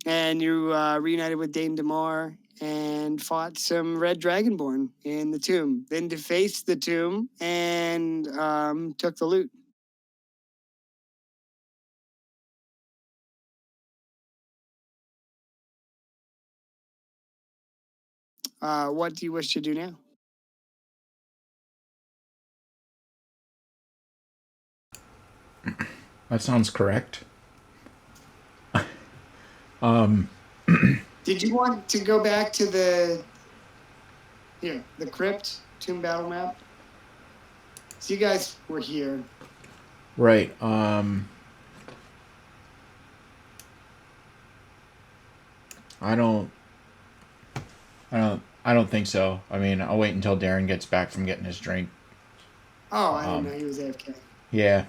and you reunited with Dame Damar and fought some Red Dragonborn in the tomb. Then defaced the tomb and took the loot. What do you wish to do now? That sounds correct. Did you want to go back to the crypt tomb battle map? So you guys were here. Right. I don't. I don't think so. I mean, I'll wait until Darren gets back from getting his drink. Oh, I didn't know he was AFK. Yeah.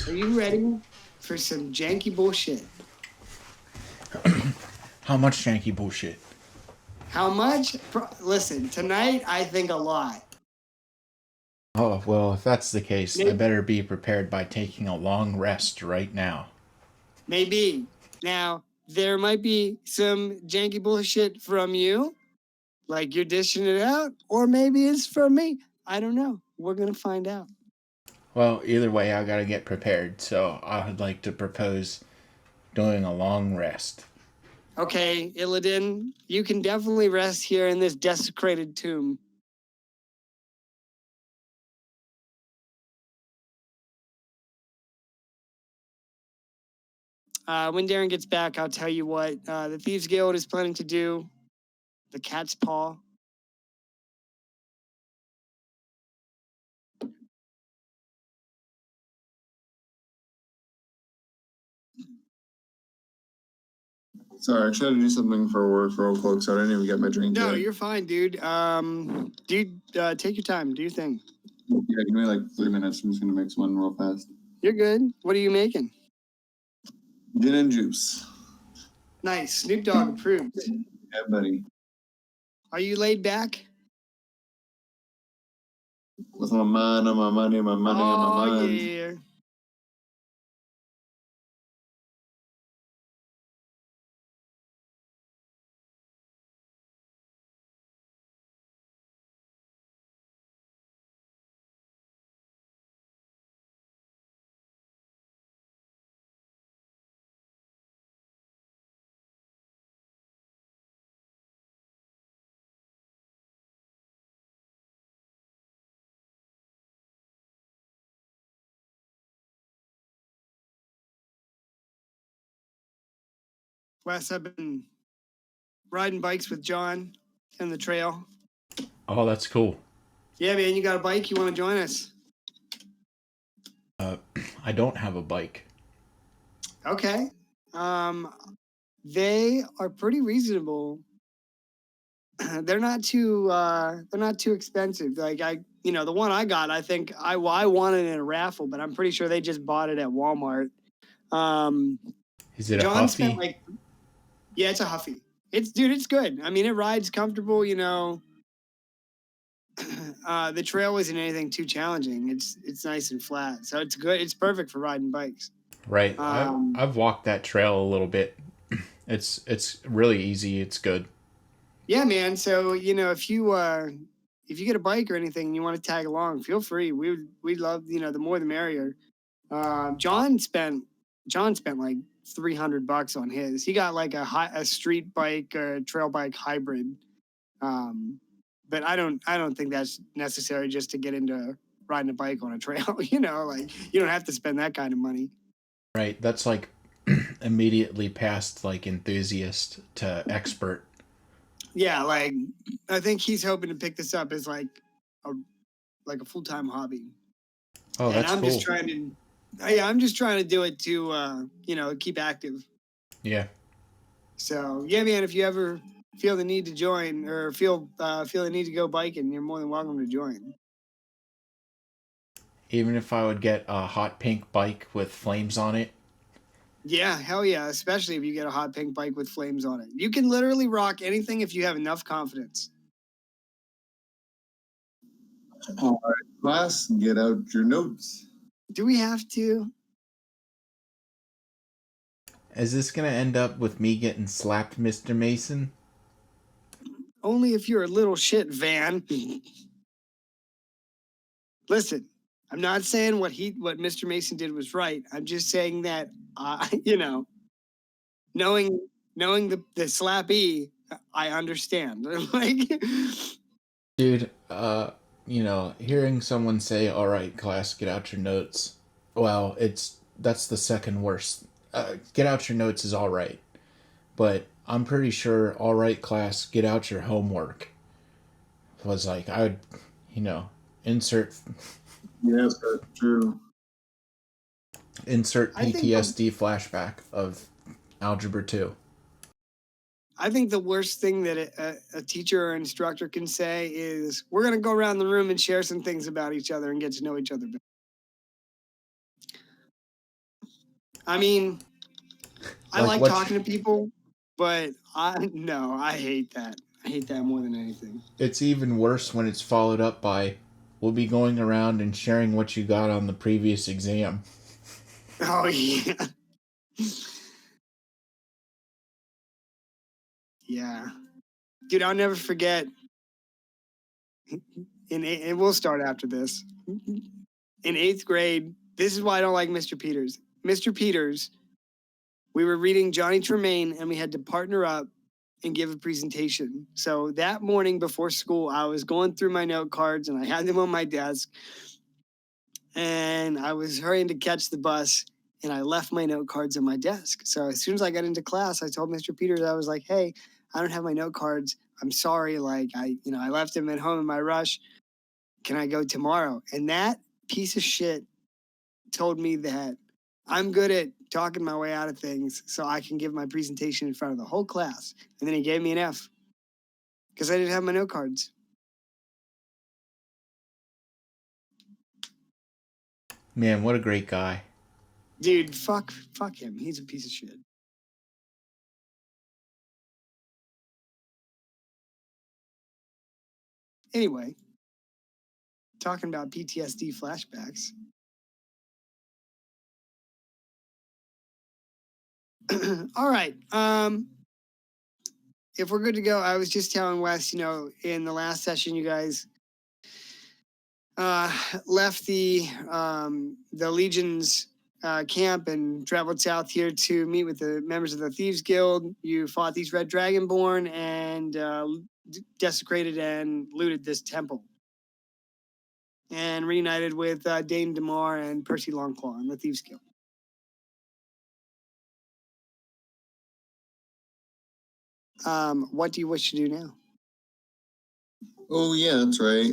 Are you ready for some janky bullshit? How much janky bullshit? How much? Listen, tonight I think a lot. Oh, well, if that's the case, I Maybe, better be prepared by taking a long rest right now. maybe. Now, there might be some janky bullshit from you, like you're dishing it out, or maybe it's from me. I don't know. We're going to find out. Well, either way, I gotta get prepared, so I would like to propose doing a long rest. Okay, Illidan, you can definitely rest here in this desecrated tomb. When Darren gets back, I'll tell you what the Thieves Guild is planning to do. The Cat's Paw. Sorry, I tried to do something for work real quick, so I didn't even get my drink No, yet. you're fine, dude. Take your time. Do your thing. Yeah, give me like 3 minutes. I'm just gonna mix one real fast. You're good. What are you making? Gin and juice. Nice. Snoop Dogg approved. Yeah, buddy. Are you laid back? With my mind on my money, my money on my mind. Yeah. Wes, I've been riding bikes with John in the trail. Oh, that's cool. Yeah, man, you got a bike? You want to join us? I don't have a bike. Okay. They are pretty reasonable. They're not too expensive. Like the one I got, I think I won it in a raffle, but I'm pretty sure they just bought it at Walmart. Is it a John spent Huffy? yeah, it's a Huffy. It's good. I mean, it rides comfortable. The trail isn't anything too challenging. It's nice and flat, so it's good. It's perfect for riding bikes. Right. Um, I've walked that trail a little bit. It's really easy. It's good. yeah, man. So if you get a bike or anything and you want to tag along, feel free. We'd love the more the merrier. John spent like $300 on his. He got like a street bike or a trail bike hybrid. Um, but I don't think that's necessary just to get into riding a bike on a trail. Like you don't have to spend that kind of money. Right. That's like immediately past like enthusiast to expert. Yeah, like I think he's hoping to pick this up as a a full time hobby. Oh, And that's I'm just cool. trying to I'm just trying to do it to keep active. Yeah. So yeah, man, if you ever feel the need to join or feel the need to go biking, you're more than welcome to join. Even if I would get a hot pink bike with flames on it. Yeah, hell yeah, especially if you get a hot pink bike with flames on it. You can literally rock anything if you have enough confidence. All right, class, get out your notes. Do we have to? Is this gonna end up with me getting slapped, Mr. Mason? Only if you're a little shit, Van. Listen, I'm not saying what Mr. Mason did was right. I'm just saying that knowing the slappy, I understand. Like, Dude, hearing someone say, "All right, class, get out your notes." Well, that's the second worst. Get out your notes is all right, but I'm pretty sure "all right, class, get out your homework" was like I would, insert Yes, that's true. insert I think the- PTSD flashback of Algebra 2. I think the worst thing that a teacher or instructor can say is, "We're going to go around the room and share some things about each other and get to know each other better." I mean, I like talking to people, but I hate that. I hate that more than anything. It's even worse when it's followed up by, "We'll be going around and sharing what you got on the previous exam." Oh yeah. Yeah. Dude, I'll never forget. And we'll start after this. In 8th grade, this is why I don't like Mr. Peters. Mr. Peters, we were reading Johnny Tremaine and we had to partner up and give a presentation. So that morning before school, I was going through my note cards and I had them on my desk. And I was hurrying to catch the bus and I left my note cards on my desk. So as soon as I got into class, I told Mr. Peters, I was like, "Hey, I don't have my note cards. I'm sorry. Like I left them at home in my rush. Can I go tomorrow?" And that piece of shit told me that I'm good at talking my way out of things so I can give my presentation in front of the whole class. And then he gave me an F because I didn't have my note cards. Man, what a great guy. Dude, fuck him. He's a piece of shit. Anyway, talking about PTSD flashbacks. All right. If we're good to go, I was just telling Wes, in the last session, you guys left the Legion's camp and traveled south here to meet with the members of the Thieves Guild. You fought these Red Dragonborn and desecrated and looted this temple. And reunited with Dane DeMar and Percy Longclaw and the Thieves Guild. What do you wish to do now? Oh yeah, that's right.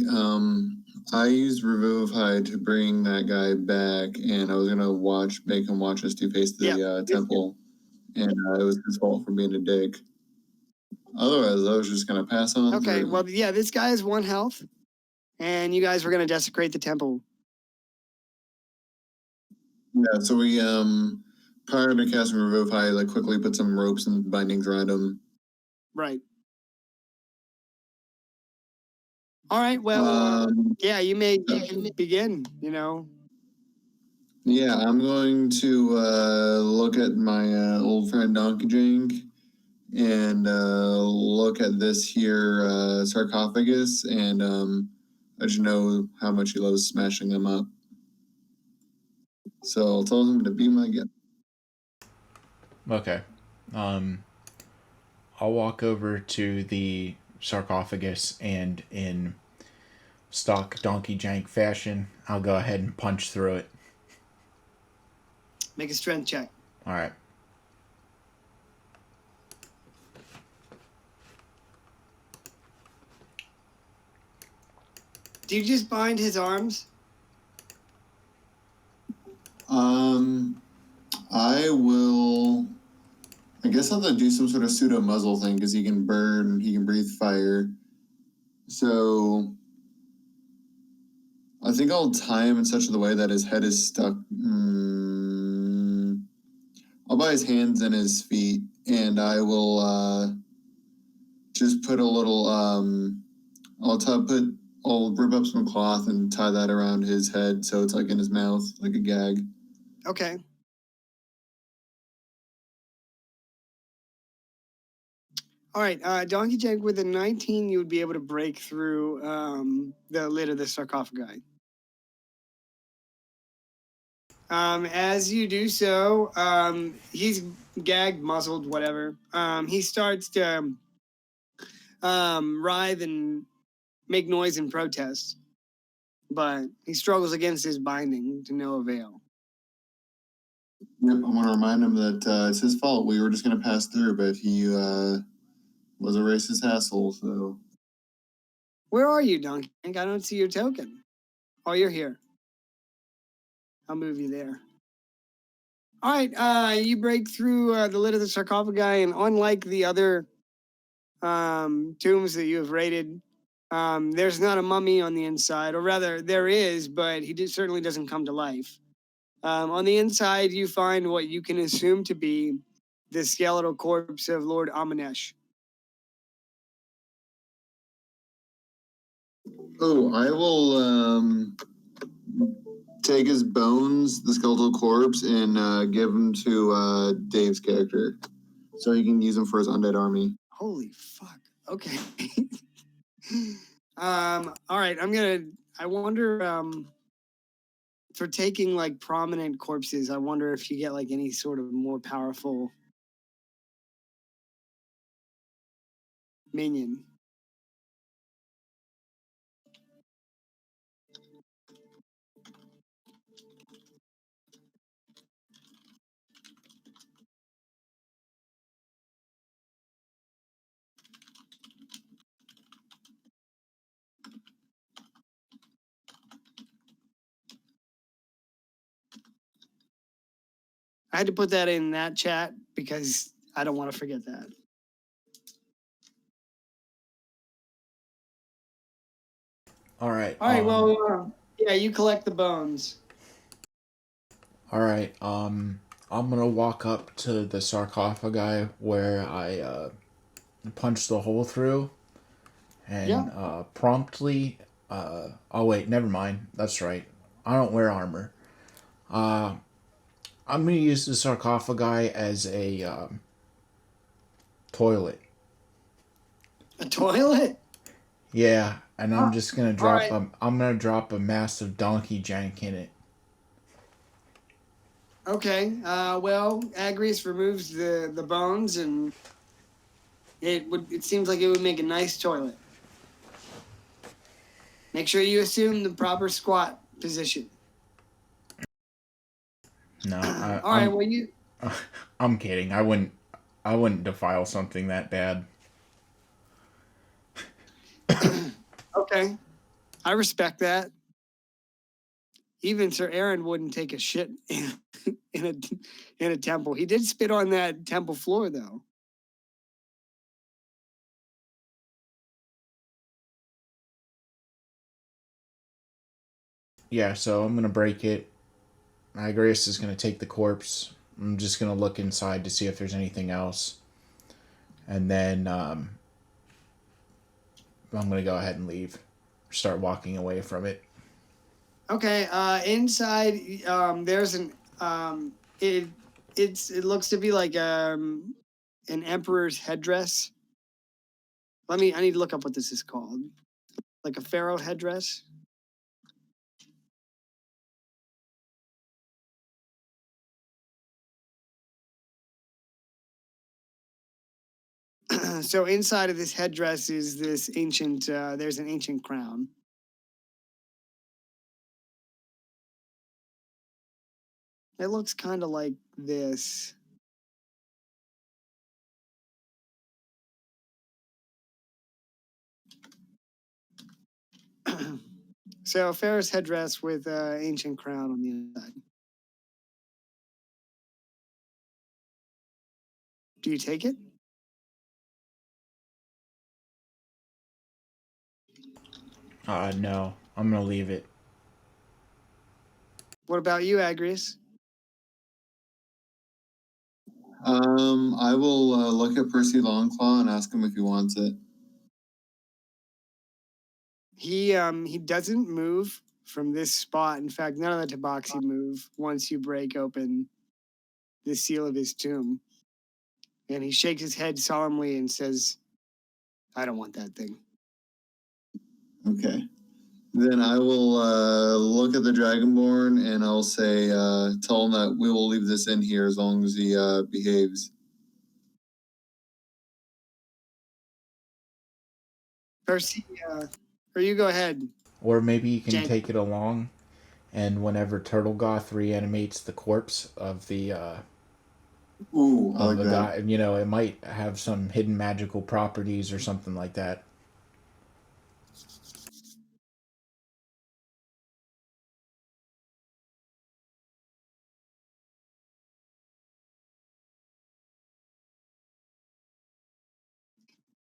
I used Revivify to bring that guy back, and I was gonna make him watch us deface the temple, and it was his fault for being a dick. Otherwise, I was just gonna pass on. Okay, well, yeah, this guy has 1 health, and you guys were gonna desecrate the temple. Yeah, so we prior to casting Revivify, like quickly put some ropes and bindings around him. Right. All right. Well, yeah, you can begin. Yeah, I'm going to look at my old friend Donkey Jank and look at this here sarcophagus, and I just know how much he loves smashing them up. So I'll tell him to be my guest. Okay. I'll walk over to the sarcophagus and in stock Donkey Jank fashion, I'll go ahead and punch through it. Make a strength check. All right. Do you just bind his arms? I will. I guess I'll have to do some sort of pseudo muzzle thing because he can burn, he can breathe fire. So I think I'll tie him in such a way that his head is stuck. I'll buy his hands and his feet, and I will just put a little I'll rip up some cloth and tie that around his head so it's like in his mouth, like a gag. Okay. All right, Donkey Jack, with a 19, you would be able to break through the lid of the sarcophagi. As you do so, he's gagged, muzzled, whatever. He starts to writhe and make noise in protest, but he struggles against his binding to no avail. Yep, I'm gonna remind him that it's his fault. We were just gonna pass through, but he was a racist asshole. So Where are you, Donkey? I don't see your token. Oh, you're here. I'll move you there. All right, you break through the lid of the sarcophagi, and unlike the other tombs that you have raided, there's not a mummy on the inside, or rather, there is, but certainly doesn't come to life. On the inside, you find what you can assume to be the skeletal corpse of Lord Amanesh. oh, I will take his bones, the skeletal corpse, and give them to Dave's character, so he can use them for his undead army. Holy fuck. Okay. All right, I wonder, for taking like prominent corpses, I wonder if you get like any sort of more powerful minion. I had to put that in that chat because I don't want to forget that. All right. All right, well, yeah, you collect the bones. All right. I'm gonna walk up to the sarcophagi where I punched the hole through, and promptly. Oh wait, never mind. That's right. I don't wear armor. I'm gonna use the sarcophagi as a toilet. A toilet? Yeah, and I'm just gonna drop right. I'm gonna drop a massive donkey jank in it. Okay. Well, Agrius removes the bones, and it seems like it would make a nice toilet. Make sure you assume the proper squat position. No, All right. Well, you. I'm kidding. I wouldn't defile something that bad. Okay. I respect that. Even Sir Aaron wouldn't take a shit in a temple. He did spit on that temple floor, though. Yeah, so I'm gonna break it. Igris is gonna take the corpse. I'm just gonna look inside to see if there's anything else, and then I'm gonna go ahead and leave. Start walking away from it. Okay. Inside, there's it looks to be like an emperor's headdress. I need to look up what this is called. Like a pharaoh headdress. So inside of this headdress is this ancient, there's an ancient crown. It looks kind of like this. So pharaoh's headdress with ancient crown on the inside. Do you take it? No, I'm gonna leave it. What about you, Agrius? I will look at Percy Longclaw and ask him if he wants it. He doesn't move from this spot. In fact, none of the tabaxi move once you break open the seal of his tomb. And he shakes his head solemnly and says, I don't want that thing. Okay. Then I will look at the Dragonborn and I'll say, tell him that we will leave this in here as long as he behaves. Percy, or you go ahead. Or maybe you can Jen. take it along, and whenever Turtlegoth reanimates the corpse of the Ooh, I like that. guy, you know, it might have some hidden magical properties or something like that.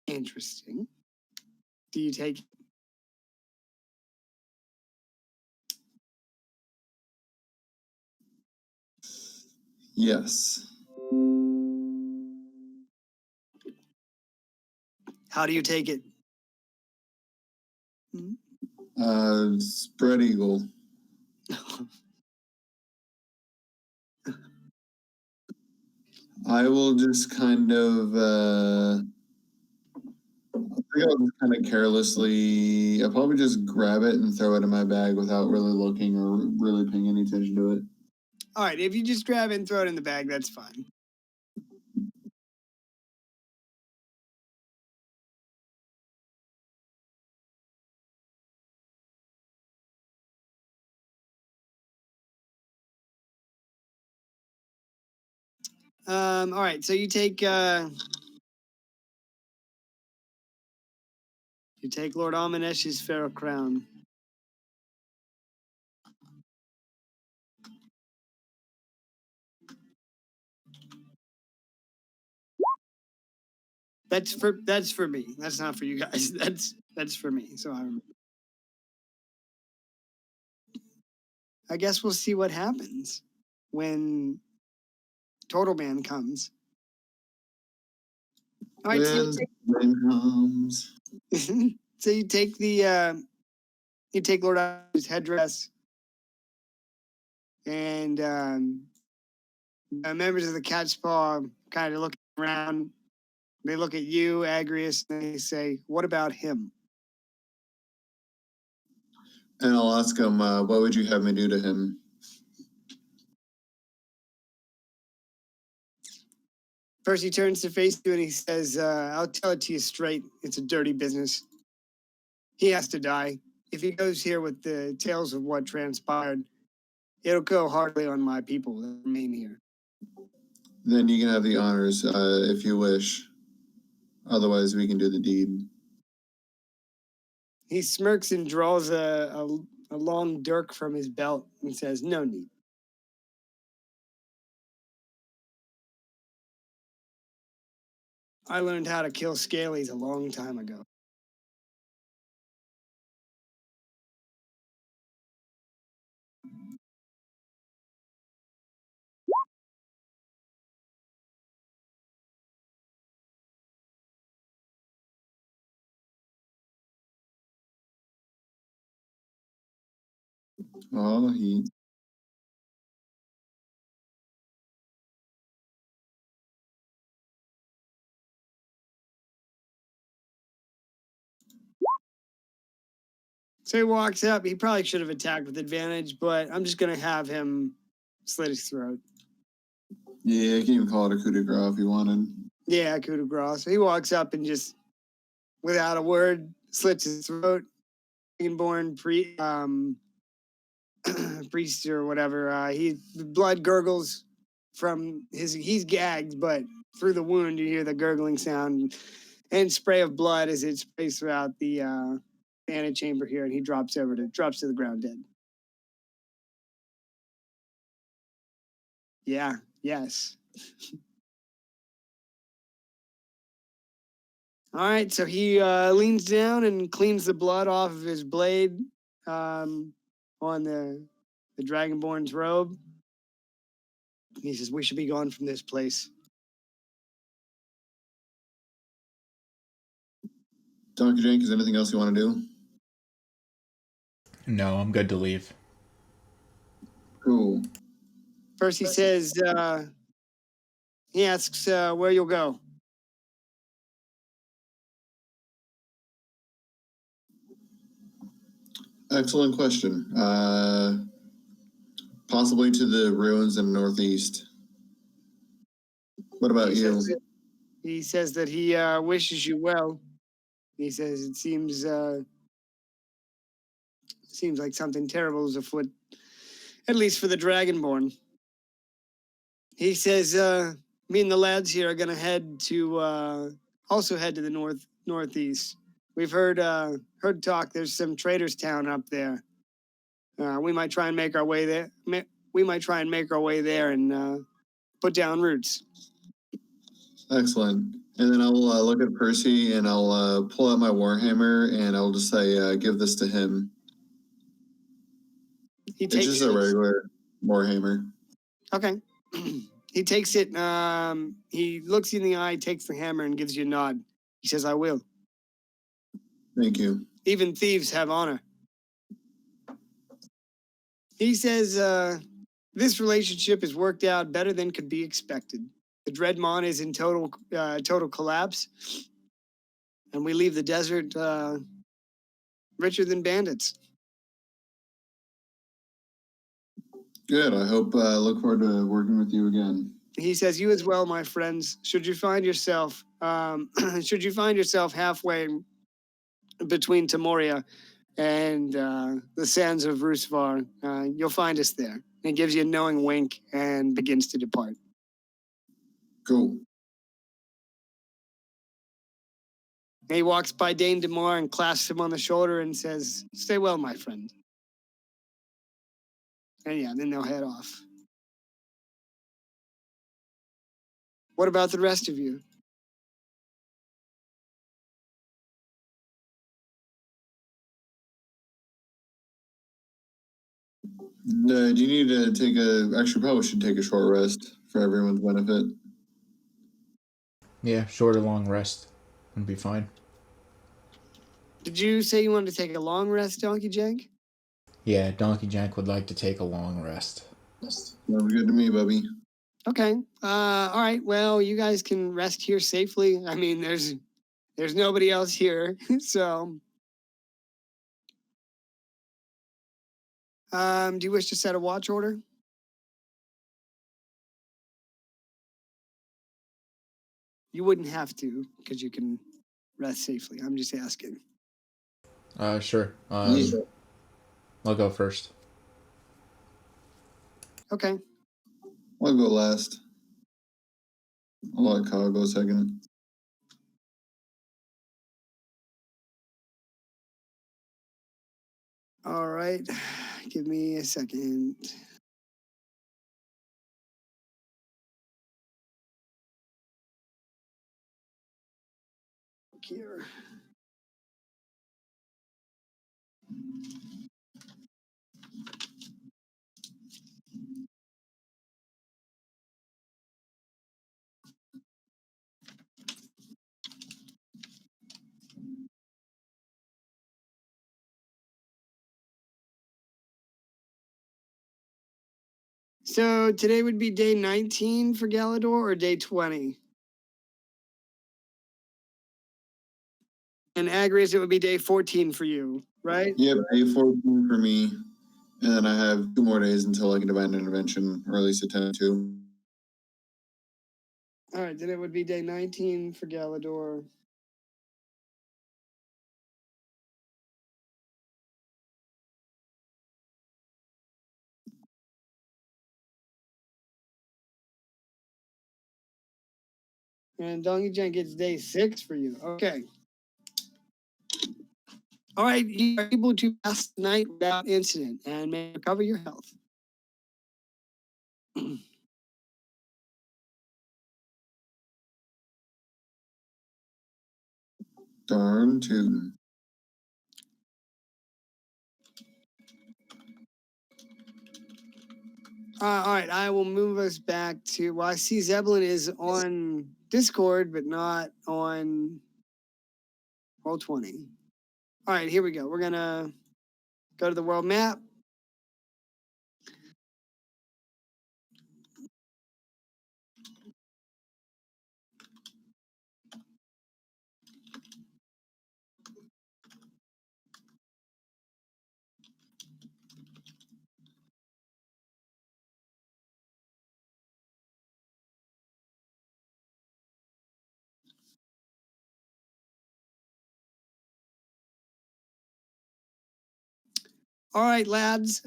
Interesting. Do you take? Yes. How do you take it? Spread eagle. I will just kind of, I think I'll just kind of carelessly, I'll probably just grab it and throw it in my bag without really looking or really paying any attention to it. All right, if you just grab it and throw it in the bag, that's fine. All right, so you take Lord Amanesh's Pharaoh crown. That's for me. That's not for you guys. That's for me. So I guess we'll see what happens when Total Man comes. All right, so so you take Lord Amanesh's headdress, and members of the Cat's Paw kind of look around. They look at you, Agrius, and they say, "What about him?" And I'll ask him, what would you have me do to him? First, he turns to face you and he says, I'll tell it to you straight. It's a dirty business. He has to die. If he goes here with the tales of what transpired, it'll go hardly on my people that remain here. Then you can have the honors if you wish. Otherwise, we can do the deed. He smirks and draws a long dirk from his belt and says, no need. I learned how to kill scalies a long time ago. Oh, So he walks up. He probably should have attacked with advantage, but I'm just going to have him slit his throat. Yeah, you can even call it a coup de grace if you wanted. Yeah, coup de grace. So he walks up and just, without a word, slits his throat. Dragonborn priest or whatever. The blood gurgles from he's gagged, but through the wound you hear the gurgling sound and spray of blood as it sprays throughout the antechamber here, and he drops to the ground dead. Yeah, yes. All right, so he leans down and cleans the blood off of his blade on the Dragonborn's robe. He says, we should be gone from this place. Donkey Jank, is there anything else you want to do? No, I'm good to leave. Cool. First, he says, he asks where you'll go. Excellent question. Possibly to the ruins in the northeast. What about you? He says that he wishes you well. He says it seems like something terrible is afoot, at least for the Dragonborn. He says me and the lads here are gonna also head to the northeast. We've heard talk. There's some traders town up there. We might try and make our way there. We might try and make our way there and put down roots. Excellent. And then I'll look at Percy and I'll pull out my Warhammer and I'll just say, give this to him. It's just a regular Warhammer. Okay. He takes it. He looks you in the eye, takes the hammer, and gives you a nod. He says, "I will." Thank you. Even thieves have honor. He says, "This relationship has worked out better than could be expected. The Dreadmon is in total collapse, and we leave the desert richer than bandits." Good. I hope look forward to working with you again. He says, "You as well, my friends. Should you find yourself halfway between Tamoria and the sands of Rusvar, you'll find us there." And gives you a knowing wink and begins to depart. Cool. And he walks by Dane DeMar and clasps him on the shoulder and says, "Stay well, my friend." And yeah, then they'll head off. What about the rest of you? Do you need to take actually probably should take a short rest for everyone's benefit. Yeah, short or long rest would be fine. Did you say you wanted to take a long rest, Donkey Jank? Yeah, Donkey Jank would like to take a long rest. Sounds good to me, Bubby. Okay. All right. Well, you guys can rest here safely. I mean, there's nobody else here, so. Do you wish to set a watch order? You wouldn't have to, because you can rest safely. I'm just asking. Sure. Yeah. I'll go first. Okay. I'll go last. I'll let Kyle go second. All right. Give me a second. Here. So today would be day 19 for Galador or day 20? And Agrias, it would be day 14 for you, right? Yep, day 14 for me. And then I have 2 more days until I can divine intervention, or at least attempt to. All right, then it would be day 19 for Galador. And Donkey Jen gets day 6 for you. Okay. All right, you are able to pass the night without incident and may recover your health. Darn tootin'. All right, I will move us back to. Well, I see Zeppelin is on Discord, but not on Roll 20. All right, here we go. We're going to go to the world map. All right, lads.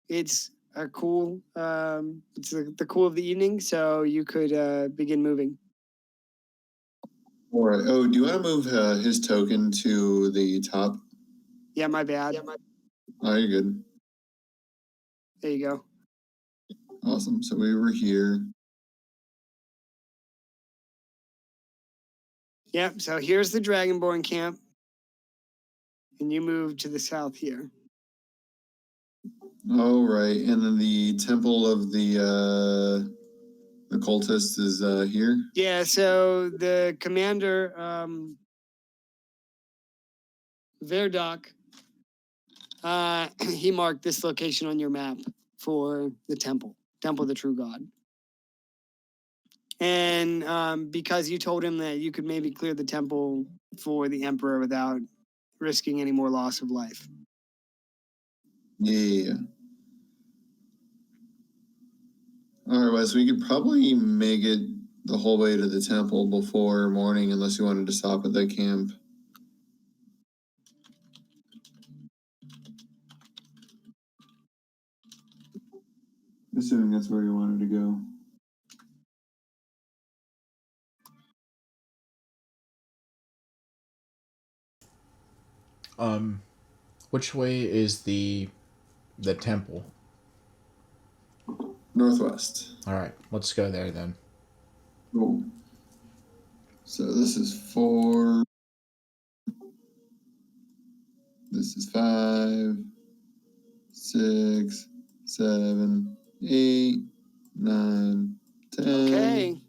It's a cool. It's the cool of the evening, so you could begin moving. All right. Oh, do you want to move his token to the top? Yeah, my bad. Oh, you're good. There you go. Awesome. So we were here. Yep. So here's the Dragonborn camp, and you move to the south here. Oh, right. And then the temple of the cultists is here. Yeah. So the commander, Verdok, he marked this location on your map for the temple of the true God. And because you told him that you could maybe clear the temple for the emperor without risking any more loss of life. Yeah. All right, Wes, we could probably make it the whole way to the temple before morning, unless you wanted to stop at the camp. Assuming that's where you wanted to go. Which way is the temple? Northwest. All right, let's go there then. Cool. So this is 4. This is 5, 6, 7, 8, 9, 10. Okay.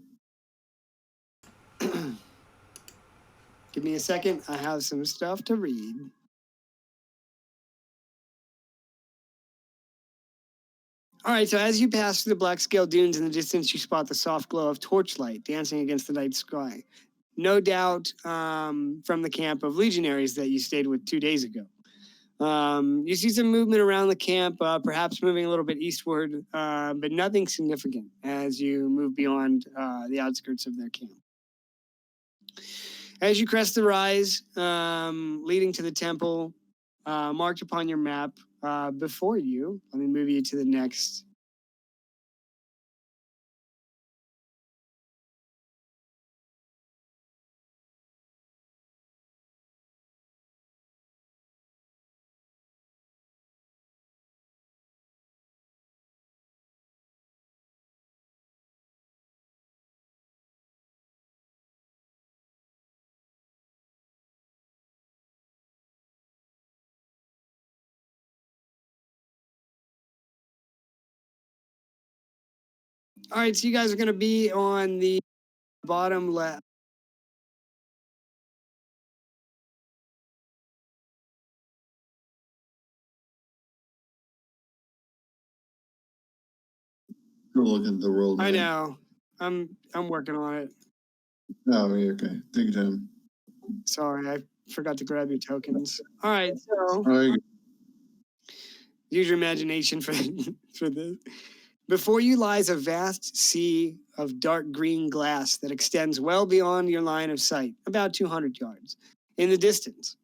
Give me a second. I have some stuff to read. All right, so as you pass through the black scale dunes in the distance, you spot the soft glow of torchlight dancing against the night sky. No doubt from the camp of legionaries that you stayed with 2 days ago. You see some movement around the camp, perhaps moving a little bit eastward, but nothing significant as you move beyond the outskirts of their camp. As you crest the rise leading to the temple, marked upon your map before you, let me move you to the next. All right, so you guys are going to be on the bottom left. Go look at the world. I know. I'm working on it. Oh, you're okay. Take your time. Sorry, I forgot to grab your tokens. All right, so All right. use your imagination for this. Before you lies a vast sea of dark green glass that extends well beyond your line of sight, about 200 yards. In the distance,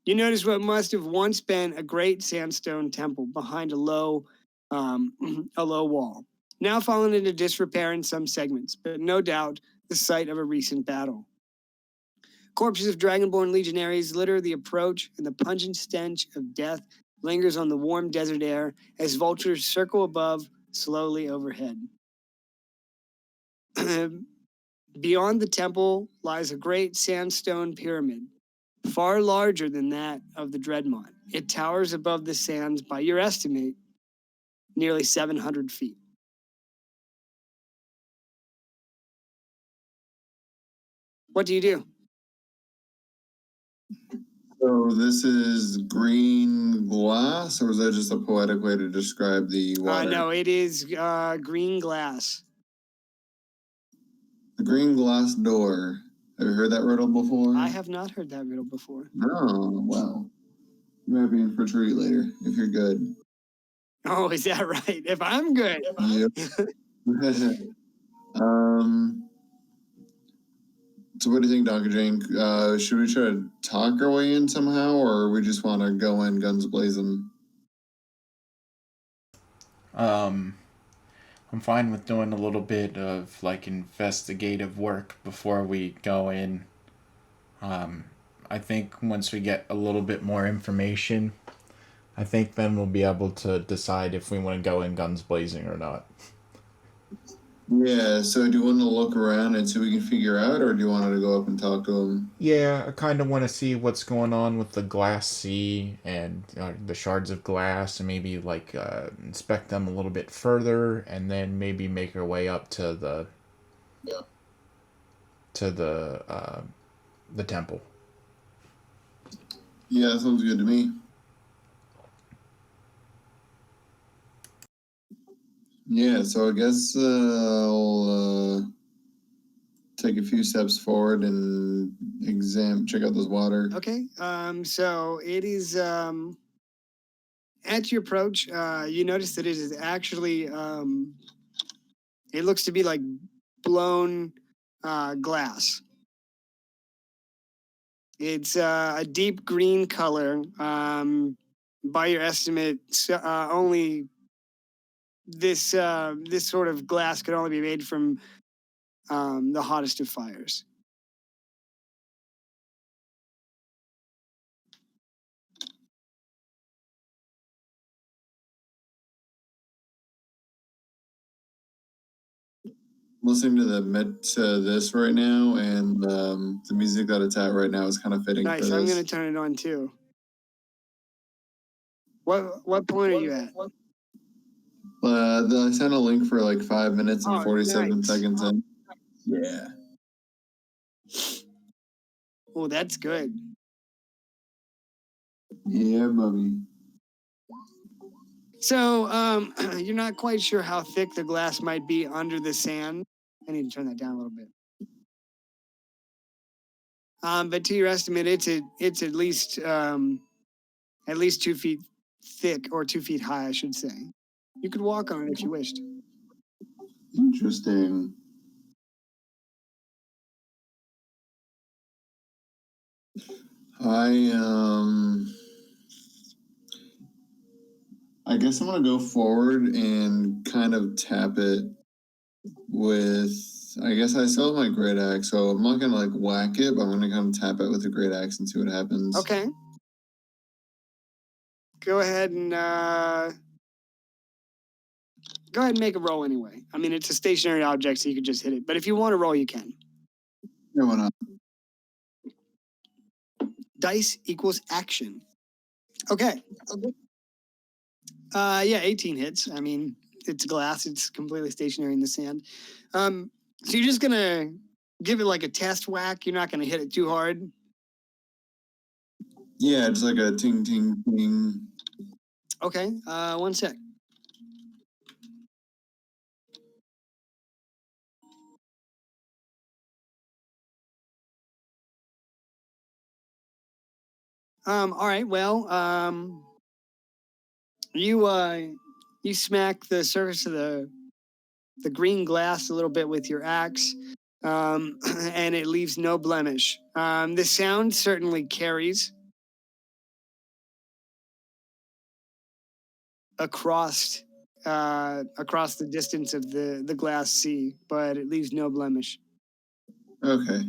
you notice what must have once been a great sandstone temple behind a low wall, now fallen into disrepair in some segments, but no doubt the site of a recent battle. Corpses of dragonborn legionaries litter the approach, and the pungent stench of death lingers on the warm desert air as vultures circle above, slowly overhead. Beyond the temple lies a great sandstone pyramid, far larger than that of the Dreadmont. It towers above the sands by your estimate, nearly 700 feet. . . . . . . . . . . . . . . . . . . . . . . . . . . . . . . . . . . . . . . . . . . . . . . . . . . . . . . . . . . What do you do? So this is green glass, or is that just a poetic way to describe the water? No, it is green glass. The green glass door. Have you heard that riddle before? I have not heard that riddle before. Oh, wow. You might be in for a treat later if you're good. Oh, is that right? If I'm good. Yep. So what do you think, Dr. Jane? Should we try to talk our way in somehow, or we just want to go in guns blazing? I'm fine with doing a little bit of like investigative work before we go in. I think once we get a little bit more information, I think then we'll be able to decide if we want to go in guns blazing or not. Yeah, so do you want to look around and see what we can figure out, or do you want to go up and talk to him? Yeah, I kind of want to see what's going on with the glass sea and the shards of glass, and maybe like inspect them a little bit further, and then maybe make our way up to the the temple. Yeah, that sounds good to me. Yeah, so I guess I'll take a few steps forward and check out this water. Okay. So it is at your approach, you notice that it is actually it looks to be like blown glass. It's a deep green color. By your estimate, only this this sort of glass could only be made from the hottest of fires. Listening to this right now, and the music that it's at right now is kind of fitting. Nice. I'm gonna turn it on too. What point are you at? I sent a link for like 5 minutes and 47 seconds in. Yeah. Oh, that's good. Yeah, Bubby. So you're not quite sure how thick the glass might be under the sand. I need to turn that down a little bit. But to your estimate, it's at least 2 feet thick, or 2 feet high, I should say. You could walk on it if you wished. Interesting. I guess I'm gonna go forward and kind of tap it with. I guess I still have my great axe, so I'm not gonna like whack it, but I'm gonna kind of tap it with the great axe and see what happens. Okay. Go ahead and make a roll anyway. I mean, it's a stationary object, so you could just hit it. But if you want to roll, you can. Yeah, why not? Dice equals action. Okay. Yeah, 18 hits. I mean, it's glass. It's completely stationary in the sand. So you're just gonna give it like a test whack. You're not gonna hit it too hard. Yeah, just like a ting ting ting. Okay. 1 sec. All right. Well, you smack the surface of the green glass a little bit with your axe, and it leaves no blemish. The sound certainly carries across the distance of the glass sea, but it leaves no blemish. Okay.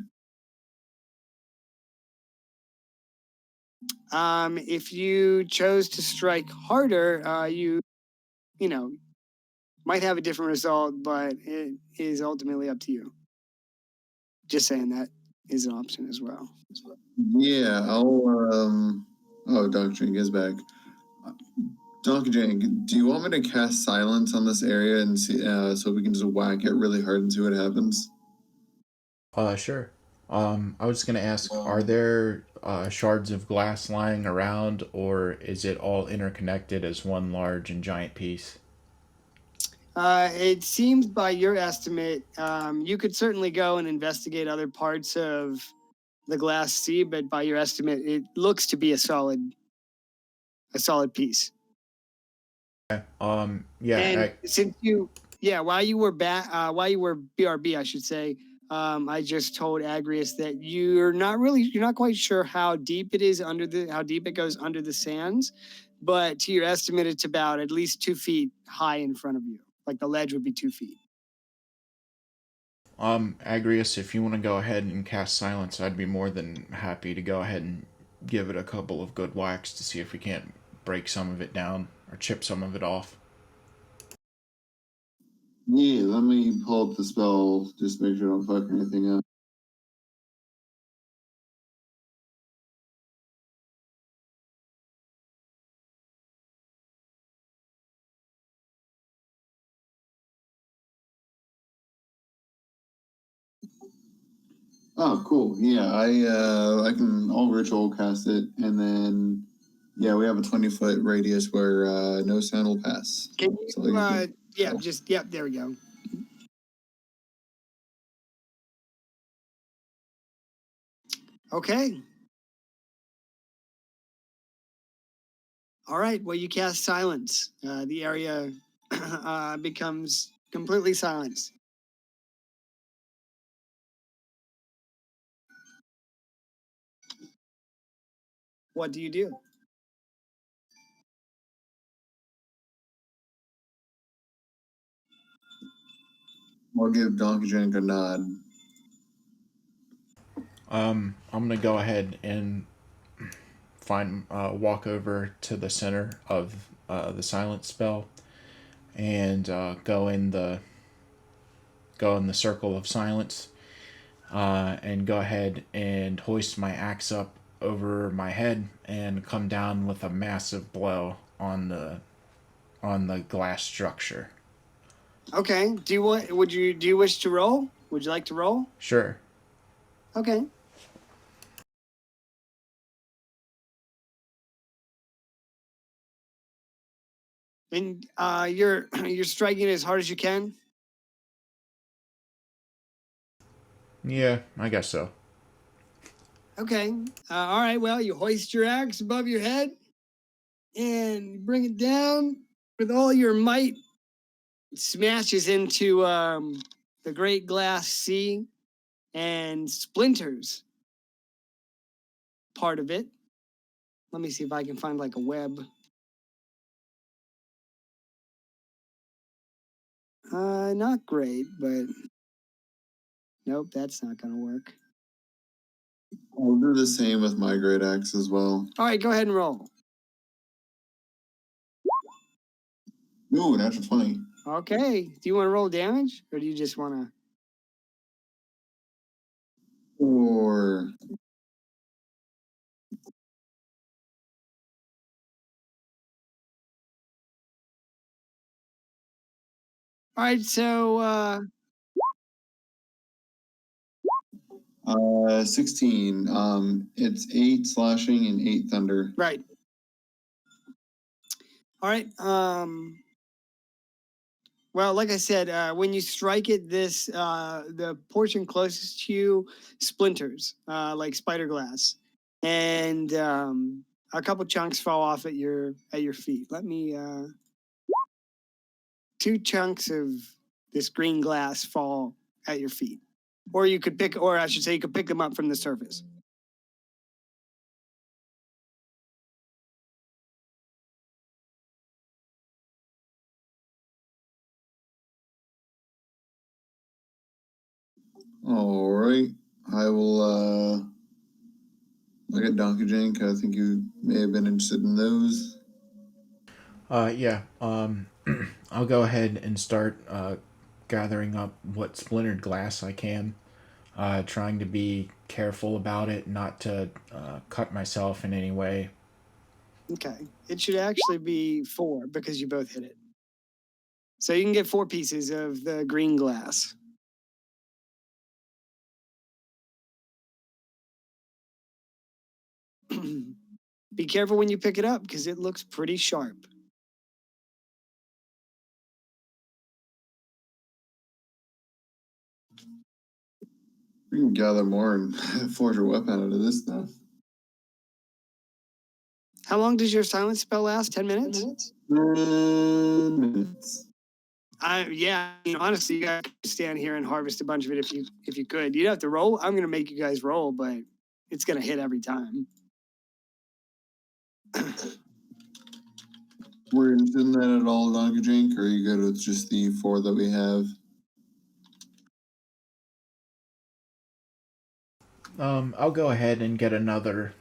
If you chose to strike harder, you might have a different result, but it is ultimately up to you. Just saying that is an option as well. Yeah, I'll Oh, Dr. Jane is back. Dr. Jane, do you want me to cast silence on this area and see so we can just whack it really hard and see what happens? Sure. I was gonna ask, are there shards of glass lying around, or is it all interconnected as one large and giant piece? It seems by your estimate, you could certainly go and investigate other parts of the glass sea, but by your estimate, it looks to be a solid piece. Yeah, And since you, yeah, while you were BRB, I should say, I just told Agrius that you're not quite sure how deep it is how deep it goes under the sands, but to your estimate, it's about at least 2 feet high in front of you. Like the ledge would be 2 feet. Agrius, if you want to go ahead and cast silence, I'd be more than happy to go ahead and give it a couple of good whacks to see if we can't break some of it down or chip some of it off. Yeah, let me pull up the spell, just make sure I don't fuck anything up. Oh, cool. Yeah, I can all ritual cast it, and then yeah, we have a 20-foot radius where no sound will pass. Can So you, you can yeah, go. just, yep, there we go. Okay. All right. Well, you cast silence. The area becomes completely silent. What do you do? I'll give Donkey Drink a nod. I'm gonna go ahead and walk over to the center of the silence spell and go in the circle of silence, and go ahead and hoist my axe up over my head and come down with a massive blow on the glass structure. Okay. Do you wish to roll? Would you like to roll? Sure. Okay. And you're striking as hard as you can. Yeah, I guess so. Okay. All right. Well, you hoist your axe above your head and bring it down with all your might. It smashes into the great glass sea and splinters part of it. Let me see if I can find like a web. Not great, but nope, that's not gonna work. I'll do the same with my great axe as well. All right, go ahead and roll. Ooh, natural 20. Okay. Do you want to roll damage, or do you just want to? Or All right. So 16. It's 8 slashing and 8 thunder. right. All right. Well, like I said, when you strike it, the portion closest to you splinters like spider glass, and a couple chunks fall off at your feet. Let me. 2 chunks of this green glass fall at your feet, or you could pick, or I should say, you could pick them up from the surface. All right. I will look at Donkey Jink. I think you may have been interested in those. Yeah. I'll go ahead and start gathering up what splintered glass I can. Trying to be careful about it, not to cut myself in any way. Okay, it should actually be 4 because you both hit it. So you can get 4 pieces of the green glass. Be careful when you pick it up because it looks pretty sharp. We can gather more and forge a weapon out of this stuff. How long does your silence spell last? 10 minutes? 10 minutes. Yeah, honestly, you guys could stand here and harvest a bunch of it if you could. You'd have to roll. I'm gonna make you guys roll, but it's gonna hit every time. We're interested in that at all, Donkey Drink, or are you good with just the 4 that we have? I'll go ahead and get another.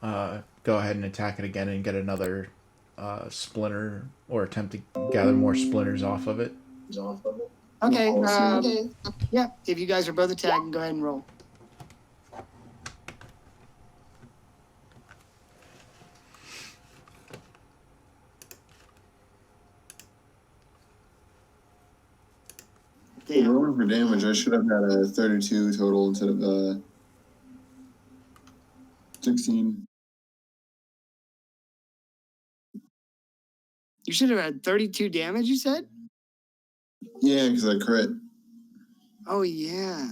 Go ahead and attack it again and get another splinter, or attempt to gather more splinters off of it. Okay. Yeah, if you guys are both attacking, go ahead and roll. Damn. Rolling for damage, I should have had a 32 total instead of 16. You should have had 32 damage, you said? Yeah, because I crit. Oh, yeah.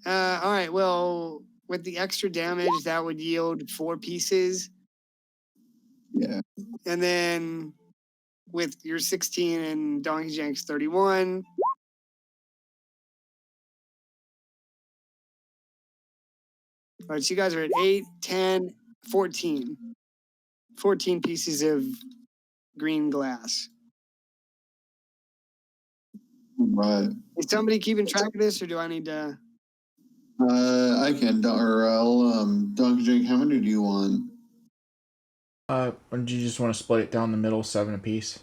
All right, well, with the extra damage, that would yield 4 pieces. Yeah. And then with your 16 and Donkey Jank's 31. All right, so you guys are at 8, 10, 14. 14 pieces of green glass. Right. Is somebody keeping track of this, or do I need to? I can, or I'll, Donkey Drink, how many do you want? Do you just want to split it down the middle, 7 apiece?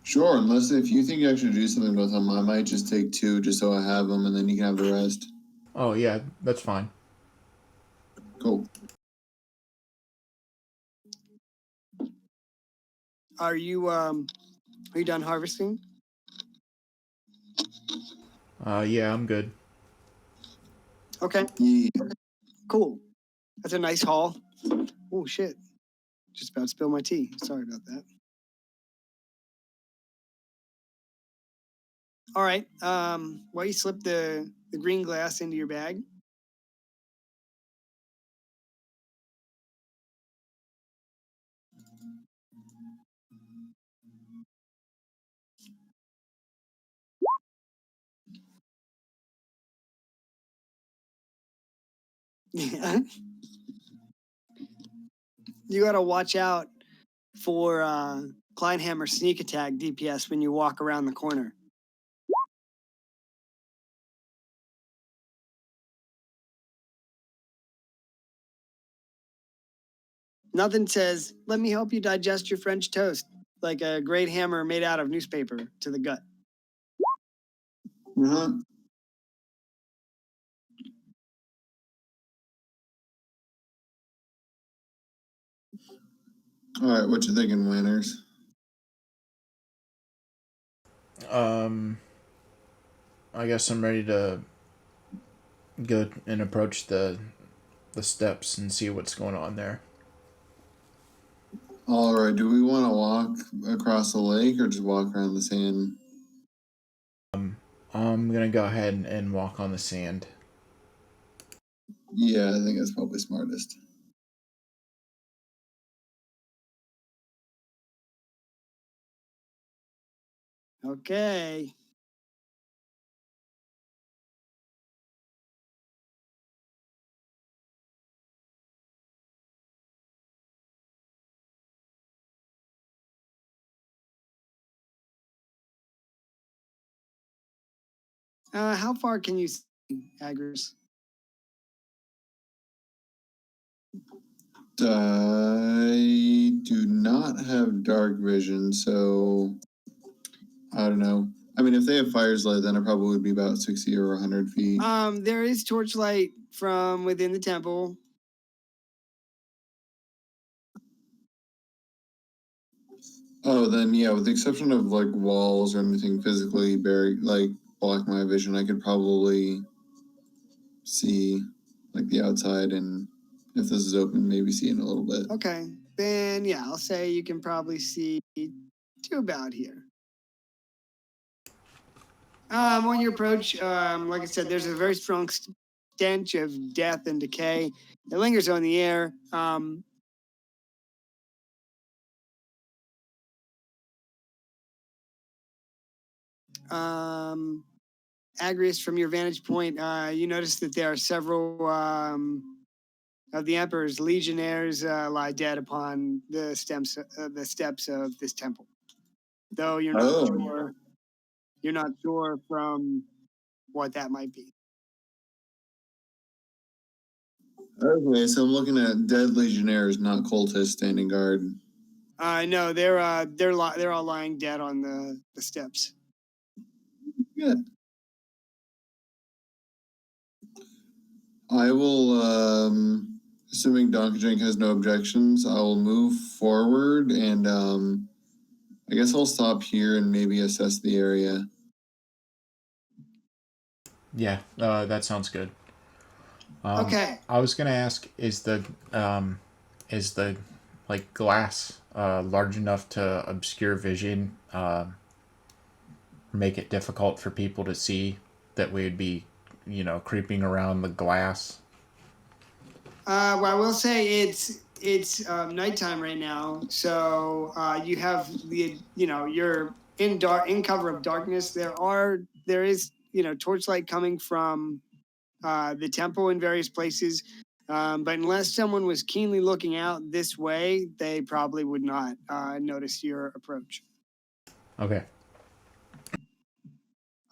Sure, unless if you think I should do something with them, I might just take 2 just so I have them, and then you can have the rest. Oh, yeah, that's fine. Cool. Are you done harvesting? Yeah, I'm good. Okay. Yeah. Cool. That's a nice haul. Oh shit. Just about to spill my tea. Sorry about that. All right. Why you slip the green glass into your bag? Yeah. You gotta watch out for Kleinhammer sneak attack DPS when you walk around the corner. Nothing says, let me help you digest your French toast, like a great hammer made out of newspaper to the gut. Uh-huh. All right, what you thinking, winners? I guess I'm ready to go and approach the steps and see what's going on there. All right, do we want to walk across the lake or just walk around the sand? I'm gonna go ahead and walk on the sand. Yeah, I think that's probably smartest. Okay. How far can you see, Agris? I do not have dark vision, so I don't know. I mean, if they have fire's light, then it probably would be about 60 or 100 feet. There is torchlight from within the temple. Oh, then yeah, with the exception of like walls or anything physically buried, like block my vision, I could probably see like the outside and If this is open, maybe see in a little bit. Okay, then yeah, I'll say you can probably see to about here. On your approach, like I said, there's a very strong stench of death and decay. It lingers on the air. Agrius, from your vantage point, you notice that there are several of the Emperor's legionnaires lie dead upon the steps of this temple. Though you're not sure, from what that might be. Okay, so I'm looking at dead legionnaires, not cultists standing guard. No, they're all lying dead on the steps. Good. I will, assuming Donkey Drink has no objections, I will move forward and I guess I'll stop here and maybe assess the area. Yeah, that sounds good. Okay. I was gonna ask, is the like glass large enough to obscure vision, make it difficult for people to see that we would be, creeping around the glass? Well, I will say it's nighttime right now, so you have you're in cover of darkness. There is torchlight coming from the temple in various places, but unless someone was keenly looking out this way, they probably would not notice your approach. Okay.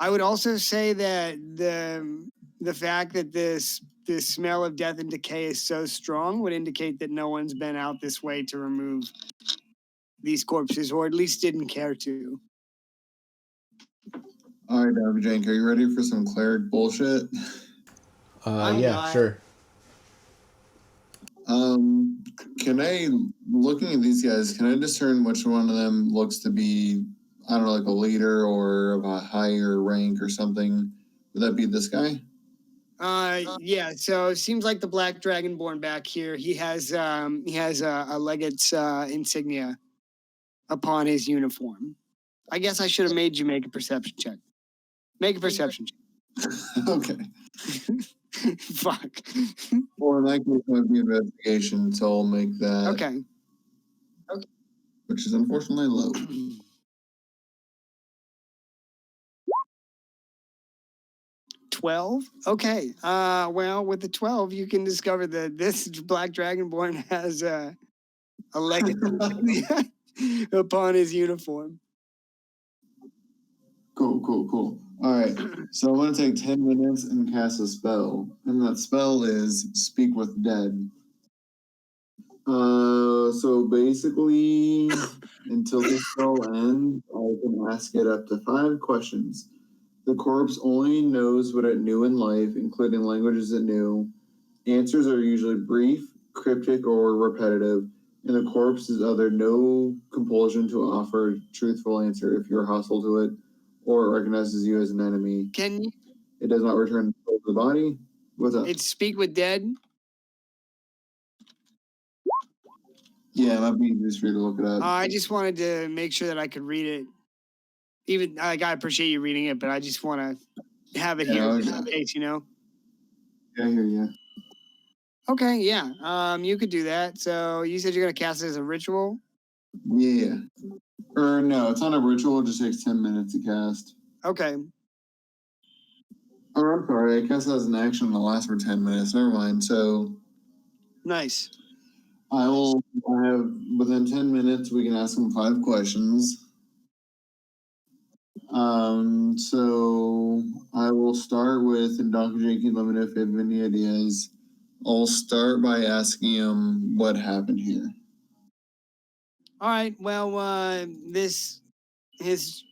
I would also say that the fact that this smell of death and decay is so strong would indicate that no one's been out this way to remove these corpses, or at least didn't care to. All right, Dr. Jank, are you ready for some cleric bullshit? Yeah, not. sure. Can I, looking at these guys, can I discern which one of them looks to be, I don't know, like a leader or of a higher rank or something? Would that be this guy? Yeah. So it seems like the Black Dragonborn back here. He has a legate's insignia upon his uniform. I guess I should have made you make a perception check. Make a perception check. Okay. Fuck. Well, in that case, it would be investigation, so I'll make that. Okay. Which is unfortunately low. 12. Okay. Well, with the 12, you can discover that this Black Dragonborn has a legate upon his uniform. Cool. All right. So I'm going to take 10 minutes and cast a spell. And that spell is Speak with Dead. So basically, until the spell ends, I can ask it up to 5 questions. The corpse only knows what it knew in life, including languages it knew. Answers are usually brief, cryptic, or repetitive, and the corpse is under no compulsion to offer a truthful answer if you're hostile to it or it recognizes you as an enemy. Can you? It does not return to the body. What's up? It's Speak with Dead. Yeah, it might be easier for you to look it up. I just wanted to make sure that I could read it. Even like, I appreciate you reading it, but I just want to have it here just in case, Yeah, I hear you. Okay, yeah. You could do that. So you said you're gonna cast it as a ritual? Yeah. Or no, it's not a ritual, it just takes 10 minutes to cast. Okay. Oh, I'm sorry, I cast it as an action and it'll last for 10 minutes. Never mind. So Nice. I have within 10 minutes we can ask them 5 questions. So I will start with, and Dr. J can let me know if you have any ideas. I'll start by asking him what happened here. All right. Well, his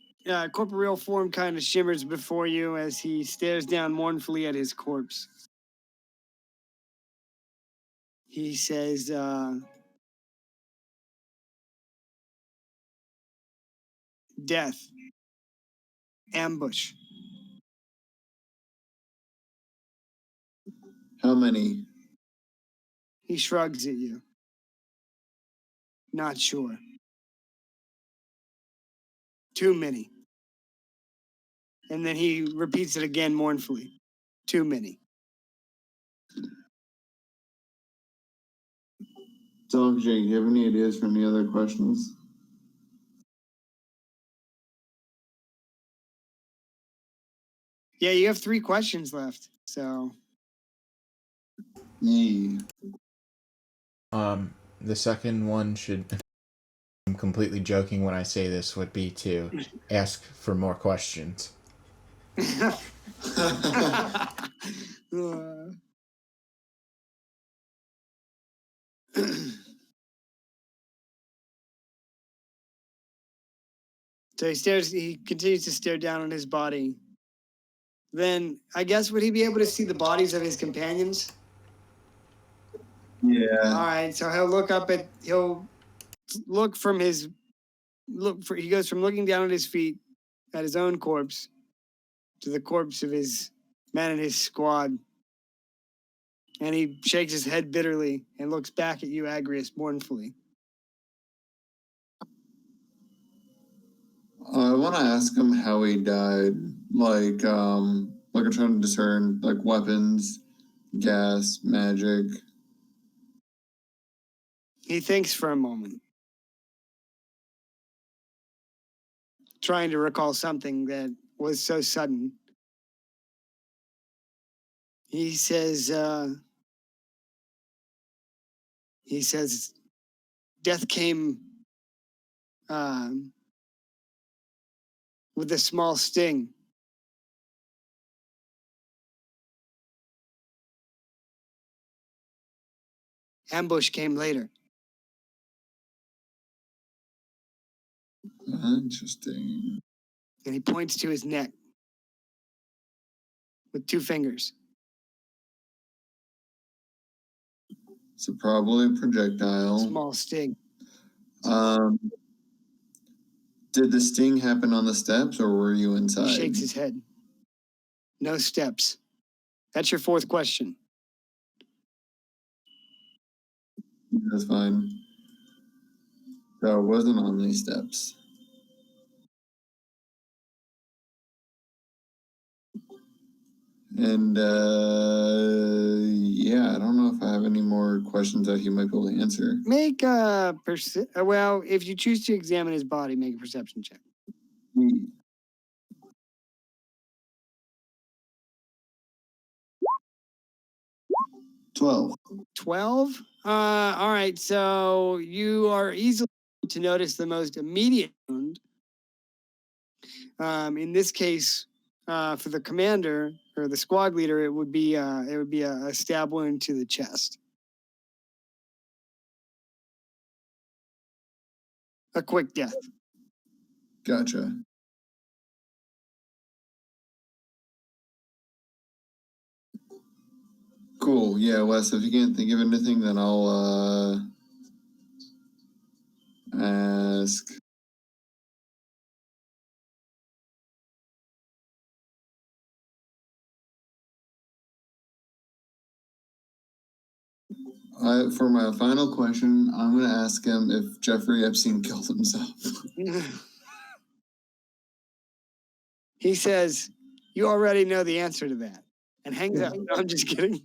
corporeal form kind of shimmers before you as he stares down mournfully at his corpse. He says, "Death, ambush." How many? He shrugs at you. Not sure. Too many. And then he repeats it again mournfully. Too many. So, Jake, do you have any ideas for any other questions? Yeah, you have 3 questions left. So. Yeah. The second one should. I'm completely joking when I say this. Would be to ask for more questions. So he continues to stare down on his body. Then I guess would he be able to see the bodies of his companions? Yeah. All right, so he'll look from his he goes from looking down at his feet at his own corpse to the corpse of his men in his squad. And he shakes his head bitterly and looks back at you, Agrius, mournfully. I want to ask him how he died. Like I'm trying to discern like weapons, gas, magic. He thinks for a moment, trying to recall something that was so sudden. He says, death came with a small sting. Ambush came later. Interesting. And he points to his neck with 2 fingers. So probably a projectile. Small sting. Did the sting happen on the steps or were you He inside? shakes his head. No steps. That's your 4th question. That's fine. So it wasn't on these steps. And yeah, I don't know if I have any more questions that he might be able to answer. Make a well, if you choose to examine his body, make a perception check. 12. 12? All right, so you are easily able to notice the most immediate wound. In this case, for the commander or the squad leader, it would be a stab wound to the chest. A quick death. Gotcha. Cool. Yeah, Wes, if you can't think of anything, then I'll ask. For my final question, I'm going to ask him if Jeffrey Epstein killed himself. He says, "You already know the answer to that," and hangs up. No, I'm just kidding.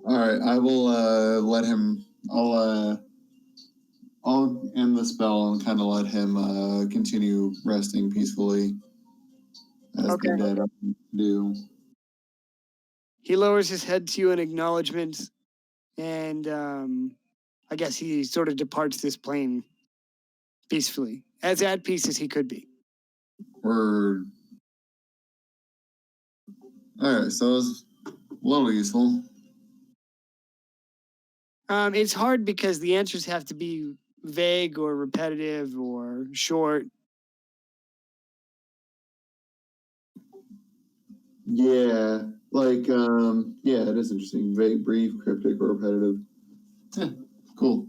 All right, I will let him. I'll end the spell and kind of let him continue resting peacefully as Okay. the dead do. He lowers his head to you in acknowledgement, and I guess he sort of departs this plane peacefully, as at peace as he could be. Word. All right, so it was a little useful. It's hard because the answers have to be vague or repetitive or short. Yeah, like yeah, it is interesting. Vague, brief, cryptic, or repetitive. Yeah, cool.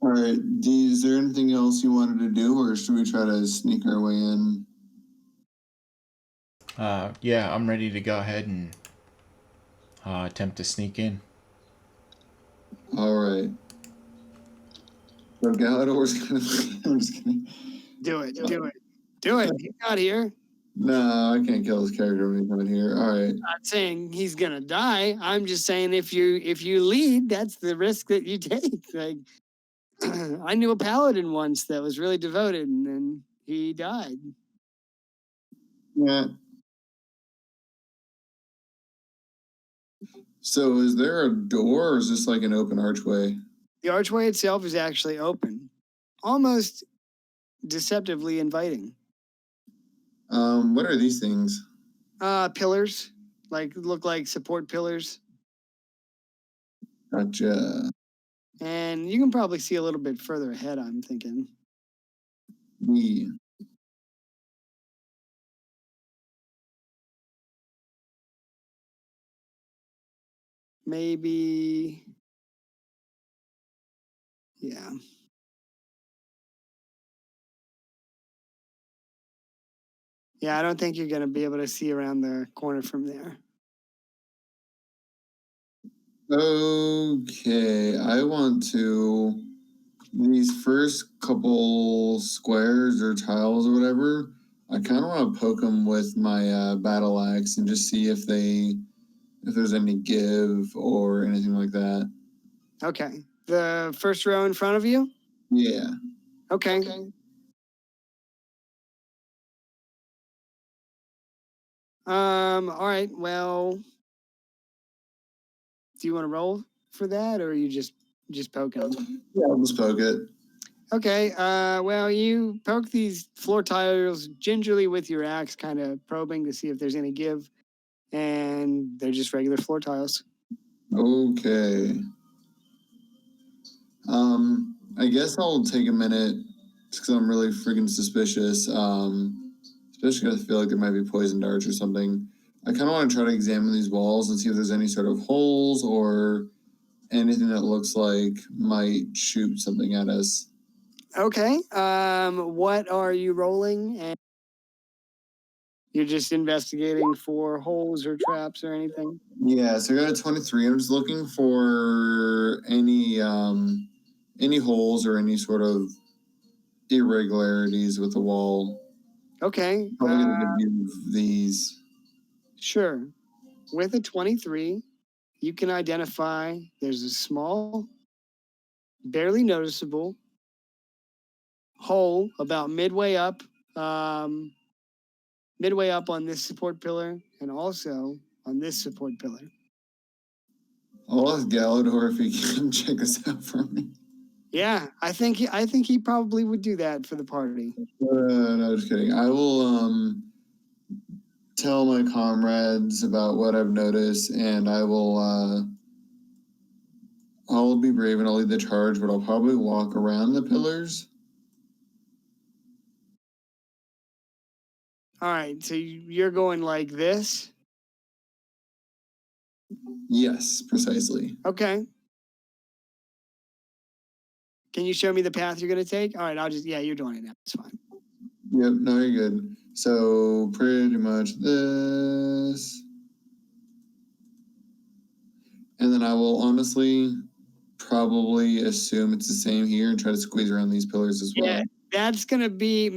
All right. Is there anything else you wanted to do, or should we try to sneak our way in? Yeah, I'm ready to go ahead and attempt to sneak in. All right. So Galador's gonna. I'm just kidding. Do it. Do it. Do it. He's not here. No, I can't kill this character when he's not here. All right. I'm not saying he's gonna die. I'm just saying if you lead, that's the risk that you take. Like I knew a paladin once that was really devoted, and then he died. Yeah. So is there a door, or is this like an open archway? The archway itself is actually open, almost deceptively inviting. What are these things? Pillars, look like support pillars, Gotcha. and you can probably see a little bit further ahead. I'm thinking. Yeah. Maybe, yeah. Yeah, I don't think you're going to be able to see around the corner from there. Okay, I want to. These first couple squares or tiles or whatever, I kind of want to poke them with my battle axe and just see if there's any give or anything like that. Okay. The first row in front of you? Yeah. Okay. All right. Well, do you want to roll for that, or are you just poking them? Yeah, I'll just poke it. Okay. Well, you poke these floor tiles gingerly with your axe, kind of probing to see if there's any give, and they're just regular floor tiles. Okay. I guess I'll take a minute because I'm really freaking suspicious. Especially because I feel like there might be poison darts or something. I kind of want to try to examine these walls and see if there's any sort of holes or anything that looks like might shoot something at us. Okay. What are you rolling? And you're just investigating for holes or traps or anything? Yeah, so I got a 23. I'm just looking for any holes or any sort of irregularities with the wall. Okay. Probably gonna give you these. Sure. With a 23, you can identify there's a small, barely noticeable hole about midway up on this support pillar and also on this support pillar. I'll ask Galador if he can check this out for me. Yeah, I think he probably would do that for the party. No, just kidding. I will tell my comrades about what I've noticed, and I'll be brave and I'll lead the charge, but I'll probably walk around the pillars. All right, so you're going like this? Yes, precisely. Okay. Can you show me the path you're going to take? All right, you're doing it now. It's fine. Yep, no, you're good. So pretty much this. And then I will honestly probably assume it's the same here and try to squeeze around these pillars as well. Yeah, that's going to be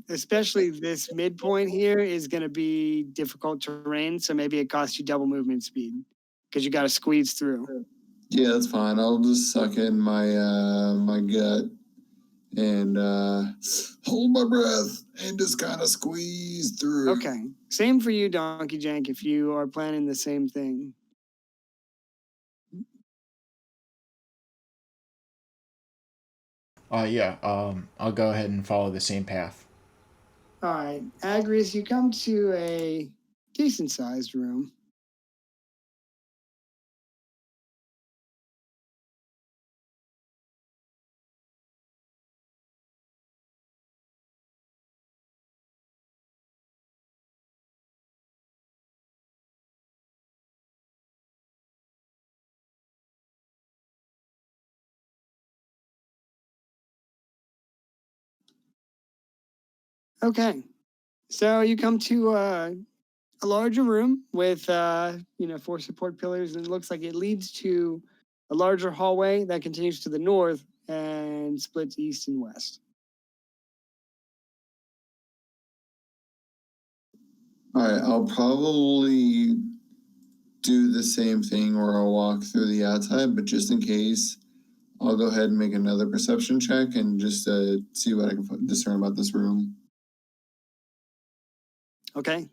especially this midpoint here is going to be difficult terrain. So maybe it costs you double movement speed because you got to squeeze through. Yeah, that's fine. I'll just suck in my gut and hold my breath and just kind of squeeze through. Okay. Same for you, Donkey Jank, if you are planning the same thing. Yeah, I'll go ahead and follow the same path. All right. Agrius, you come to a decent sized room. Okay. So you come to a larger room with 4 support pillars, and it looks like it leads to a larger hallway that continues to the north and splits east and west. All right, I'll probably do the same thing where I'll walk through the outside, but just in case, I'll go ahead and make another perception check and just see what I can discern about this room. Okay.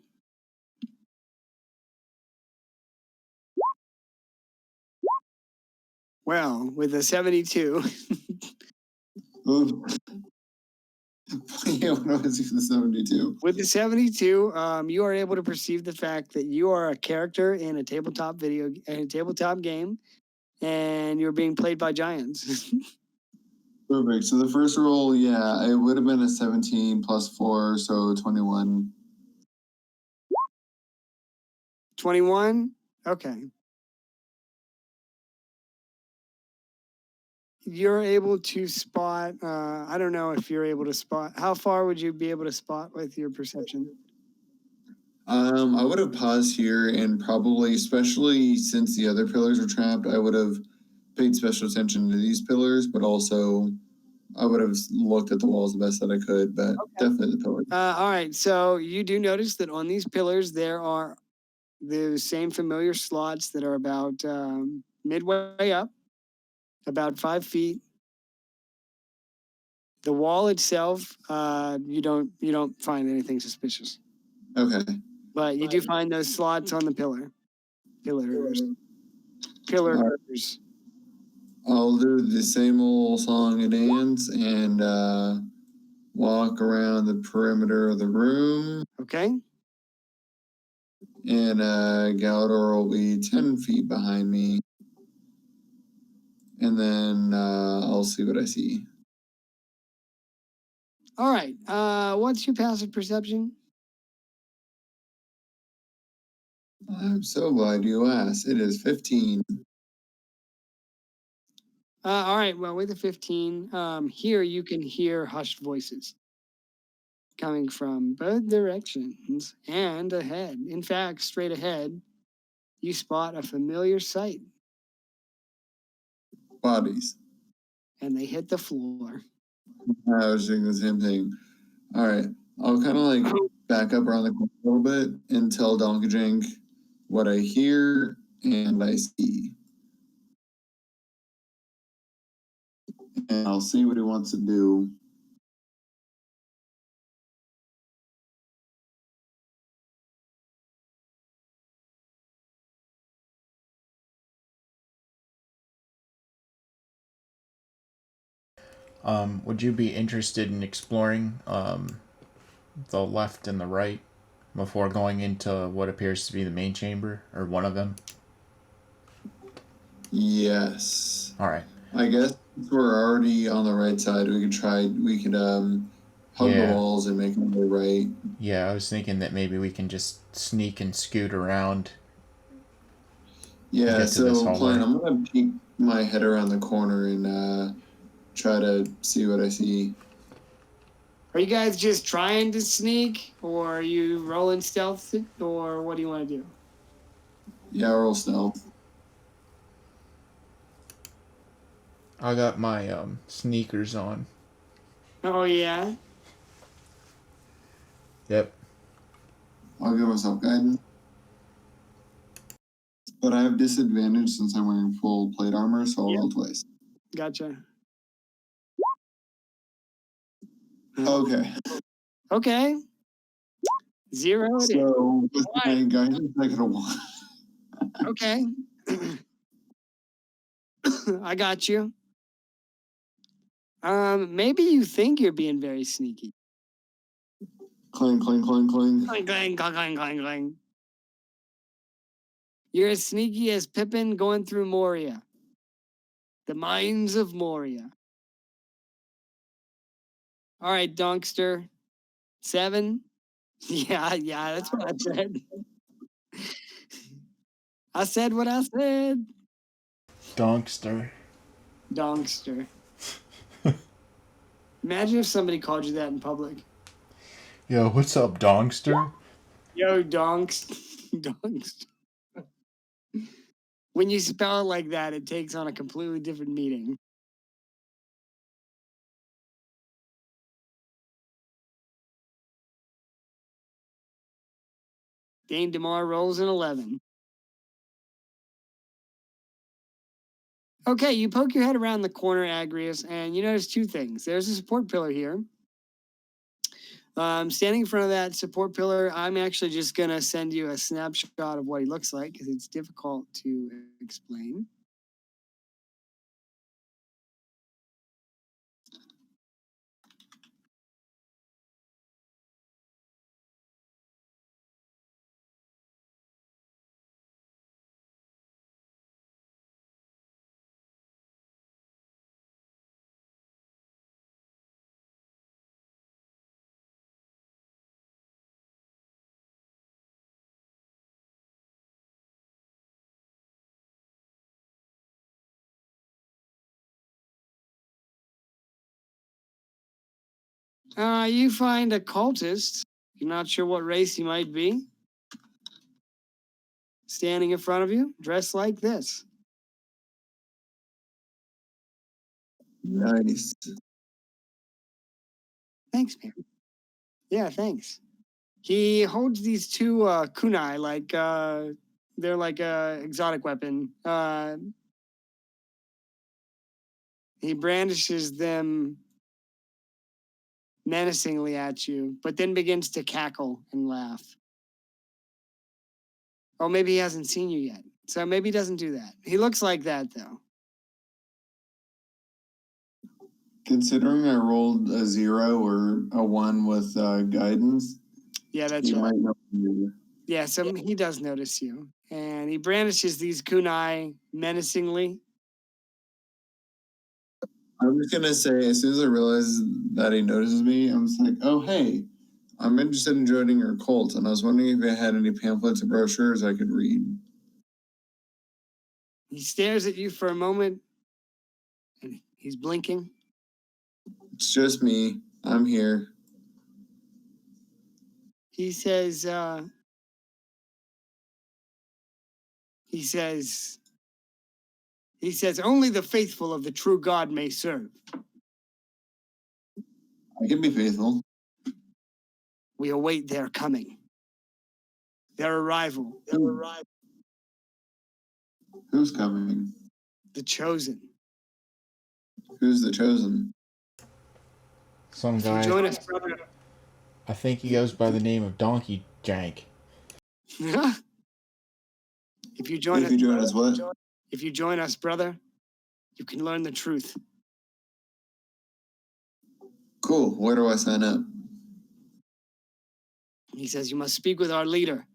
Well, with a 72. Yeah, when I was the 72. With the 72, you are able to perceive the fact that you are a character in a tabletop game, and you're being played by giants. Perfect. So the first roll, yeah, it would have been a 17 plus 4, so 21. 21? Okay. You're able to spot, I don't know if you're able to spot, how far would you be able to spot with your perception? I would have paused here and probably, especially since the other pillars were trapped, I would have paid special attention to these pillars, but also I would have looked at the walls the best that I could, but definitely the pillars. All right, so you do notice that on these pillars, there are the same familiar slots that are about midway up, about 5 feet. The wall itself, you don't find anything suspicious. Okay. But you do find those slots on the pillars. Pillars. I'll do the same old song and dance and walk around the perimeter of the room. Okay. And Galador will be 10 feet behind me. And then I'll see what I see. All right. What's your passive perception? I'm so glad you asked. It is 15. All right. Well, with the 15, here you can hear hushed voices coming from both directions and ahead. In fact, straight ahead, you spot a familiar sight. Bodies. And they hit the floor. I was thinking the same thing. All right. I'll kind of like back up around the corner a little bit and tell Donkey Jink what I hear and I see. And I'll see what he wants to do. Would you be interested in exploring the left and the right before going into what appears to be the main chamber, or one of them? Yes. All right. I guess since we're already on the right side, we could hug the walls and make them go right. Yeah, I was thinking that maybe we can just sneak and scoot around. Yeah, so Klein, I'm gonna peek my head around the corner and try to see what I see. Are you guys just trying to sneak, or are you rolling stealth, or what do you want to do? Yeah, roll stealth. I got my sneakers on. Oh, yeah? Yep. I'll give myself guidance. But I have disadvantage since I'm wearing full plate armor, so I'll roll twice. Gotcha. Okay. Okay. 0 it is. So with my guidance, I get a 1. Okay. I got you. Maybe you think you're being very sneaky. Clang, clang, clang, clang. Clang, clang, clang, clang, clang, clang. You're as sneaky as Pippin going through Moria. The mines of Moria. All right, Donkster. 7? Yeah, that's what I said. I said what I said. Donkster. Imagine if somebody called you that in public. Yo, what's up, Dongster? Yo, donks. Donks. When you spell it like that, it takes on a completely different meaning. Dane DeMar rolls an 11. Okay, you poke your head around the corner, Agrius, and you notice two things. There's a support pillar here. Standing in front of that support pillar, I'm actually just going to send you a snapshot of what he looks like because it's difficult to explain. You find a cultist. You're not sure what race he might be. Standing in front of you, dressed like this. Nice. Thanks, man. Yeah, thanks. He holds these two kunai, like they're like a exotic weapon. He brandishes them menacingly at you, but then begins to cackle and laugh. Oh, maybe he hasn't seen you yet. So maybe he doesn't do that. He looks like that, though. Considering I rolled a 0 or a 1 with guidance, Yeah, that's he right. might know me. Yeah, so he does notice you. And he brandishes these kunai menacingly. I'm just gonna say, as soon as I realize that he notices me, I'm just like, oh hey, I'm interested in joining your cult, and I was wondering if you had any pamphlets or brochures I could read. He stares at you for a moment, and he's blinking. It's just me. I'm here. He says, he says, only the faithful of the true God may serve. I can be faithful. We await their coming, their arrival, Who's coming? the chosen. Who's the chosen? Some If you guy. join us, brother. I think he goes by the name of Donkey Jank. If you join If you join us, what? If you join us, brother, you can learn the truth. Cool. Where do I sign up? He says, you must speak with our leader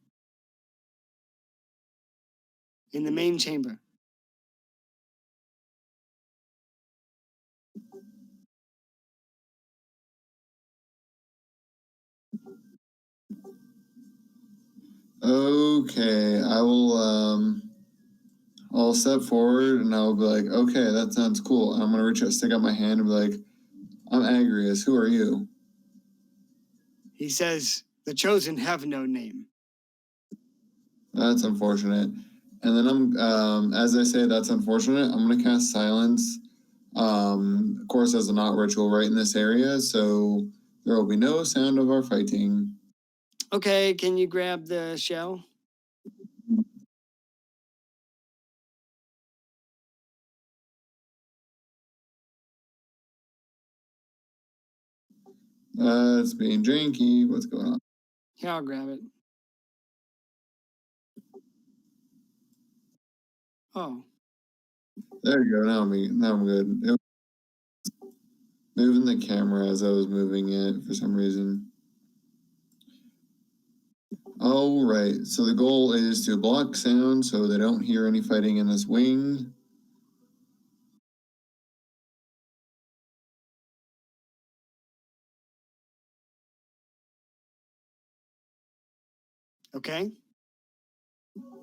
in the main chamber. Okay, I'll step forward and I'll be like, okay, that sounds cool. And I'm gonna stick out my hand and be like, I'm Agrius. Who are you? He says, the chosen have no name. That's unfortunate. And then as I say, that's unfortunate. I'm gonna cast silence. Of course, as a not ritual right in this area, so there will be no sound of our fighting. Okay, can you grab the shell? It's being drinky. What's going on? Here, I'll grab it. Oh. There you go. Now I'm good. It was moving the camera as I was moving it for some reason. All right. So the goal is to block sound so they don't hear any fighting in this wing. Okay.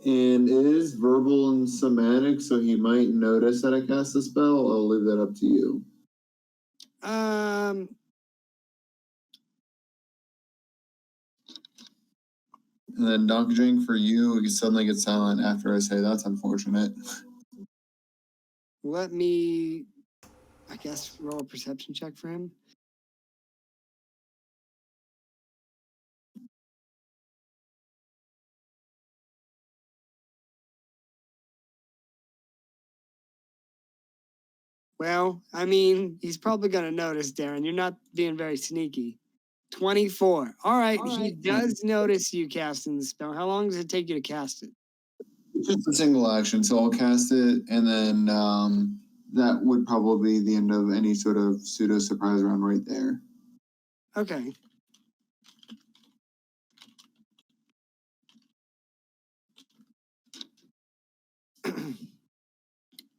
And it is verbal and somatic, so he might notice that I cast a spell. I'll leave that up to you. And then Donkey Drink for you, you suddenly get silent after I say that's unfortunate. Let me, I guess, roll a perception check for him. Well, I mean, he's probably going to notice, Darren. You're not being very sneaky. 24. All right, he does notice you casting the spell. How long does it take you to cast it? Just a single action, so I'll cast it, and then that would probably be the end of any sort of pseudo surprise round right there. Okay.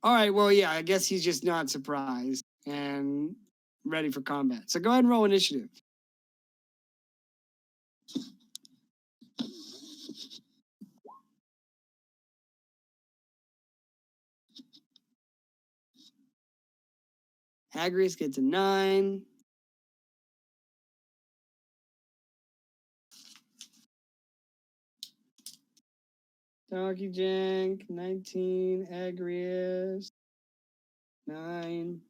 All right, well, yeah, I guess he's just not surprised and ready for combat. So go ahead and roll initiative. Agrius gets a 9. Donkey Jank, 19. Agrius, 9.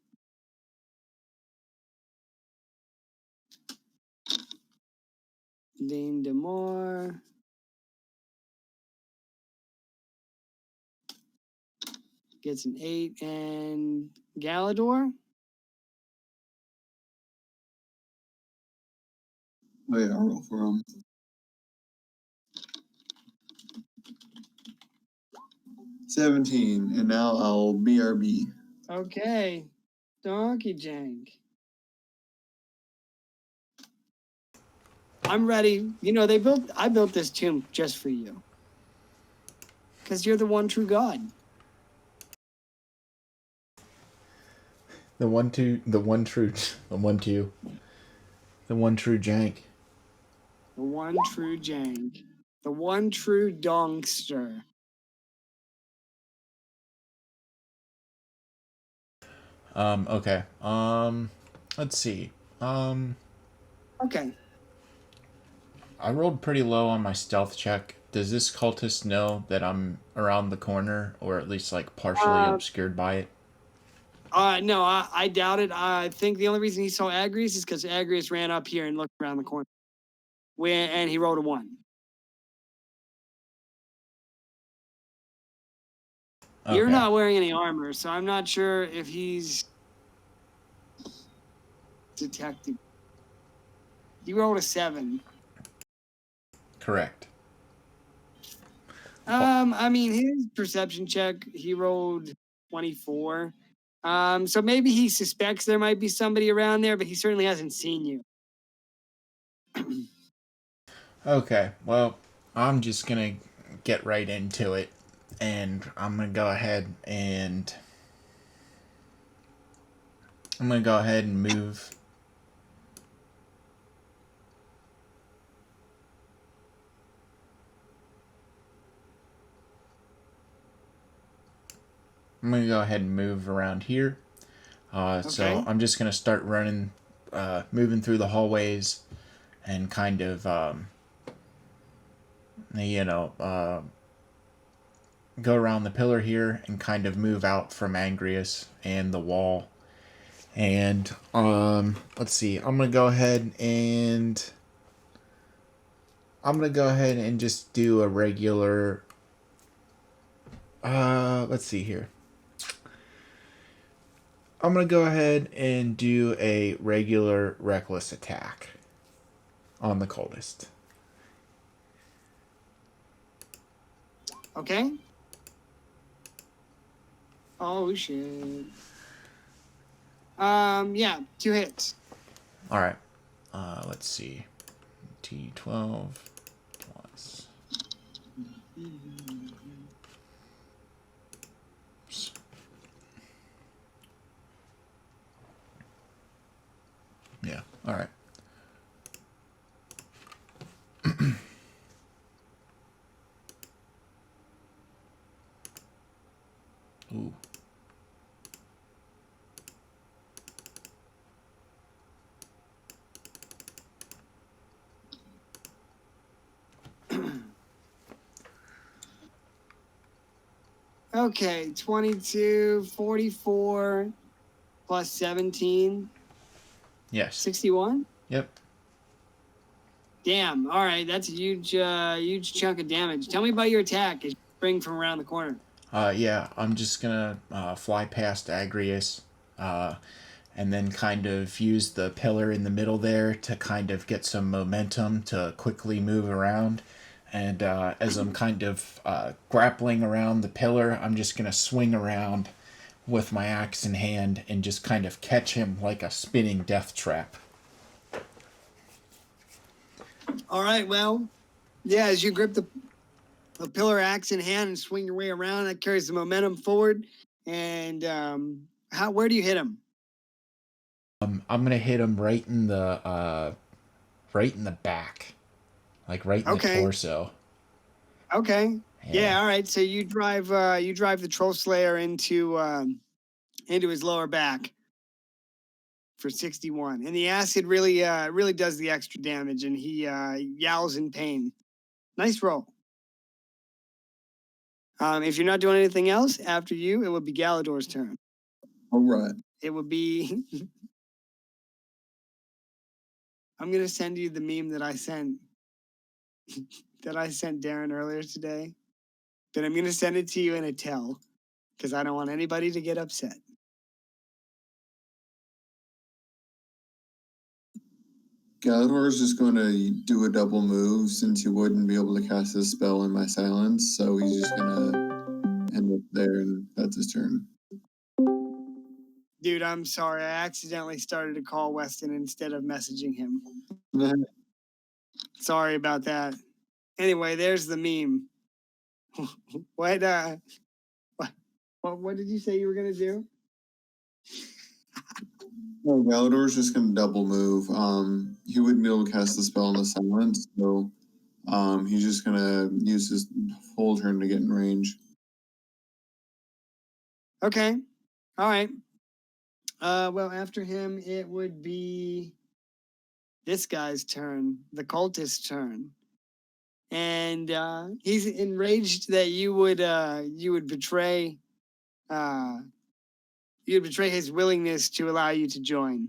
Dane DeMar. Gets an 8. And Galador? Oh yeah, I'll roll for him. 17, and now I'll BRB. Okay. Donkey Jank. I'm ready. You know, I built this tomb just for you. Because you're the one true God. The one true jank. The one true Jank. The one true Donkster. Okay. Let's see. Okay. I rolled pretty low on my stealth check. Does this cultist know that I'm around the corner, or at least like partially obscured by it? No, I doubt it. I think the only reason he saw Agrius is because Agrius ran up here and looked around the corner. And he rolled a 1. Okay. You're not wearing any armor, so I'm not sure if he's detected. He rolled a 7. Correct. I mean, his perception check, he rolled 24. So maybe he suspects there might be somebody around there, but he certainly hasn't seen you. Okay, well, I'm just gonna get right into it, and I'm gonna go ahead and move. I'm gonna go ahead and move around here. So I'm just gonna start running, moving through the hallways, and kind of, go around the pillar here and kind of move out from Angrius and the wall. And let's see. I'm gonna go ahead and just do a regular. Let's see here. I'm gonna go ahead and do a regular reckless attack on the cultist. Okay. Oh shit. Yeah, 2 hits. All right. Let's see. T12 plus. Yeah. All right. Ooh. Okay, 22, 44 plus 17. Yes. 61? Yep. Damn. All right, that's a huge chunk of damage. Tell me about your attack as you spring from around the corner. Yeah, I'm just gonna fly past Agrius, and then kind of use the pillar in the middle there to kind of get some momentum to quickly move around. And as I'm kind of grappling around the pillar, I'm just gonna swing around with my axe in hand and just kind of catch him like a spinning death trap. All right, well, yeah, as you grip the pillar axe in hand and swing your way around, that carries the momentum forward. And where do you hit him? I'm gonna hit him right in the back, like right in the torso. Okay. Yeah. All right. So you drive the Troll Slayer into his lower back for 61, and the acid really does the extra damage, and he yowls in pain. Nice roll. If you're not doing anything else after you, it would be Galador's turn. All right. It would be. I'm gonna send you the meme that I sent Darren earlier today. But I'm gonna send it to you in a tell because I don't want anybody to get upset. Galador is just going to do a double move since he wouldn't be able to cast his spell in my silence. So he's just going to end up there, and that's his turn. Dude, I'm sorry. I accidentally started to call Weston instead of messaging him. Sorry about that. Anyway, there's the meme. What did you say you were gonna do? No, Galador's just going to double move. He wouldn't be able to cast the spell in the silence, so he's just going to use his full turn to get in range. Okay. All right. Well, after him, it would be this guy's turn, the cultist's turn. And he's enraged that you would betray his willingness to allow you to join.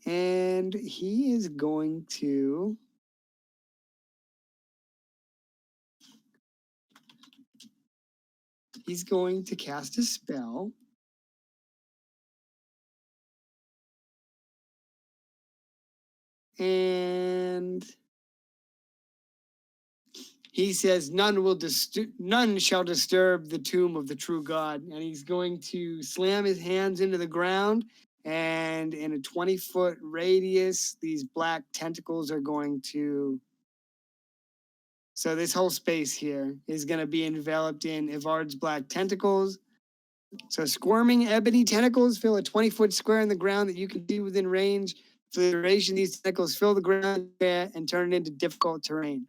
And he is going to cast a spell. And he says, none shall disturb the tomb of the true God. And he's going to slam his hands into the ground. And in a 20-foot radius, these black tentacles are going to. So this whole space here is going to be enveloped in Ivard's black tentacles. So squirming ebony tentacles fill a 20-foot square in the ground that you can see within range. For the duration, these tentacles fill the ground and turn it into difficult terrain.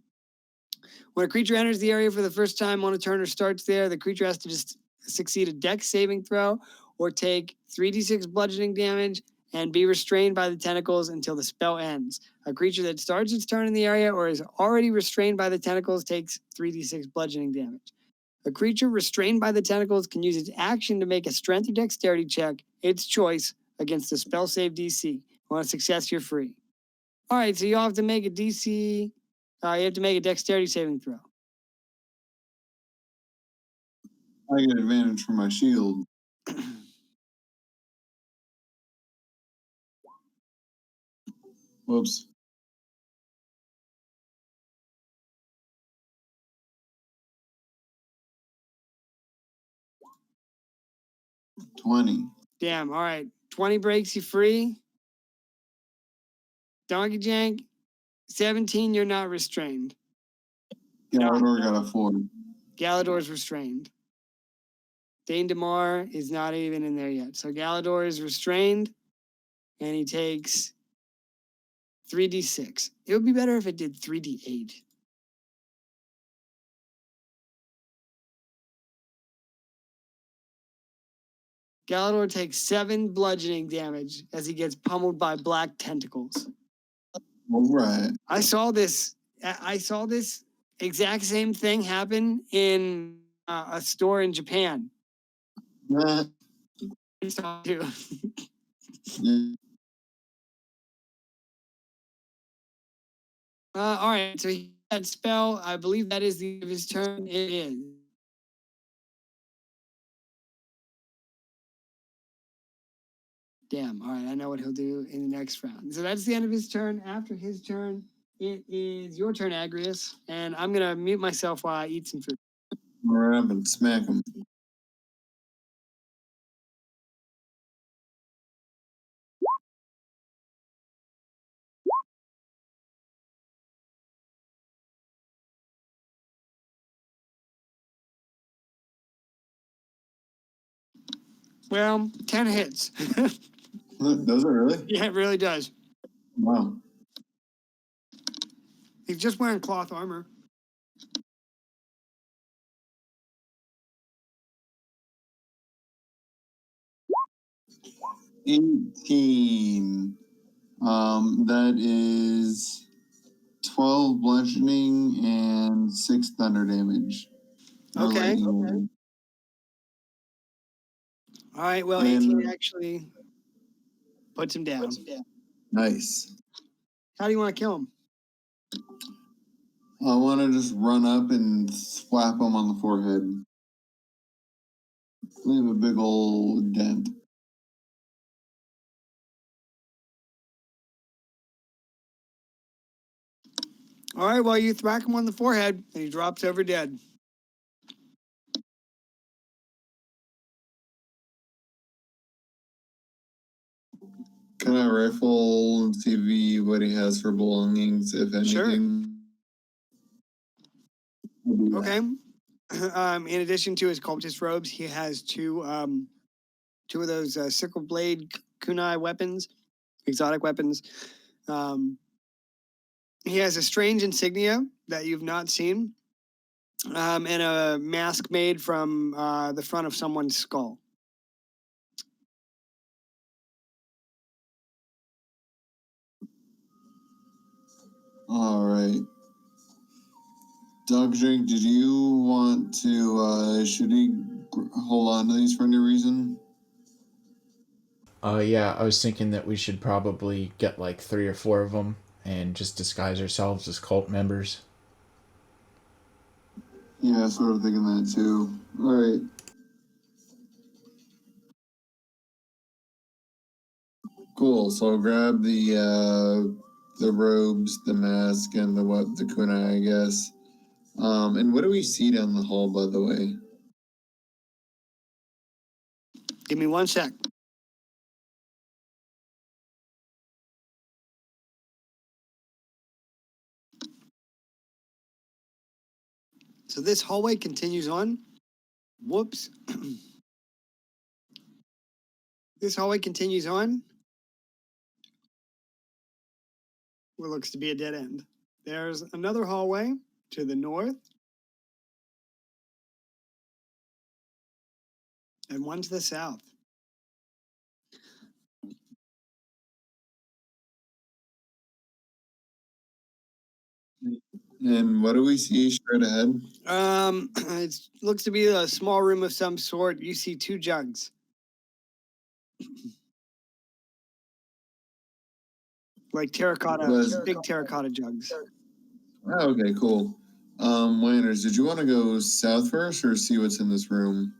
When a creature enters the area for the first time on a turn or starts there, the creature has to just succeed a dex saving throw or take 3d6 bludgeoning damage and be restrained by the tentacles until the spell ends. A creature that starts its turn in the area or is already restrained by the tentacles takes 3d6 bludgeoning damage. A creature restrained by the tentacles can use its action to make a strength or dexterity check, its choice, against the spell save DC. On a success, you're free. All right, so you have to make a DC. You have to make a dexterity saving throw. I get advantage for my shield. Whoops. $20. Damn, all right. 20 breaks you free. Donkey Jank, 17, you're not restrained. Galador got a 4. Galador's restrained. Dane DeMar is not even in there yet. So Galador is restrained, and he takes 3d6. It would be better if it did 3d8. Galador takes 7 bludgeoning damage as he gets pummeled by black tentacles. All right. I saw this exact same thing happen in a store in Japan. Nah. Too. All right, so he had spell. I believe that is the end of his turn. It is. Damn. All right, I know what he'll do in the next round. So that's the end of his turn. After his turn, it is your turn, Agrius, and I'm gonna mute myself while I eat some food. Grab and smack him. Well, 10 hits. Does it really? Yeah, it really does. Wow. He's just wearing cloth armor. $18. That is 12 bludgeoning and 6 thunder damage. Okay. Lightning. All right. Well, 18 actually puts him down. Nice. How do you want to kill him? I want to just run up and slap him on the forehead. Leave a big old dent. All right. Well, you thwack him on the forehead, and he drops over dead. Can I rifle and see what he has for belongings, if anything? Sure. Okay. In addition to his cultist robes, he has two of those sickle blade kunai weapons, exotic weapons. He has a strange insignia that you've not seen, and a mask made from the front of someone's skull. All right. Dog Drink, did you want to, should he hold on to these for any reason? Yeah, I was thinking that we should probably get like 3 or 4 of them and just disguise ourselves as cult members. Yeah, sort of thinking that too. All right. Cool. So I'll grab the robes, the mask, and the kunai, I guess. And what do we see down the hall, by the way? Give me 1 sec. So this hallway continues on. Whoops. This hallway continues on. What looks to be a dead end. There's another hallway to the north. And one to the south. And what do we see straight ahead? It looks to be a small room of some sort. You see 2 jugs. Like terracotta, big terracotta jugs. Oh, okay, cool. Wanners, did you want to go south first or see what's in this room?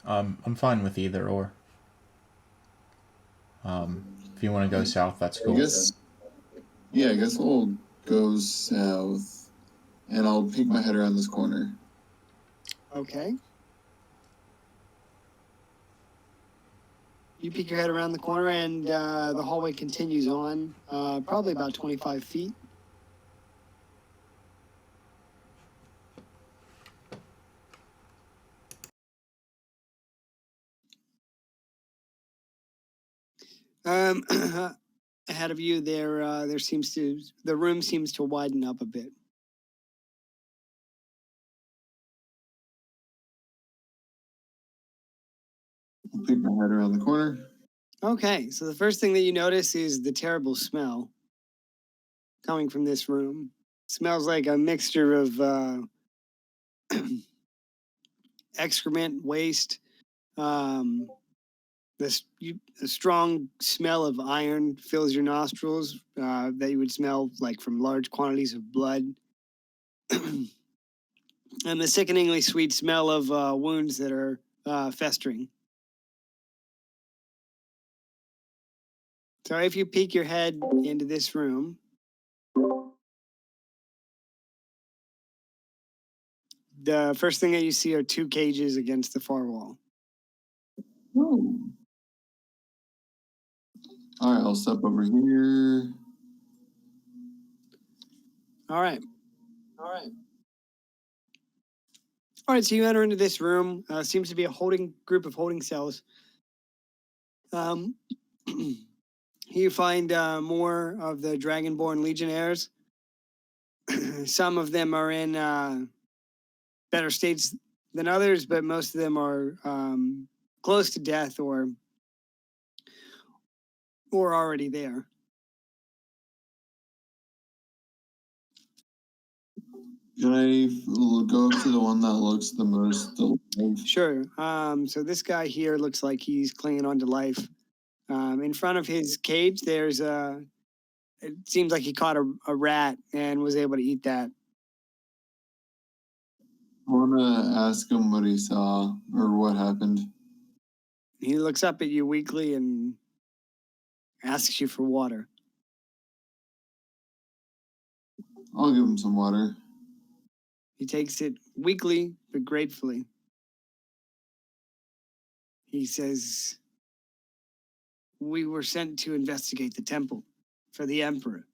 I'm fine with either or. If you want to go south, that's cool. I guess we'll go south, and I'll peek my head around this corner. Okay. You peek your head around the corner, and the hallway continues on, probably about 25 feet. Ahead of you, the room seems to widen up a bit. I'll peek my head around the corner. Okay, so the first thing that you notice is the terrible smell coming from this room. Smells like a mixture of excrement, waste. Um, a strong smell of iron fills your nostrils that you would smell like from large quantities of blood. And the sickeningly sweet smell of wounds that are festering. So if you peek your head into this room, the first thing that you see are two cages against the far wall. Oh. All right, I'll step over here. All right. All right, so you enter into this room. Seems to be a group of holding cells. You find more of the Dragonborn Legionnaires. Some of them are in better states than others, but most of them are close to death or already there. Can I go up to the one that looks the most alive? Sure. So this guy here looks like he's clinging on to life. In front of his cage, there's it seems like he caught a rat and was able to eat that. I want to ask him what he saw or what happened. He looks up at you weakly and asks you for water. I'll give him some water. He takes it weakly but gratefully. He says, "We were sent to investigate the temple for the emperor.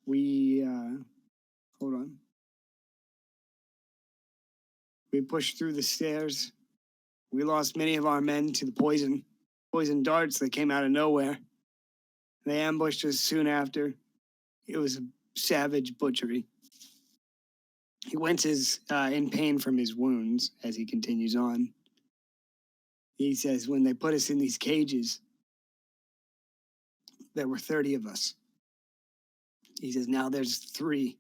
We, hold on. We pushed through the stairs. We lost many of our men to the poison darts that came out of nowhere. They ambushed us soon after. It was a savage butchery." He winces in pain from his wounds as he continues on. He says, "When they put us in these cages, there were 30 of us. He says, now there's 3.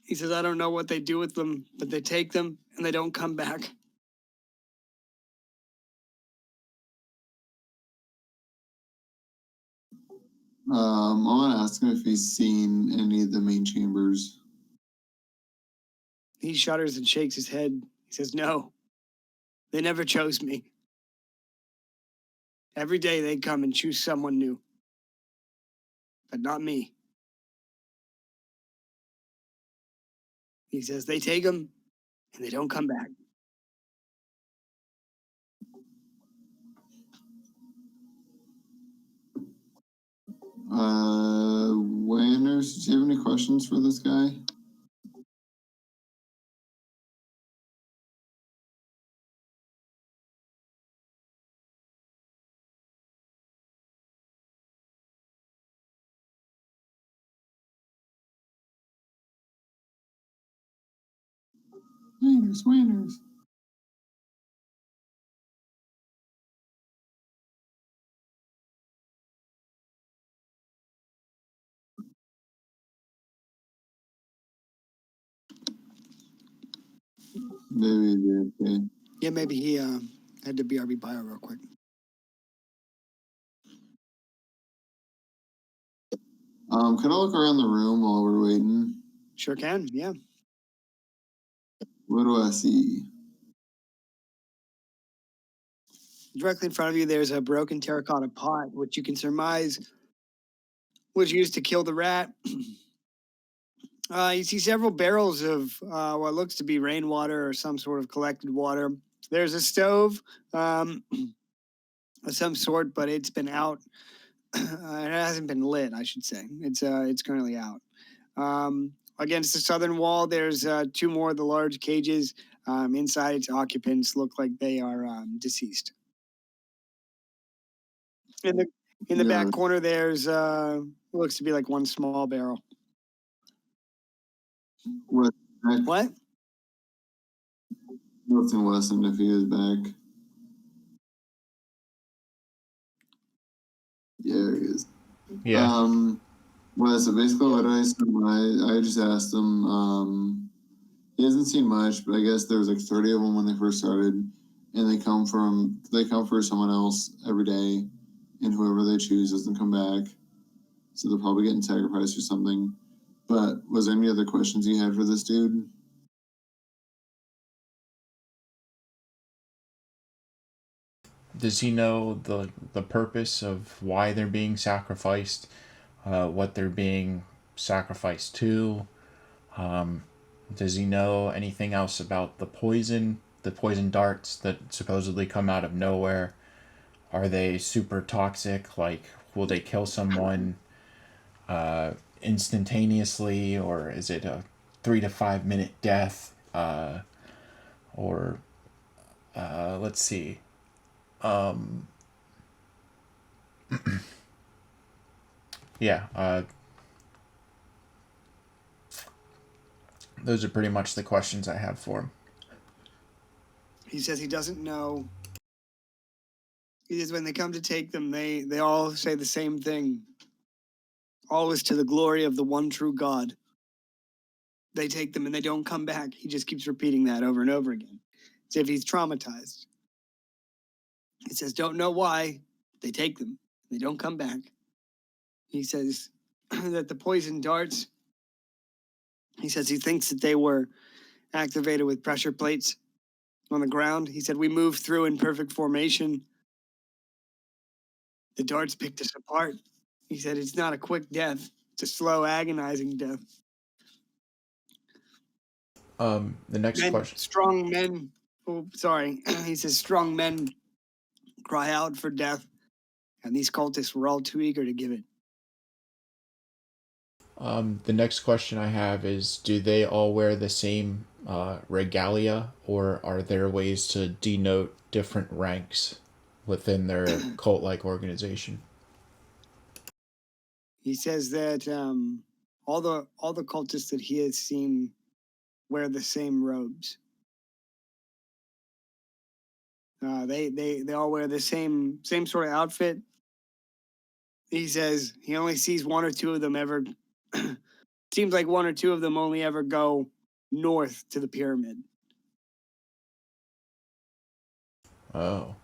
He says, I don't know what they do with them, but they take them and they don't come back." I want to ask him if he's seen any of the main chambers. He shudders and shakes his head. He says, "No, they never chose me. Every day they come and choose someone new, but not me." He says, "They take them and they don't come back." Wanners, do you have any questions for this guy? Wanners. Maybe okay. Yeah, maybe he had to BRB bio real quick. Can I look around the room while we're waiting? Sure can, yeah. What do I see? Directly in front of you, there's a broken terracotta pot, which you can surmise was used to kill the rat. You see several barrels of what looks to be rainwater or some sort of collected water. There's a stove of some sort, but it's been out. It hasn't been lit, I should say. It's currently out. Against the southern wall, there's 2 more of the large cages. Inside, its occupants look like they are deceased. In the back corner, there's looks to be like one small barrel. What? What? Wilson Wesson if he is back. Yeah, he is. Yeah. Well, so basically what I just asked him, he hasn't seen much, but I guess there was like 30 of them when they first started, and they come for someone else every day, and whoever they choose doesn't come back, so they're probably getting sacrificed or something. But was there any other questions you had for this dude? Does he know the purpose of why they're being sacrificed? What they're being sacrificed to? Um, does he know anything else about the poison darts that supposedly come out of nowhere? Are they super toxic? Like, will they kill someone instantaneously, or is it a 3 to 5 minute death? Or let's see. Yeah, those are pretty much the questions I have for him. He says he doesn't know. He says when they come to take them, they all say the same thing. All is to the glory of the one true God. They take them and they don't come back. He just keeps repeating that over and over again, as if he's traumatized. He says, don't know why. They take them. They don't come back. He says that the poison darts, he says he thinks that they were activated with pressure plates on the ground. He said, we moved through in perfect formation. The darts picked us apart. He said, it's not a quick death. It's a slow, agonizing death. The next question. Strong men. Oh, sorry. He says, strong men cry out for death, and these cultists were all too eager to give it. The next question I have is: do they all wear the same regalia, or are there ways to denote different ranks within their cult-like organization? He says that all the cultists that he has seen wear the same robes. They all wear the same sort of outfit. He says he only sees one or two of them ever. Seems like one or two of them only ever go north to the pyramid. Oh,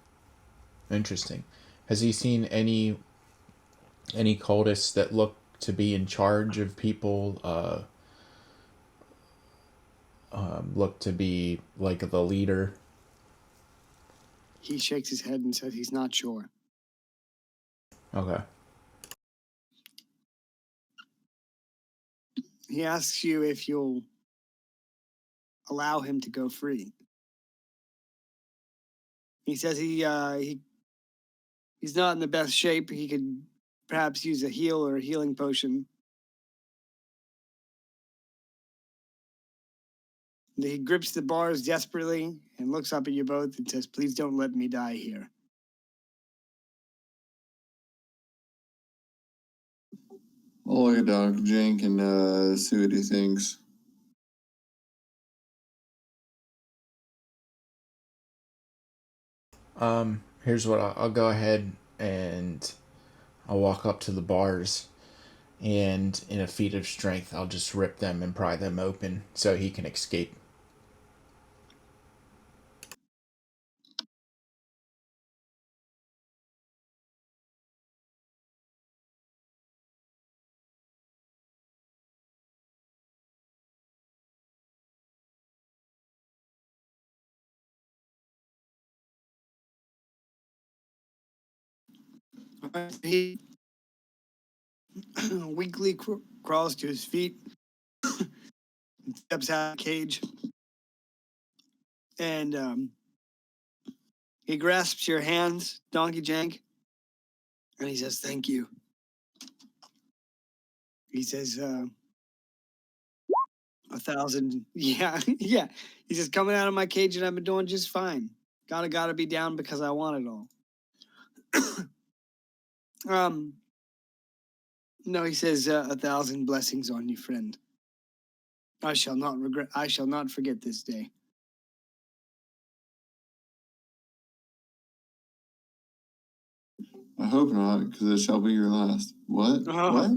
interesting. Has he seen any cultists that look to be in charge of people? Look to be like the leader? He shakes his head and says he's not sure. Okay. He asks you if you'll allow him to go free. He says he's not in the best shape. He could perhaps use a heal or a healing potion. He grips the bars desperately and looks up at you both and says, please don't let me die here. I'll look at Dr. Jank and see what he thinks. Here's what I'll go ahead and I'll walk up to the bars, and in a feat of strength, I'll just rip them and pry them open so he can escape. He weakly crawls to his feet, steps out of the cage, and he grasps your hands, Donkey Jank, and he says, thank you. He says, 1,000. Yeah, yeah. He says, coming out of my cage and I've been doing just fine. Gotta be down because I want it all. No, he says, 1,000 blessings on you, friend. I shall not forget this day. I hope not, because it shall be your last. What? What?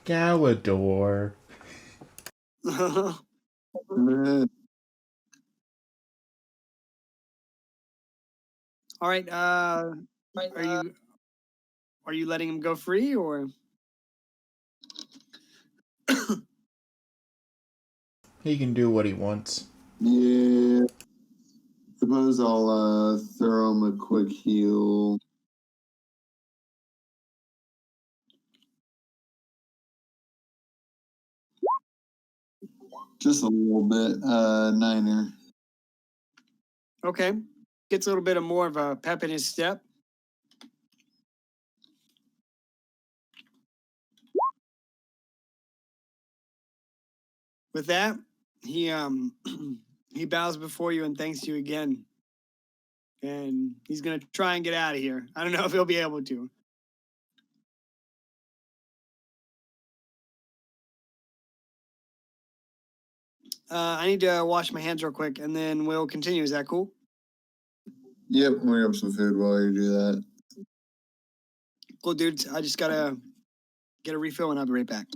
Galador. All right. Are you letting him go free or? He can do what he wants. Yeah. Suppose I'll throw him a quick heal. Just a little bit. Niner. Okay. Gets a little bit of more of a pep in his step. With that, he he bows before you and thanks you again. And he's gonna try and get out of here. I don't know if he'll be able to. I need to wash my hands real quick, and then we'll continue. Is that cool? Yep, I'm gonna grab some food while you do that. Cool, dudes. I just gotta get a refill, and I'll be right back.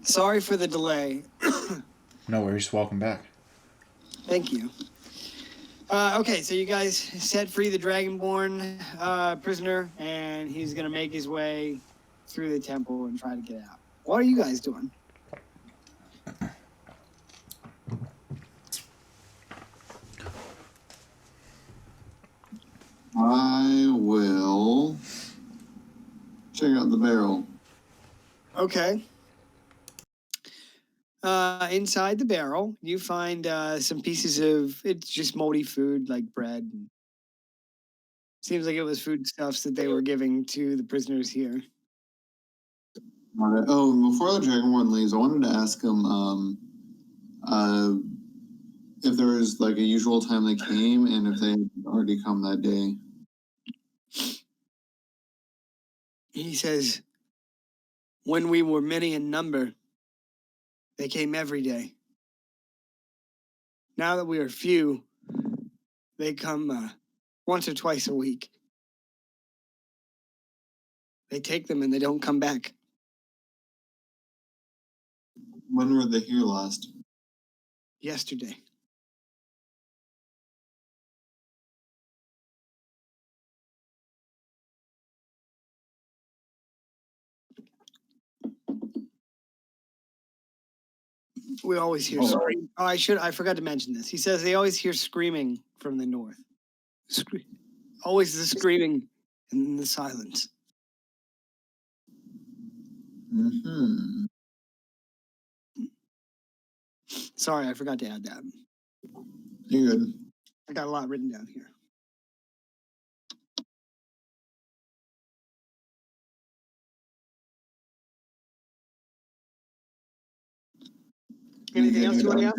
Sorry for the delay. No worries. Welcome back. Thank you. Okay, so you guys set free the Dragonborn prisoner, and he's gonna make his way through the temple and try to get out. What are you guys doing? I will check out the barrel. Okay. Inside the barrel, you find some pieces of, it's just moldy food like bread. Seems like it was foodstuffs that they were giving to the prisoners here. Oh, before the Dragonborn leaves, I wanted to ask him if there was like a usual time they came and if they had already come that day. He says, when we were many in number, they came every day. Now that we are few, they come once or twice a week. They take them and they don't come back. When were they here last? Yesterday. We always hear screaming. Oh, I forgot to mention this. He says they always hear screaming from the north. Always the screaming and the silence. Mm-hmm. Sorry, I forgot to add that. You're good. I got a lot written down here. Anything else you want to ask?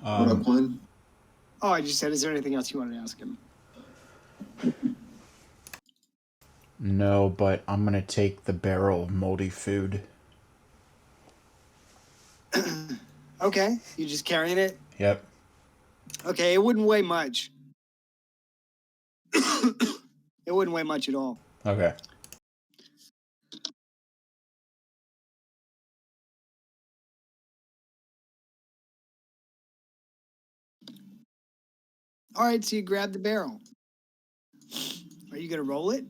What up, Quinn? Oh, I just said, is there anything else you wanted to ask him? No, but I'm gonna take the barrel of moldy food. Okay, you just carrying it? Yep. Okay, it wouldn't weigh much. It wouldn't weigh much at all. Okay. All right, so you grab the barrel. Are you going to roll it?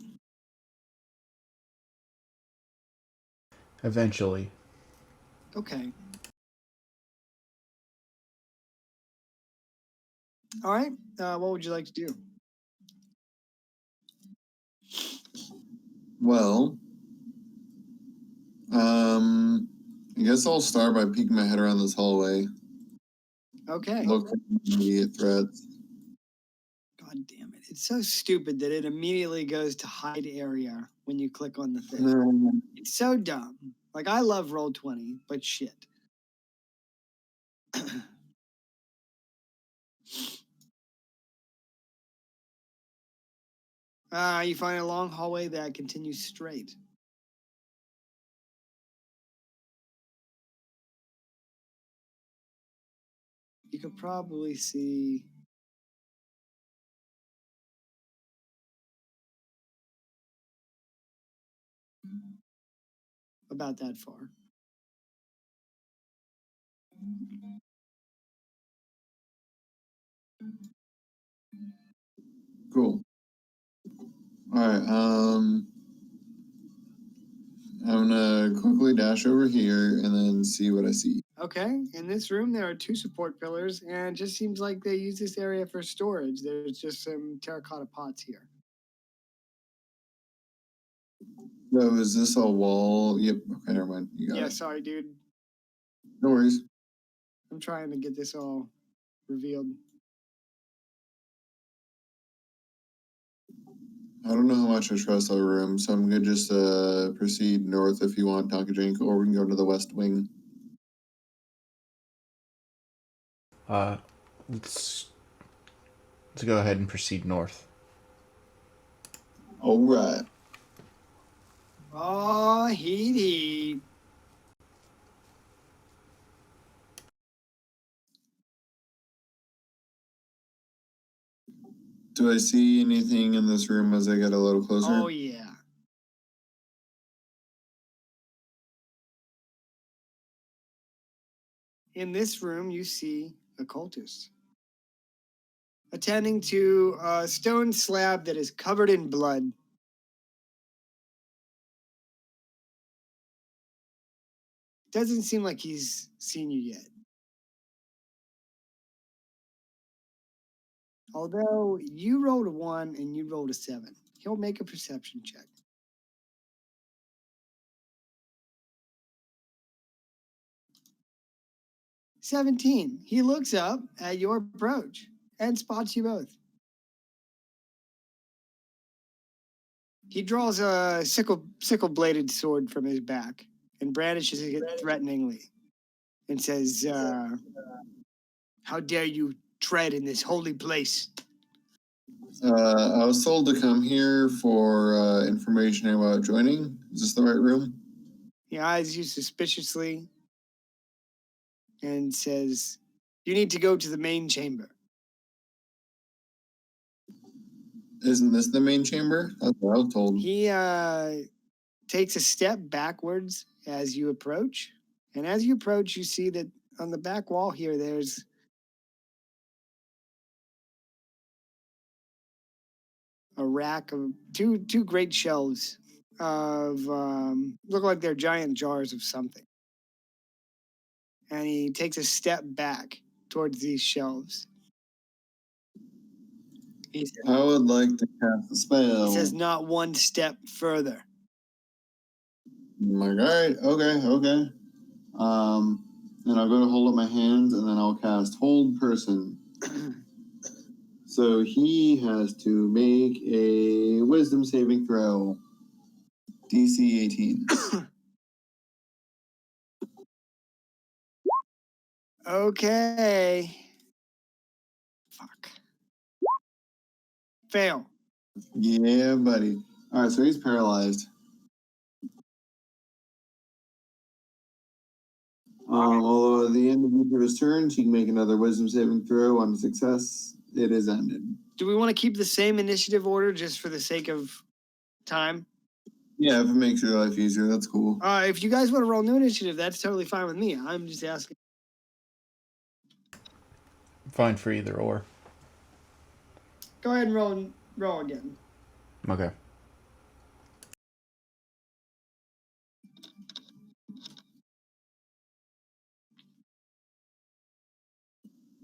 Eventually. Okay. All right, what would you like to do? Well, I guess I'll start by peeking my head around this hallway. Okay. Look for immediate threats. God damn it. It's so stupid that it immediately goes to hide area when you click on the thing. It's so dumb. Like, I love Roll20, but shit. You find a long hallway that continues straight. You could probably see about that far. Cool. All right. I'm gonna quickly dash over here and then see what I see. Okay, in this room there are 2 support pillars, and it just seems like they use this area for storage. There's just some terracotta pots here. So is this a wall? Yep. Okay, never mind. You got Yeah, it. sorry, dude. No worries. I'm trying to get this all revealed. I don't know how much I trust our room, so I'm gonna just proceed north if you want, Donkey Drink, or we can go to the west wing. Let's go ahead and proceed north. All right. Oh, heat. Do I see anything in this room as I get a little closer? Oh, yeah. In this room, you see a cultist attending to a stone slab that is covered in blood. Doesn't seem like he's seen you yet. Although you rolled a 1 and you rolled a 7. He'll make a perception check. 17. He looks up at your approach and spots you both. He draws a sickle-bladed sword from his back and brandishes it threateningly and says, "How dare you tread in this holy place?" I was told to come here for information about joining. Is this the right room? He eyes you suspiciously and says, "You need to go to the main chamber." Isn't this the main chamber? That's what I was told. He takes a step backwards as you approach. And as you approach, you see that on the back wall here, there's a rack of two great shelves of look like they're giant jars of something. And he takes a step back towards these shelves. I would like to cast a spell. He says, "Not one step further." I'm like, all right, okay. And I'll go to hold up my hands, and then I'll cast Hold Person. So he has to make a Wisdom saving throw. DC 18. Okay. Fuck. Fail. Yeah, buddy. All right, so he's paralyzed. Although at the end of each of his turns, he can make another Wisdom saving throw. On success, it is ended. Do we want to keep the same initiative order just for the sake of time? Yeah, if it makes your life easier, that's cool. If you guys want to roll new initiative, that's totally fine with me. I'm just asking. Fine for either or. Go ahead and roll again. Okay.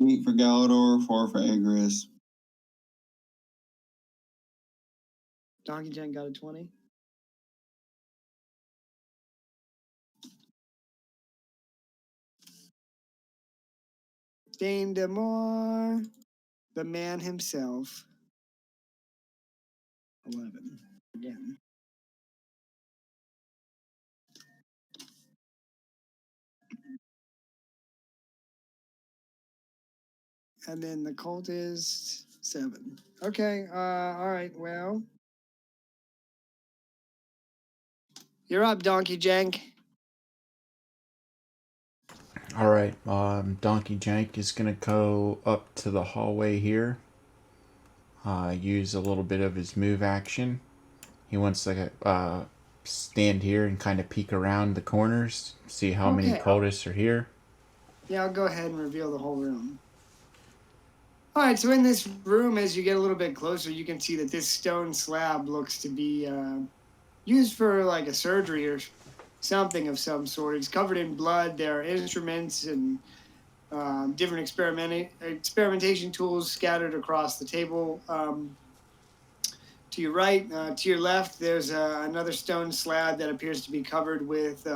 Eight for Galador, 4 for Agris. Donkey Jen got a 20. Dane DeMore, the man himself. 11. Again. And then the cultist, 7. Okay, all right, well, You're up, Donkey Jank. All right. Donkey Jank is gonna go up to the hallway here. Use a little bit of his move action. He wants to stand here and kind of peek around the corners, see how many cultists are here. Yeah, I'll go ahead and reveal the whole room. All right, so in this room, as you get a little bit closer, you can see that this stone slab looks to be used for like a surgery or something of some sort. It's covered in blood. There are instruments and different experimentation tools scattered across the table. To your right, to your left, there's another stone slab that appears to be covered with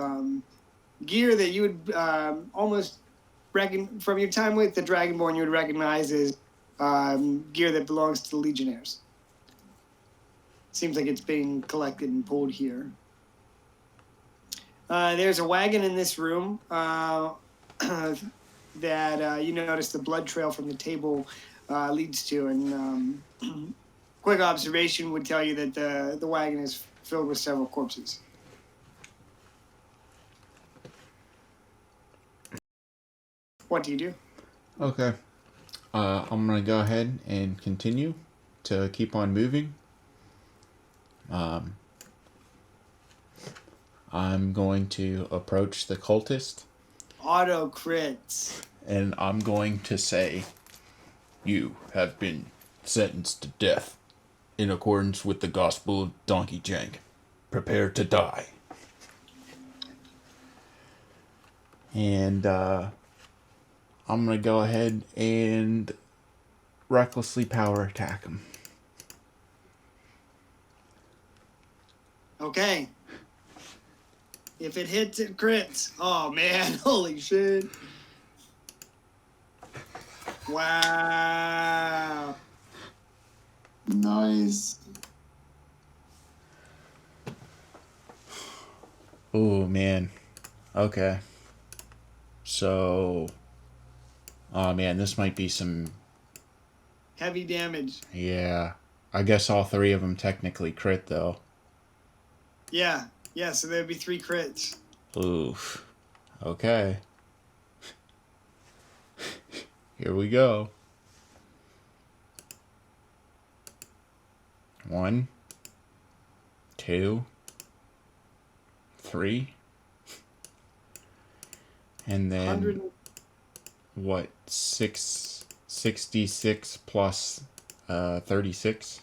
gear that you would almost reckon from your time with the Dragonborn, you would recognize as gear that belongs to the Legionnaires. Seems like it's being collected and pulled here. There's a wagon in this room that you notice the blood trail from the table leads to, and quick observation would tell you that the wagon is filled with several corpses. What do you do? Okay. I'm gonna go ahead and continue to keep on moving. I'm going to approach the cultist. Auto crits. And I'm going to say, "You have been sentenced to death in accordance with the gospel of Donkey Jank. Prepare to die." And I'm going to go ahead and recklessly power attack him. Okay. If it hits, it crits. Oh, man. Holy shit. Wow. Nice. Oh, man. Okay. So... Oh, man, this might be some... Heavy damage. Yeah. I guess all three of them technically crit, though. Yeah. Yeah, so there'd be 3 crits. Oof. Okay. Here we go. 1, 2, 3. And then 100... what? 66 plus 36?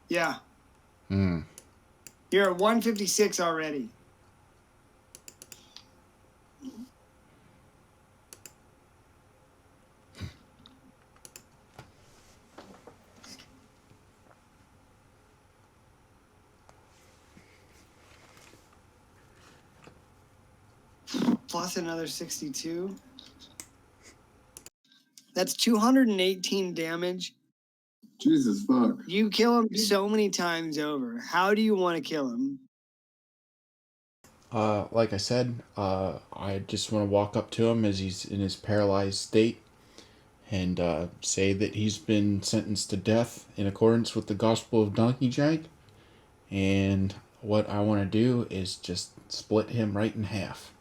Yeah. Hmm. You're at 156 already. Plus another 62. That's 218 damage. Jesus fuck. You kill him so many times over. How do you want to kill him? Like I said, I just want to walk up to him as he's in his paralyzed state and say that he's been sentenced to death in accordance with the gospel of Donkey Jank. And what I want to do is just split him right in half.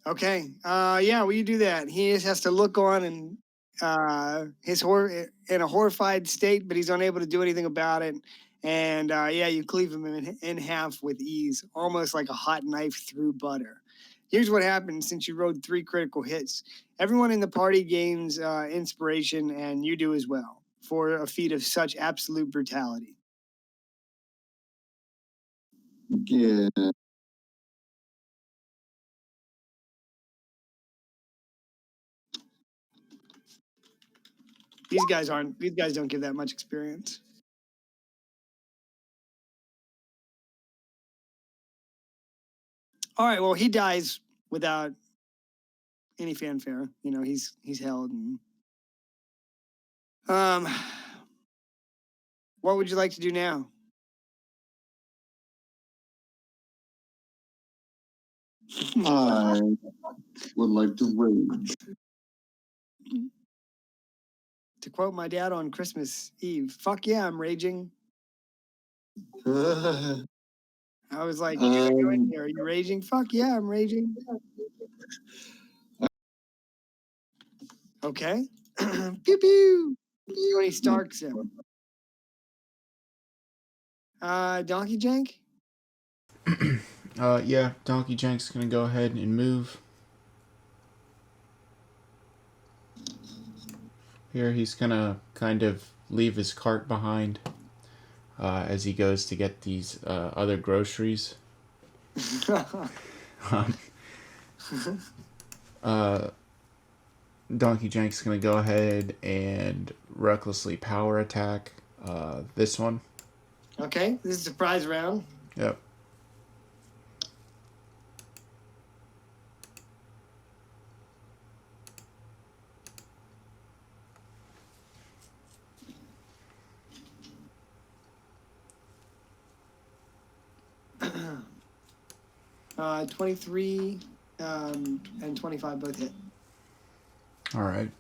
Okay. Yeah, well, you do that. He just has to look on and in a horrified state, but he's unable to do anything about it. And yeah, you cleave him in half with ease, almost like a hot knife through butter. Here's what happens since you rolled 3 critical hits. Everyone in the party gains inspiration, and you do as well, for a feat of such absolute brutality. Yeah. These guys don't give that much experience. All right, well, he dies without any fanfare. You know, he's held. And, what would you like to do now? I would like to rage. To quote my dad on Christmas Eve, fuck yeah, I'm raging. I was like, you gotta go in here. Are you raging? Fuck yeah, I'm raging. Okay. Pew pew. Tony Stark zone. Donkey Jank? Yeah, Donkey Jank's gonna go ahead and move. Here he's gonna kind of leave his cart behind as he goes to get these other groceries. um, Donkey Jank's gonna go ahead and recklessly power attack this one. Okay, this is a surprise round. Yep. Uh, 23 and 25 both hit. All right.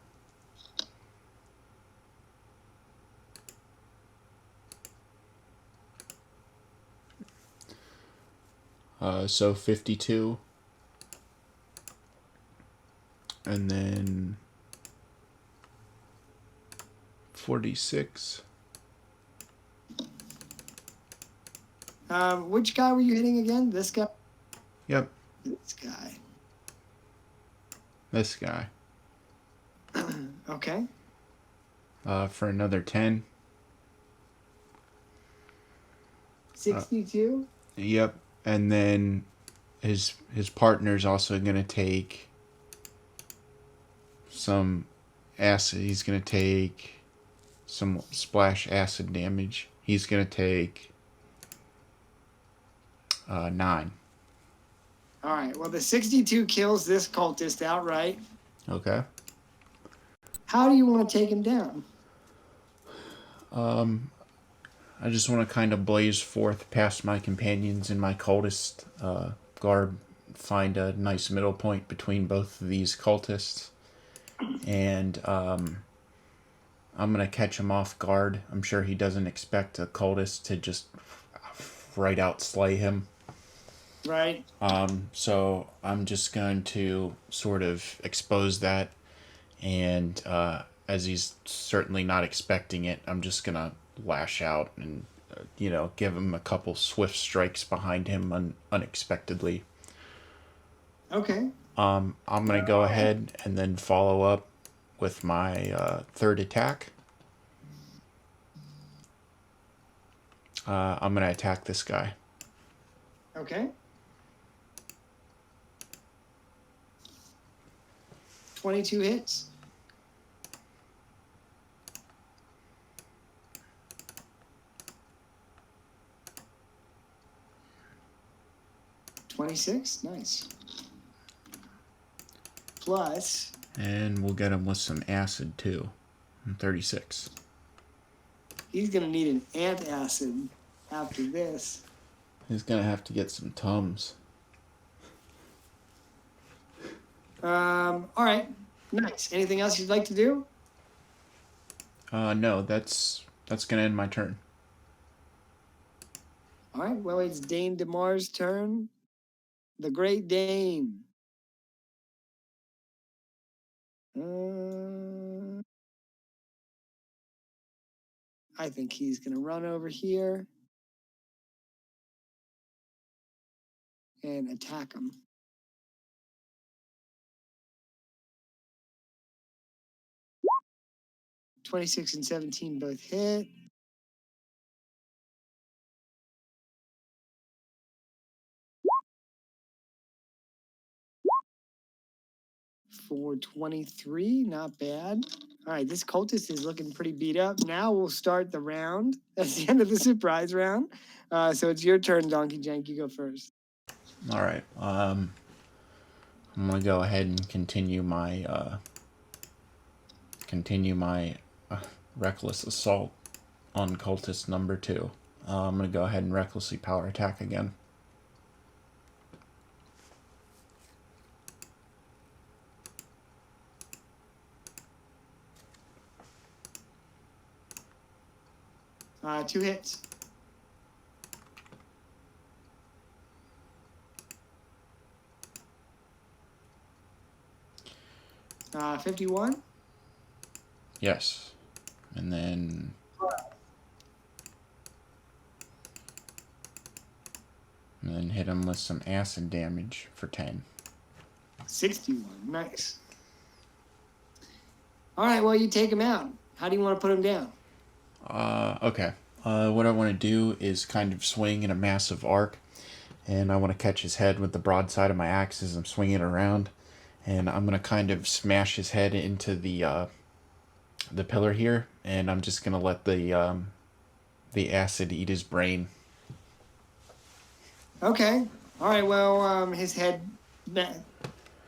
So 52. And then 46. Which guy were you hitting again? This guy? Yep. This guy. This guy. Okay. For another 10. 62? Yep. And then his partner's also gonna take some acid. He's gonna take some splash acid damage. He's gonna take 9. All right. Well, the 62 kills this cultist outright. Okay. How do you want to take him down? I just want to kind of blaze forth past my companions and my cultist guard, find a nice middle point between both of these cultists, and I'm gonna catch him off guard. I'm sure he doesn't expect a cultist to just right out slay him. Right. So I'm just going to sort of expose that, and as he's certainly not expecting it, I'm just gonna lash out and give him a couple swift strikes behind him unexpectedly. Okay. I'm gonna go ahead and then follow up with my third attack. I'm gonna attack this guy. Okay. 22 hits. $26. Nice. Plus. And we'll get him with some acid too. 36. He's gonna need an antacid after this. He's gonna have to get some Tums. All right. Nice. Anything else you'd like to do? No, that's gonna end my turn. All right. Well, it's Dane DeMar's turn. The Great Dane. I think he's gonna run over here and attack him. $26 and 17 both hit. For 23, not bad. All right, this cultist is looking pretty beat up. Now we'll start the round. That's the end of the surprise round. So it's your turn, Donkey Jank. You go first. All right. I'm gonna go ahead and continue my reckless assault on cultist number 2. I'm gonna go ahead and recklessly power attack again. Two hits. 51. Yes. And then hit him with some acid damage for 10. 61. Nice. All right, well, you take him out. How do you want to put him down? Okay. What I want to do is kind of swing in a massive arc, and I want to catch his head with the broadside of my axe as I'm swinging it around, and I'm going to kind of smash his head into the pillar here, and I'm just going to let the acid eat his brain. Okay. All right, well, his head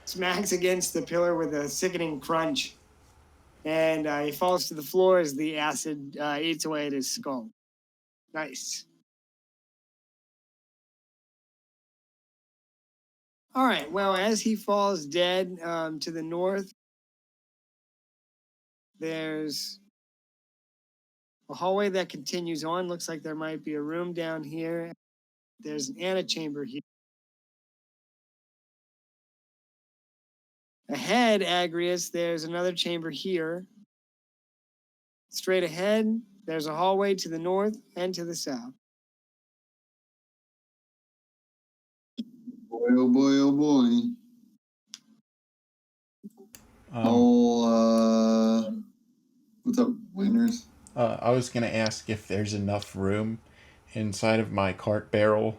smacks against the pillar with a sickening crunch, and he falls to the floor as the acid eats away at his skull. Nice. All right, well, as he falls dead to the north, there's a hallway that continues on. Looks like there might be a room down here. There's an antechamber here. Ahead, Agrius, there's another chamber here. Straight ahead, there's a hallway to the north and to the south. Boy, oh boy, oh boy. What's up, winners? I was going to ask if there's enough room inside of my cart barrel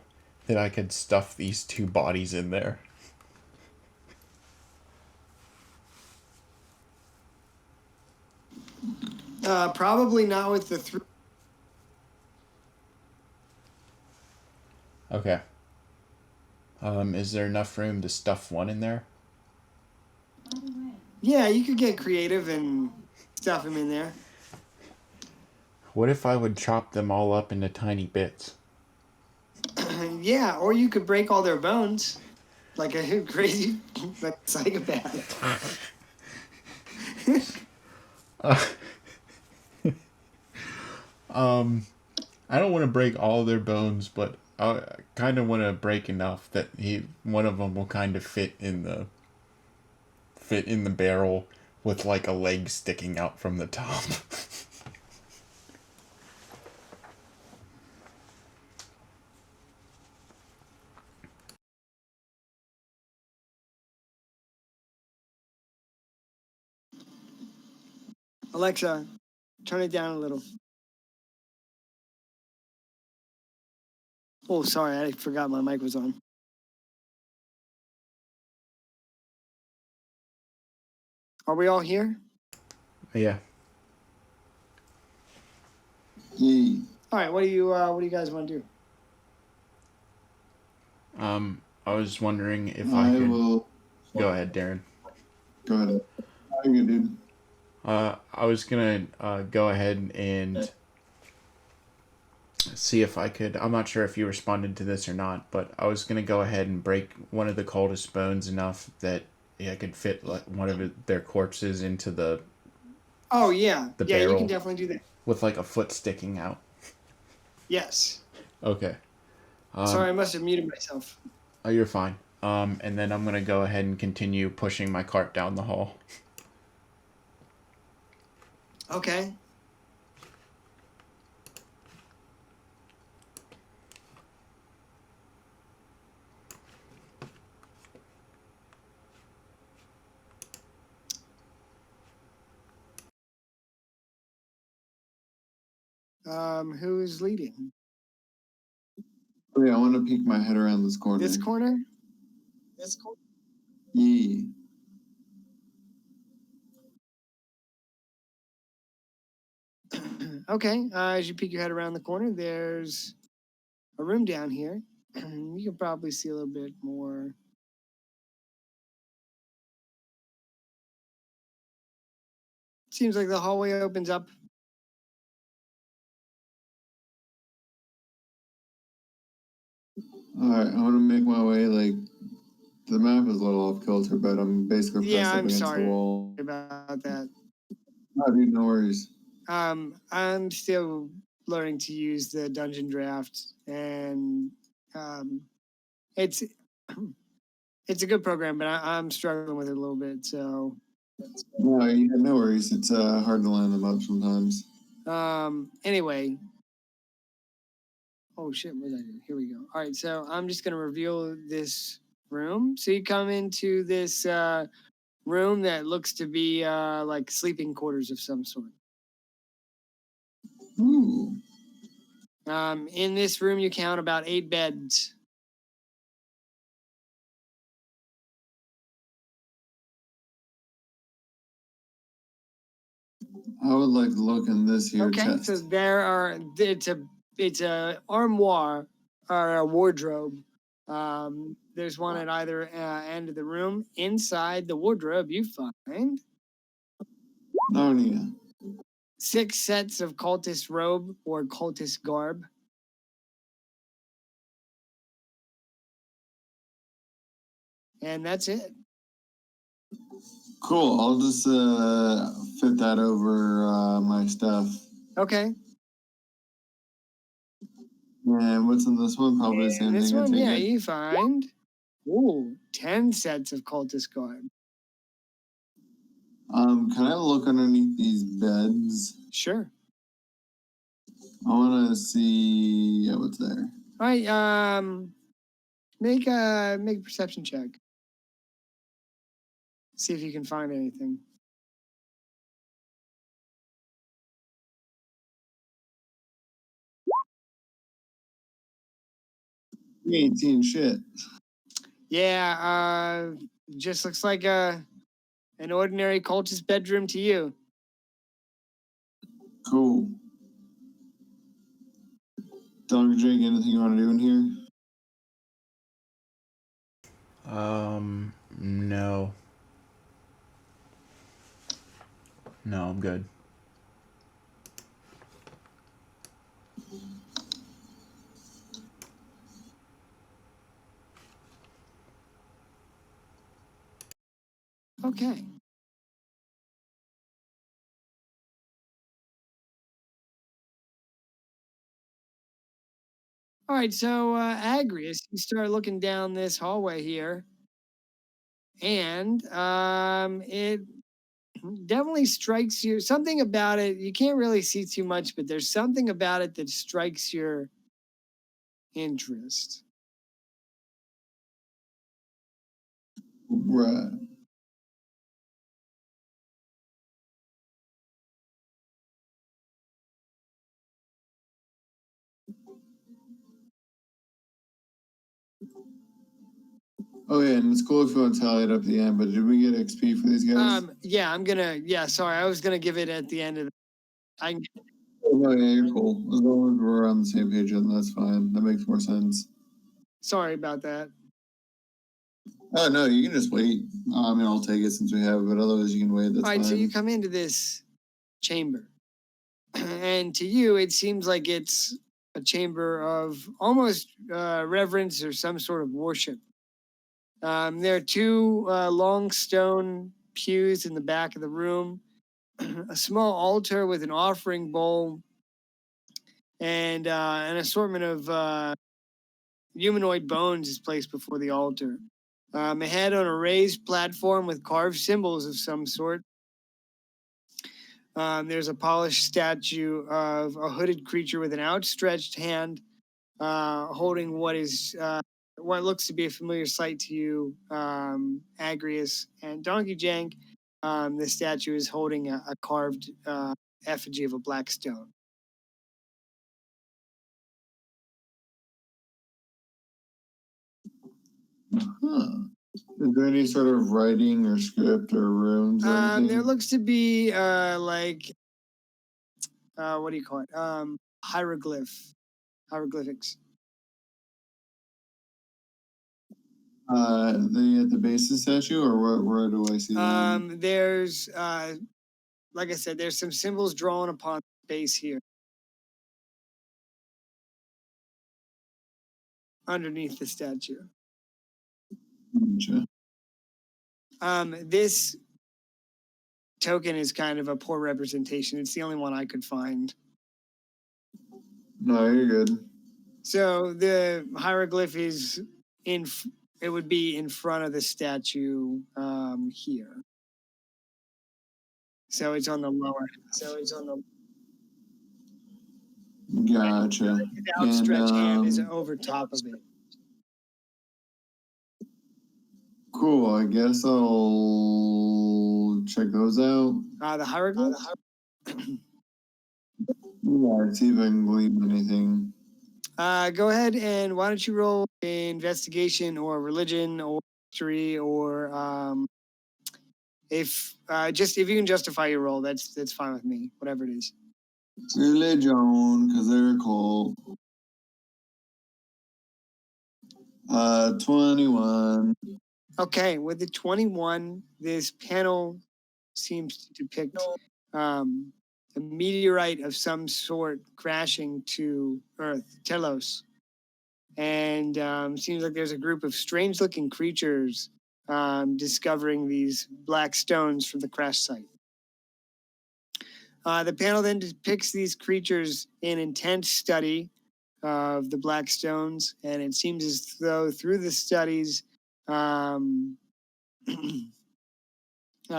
that I could stuff these two bodies in there. Probably not with the three. Okay. Is there enough room to stuff one in there? Yeah, you could get creative and stuff him in there. What if I would chop them all up into tiny bits? Yeah, or you could break all their bones like a crazy like psychopath. I don't want to break all their bones, but I kind of want to break enough that one of them will kind of fit in the barrel with like a leg sticking out from the top. Alexa, turn it down a little. Oh, sorry, I forgot my mic was on. Are we all here? Yeah. Yay. All right, what do you guys want to do? I was wondering if I could. Will. Go ahead, Darren. Go ahead. How you, dude? I was gonna go ahead and see if I could. I'm not sure if you responded to this or not, but I was gonna go ahead and break one of the cultist bones enough that I could fit like one of their corpses into the. Oh yeah, the yeah, you barrel can definitely do that. with like a foot sticking out. Yes. Okay. Sorry, I must have muted myself. Oh, you're fine. And then I'm gonna go ahead and continue pushing my cart down the hall. Okay. Who's leading? Oh, yeah, I want to peek my head around this corner. This corner? This corner? Yeah. Okay. As you peek your head around the corner, there's a room down here. You can probably see a little bit more. Seems like the hallway opens up. All right, I want to make my way. Like, the map is a little off kilter, but I'm basically pressed up against the wall. About that. Oh, dude, no worries. I'm still learning to use the dungeon draft, and it's a good program, but I'm struggling with it a little bit. So No, yeah, no worries. It's hard to line them up sometimes. Anyway. Oh shit, what did I do? Here we go. All right, so I'm just gonna reveal this room. So you come into this room that looks to be like sleeping quarters of some sort. Ooh. In this room, you count about 8 beds. I would like to look in this here Okay, chest. so there are it's a armoire or a wardrobe. There's one at either end of the room. Inside the wardrobe, you find Narnia. 6 sets of cultist robe or cultist garb. And that's it. Cool. I'll just fit that over my stuff. Okay. And what's in this one? Probably the same And this thing. one, I yeah, take it. you find 10 sets of cultist garb. Can I look underneath these beds? Sure. I want to see what's there. All right. Make a perception check. See if you can find anything. We ain't seen shit. Yeah. Just looks like an ordinary cultist bedroom to you. Cool. Dr. Jake, anything you want to do in here? No. No, I'm good. Okay. All right. So, Agrius, you start looking down this hallway here, and it definitely strikes you. Something about it. You can't really see too much, but there's something about it that strikes your interest. Right. Oh yeah, and it's cool if you want to tally it up at the end, but did we get XP for these guys? Yeah, I'm gonna. Yeah, sorry, I was gonna give it at the end of. I Oh no, yeah, you're cool. As long as we're on the same page, then that's fine. That makes more sense. sorry about that. Oh no, you can just wait. I mean, I'll take it since we have it, but otherwise you can wait. That's All right, fine. so you come into this chamber, and to you, it seems like it's a chamber of almost reverence or some sort of worship. There are 2 long stone pews in the back of the room, a small altar with an offering bowl, and an assortment of humanoid bones is placed before the altar. A head on a raised platform with carved symbols of some sort. There's a polished statue of a hooded creature with an outstretched hand, holding what looks to be a familiar sight to you, Agrius and Donkey Jank. The statue is holding a carved effigy of a black stone. Huh. Is there any sort of writing or script or runes or anything? There looks to be like what do you call it? Hieroglyphics. At the base of the statue, or where do I see them? There's like I said, there's some symbols drawn upon the base here. Underneath the statue. Gotcha. This token is kind of a poor representation. It's the only one I could find. No, you're good. So the hieroglyph is it would be in front of the statue here. So it's on the lower. Gotcha. The outstretched hand is And over top of it. cool. I guess I'll check those out. The hieroglyphs? Yeah, see if I can glean anything. Go ahead and why don't you roll investigation or religion or history or if you can justify your roll, that's fine with me. Whatever it is. Religion, because they're cool. 21. Okay, with the 21, this panel seems to depict a meteorite of some sort crashing to Earth, Telos. And seems like there's a group of strange-looking creatures discovering these black stones from the crash site. The panel then depicts these creatures in intense study of the black stones, and it seems as though through the studies,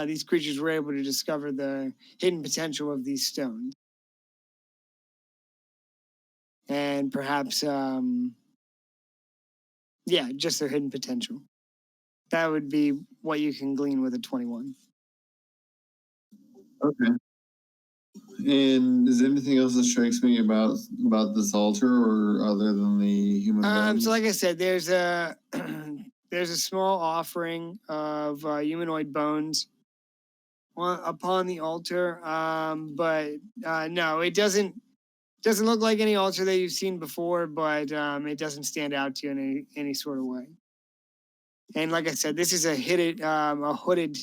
these creatures were able to discover the hidden potential of these stones. And perhaps, just their hidden potential. That would be what you can glean with a 21. Okay. And is there anything else that strikes me about this altar, or other than the human bones? So like I said, there's a there's a small offering of humanoid bones upon the altar, but no, it doesn't look like any altar that you've seen before, but it doesn't stand out to you in any sort of way. And like I said, this is a hooded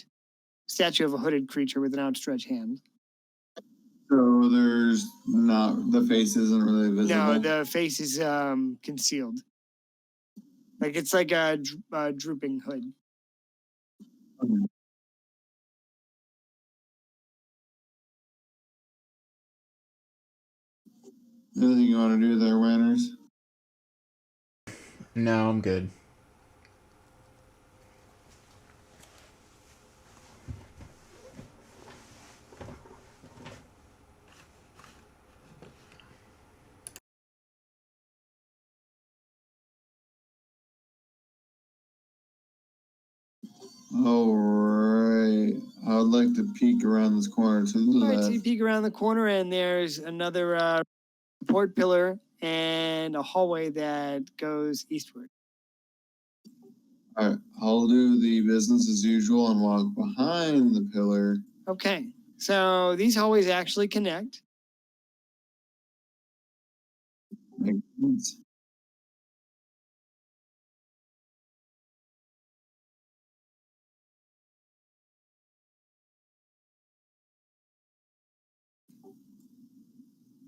statue of a hooded creature with an outstretched hand. So there's not, the face isn't really visible. No, the face is concealed. Like it's like a drooping hood. Okay. Anything you want to do there, Wanners? No, I'm good. All right. I would like to peek around this corner to the All right, left. so you peek around the corner, and there's another support pillar and a hallway that goes eastward. All right. I'll do the business as usual and walk behind the pillar. Okay, so these hallways actually connect. Makes sense.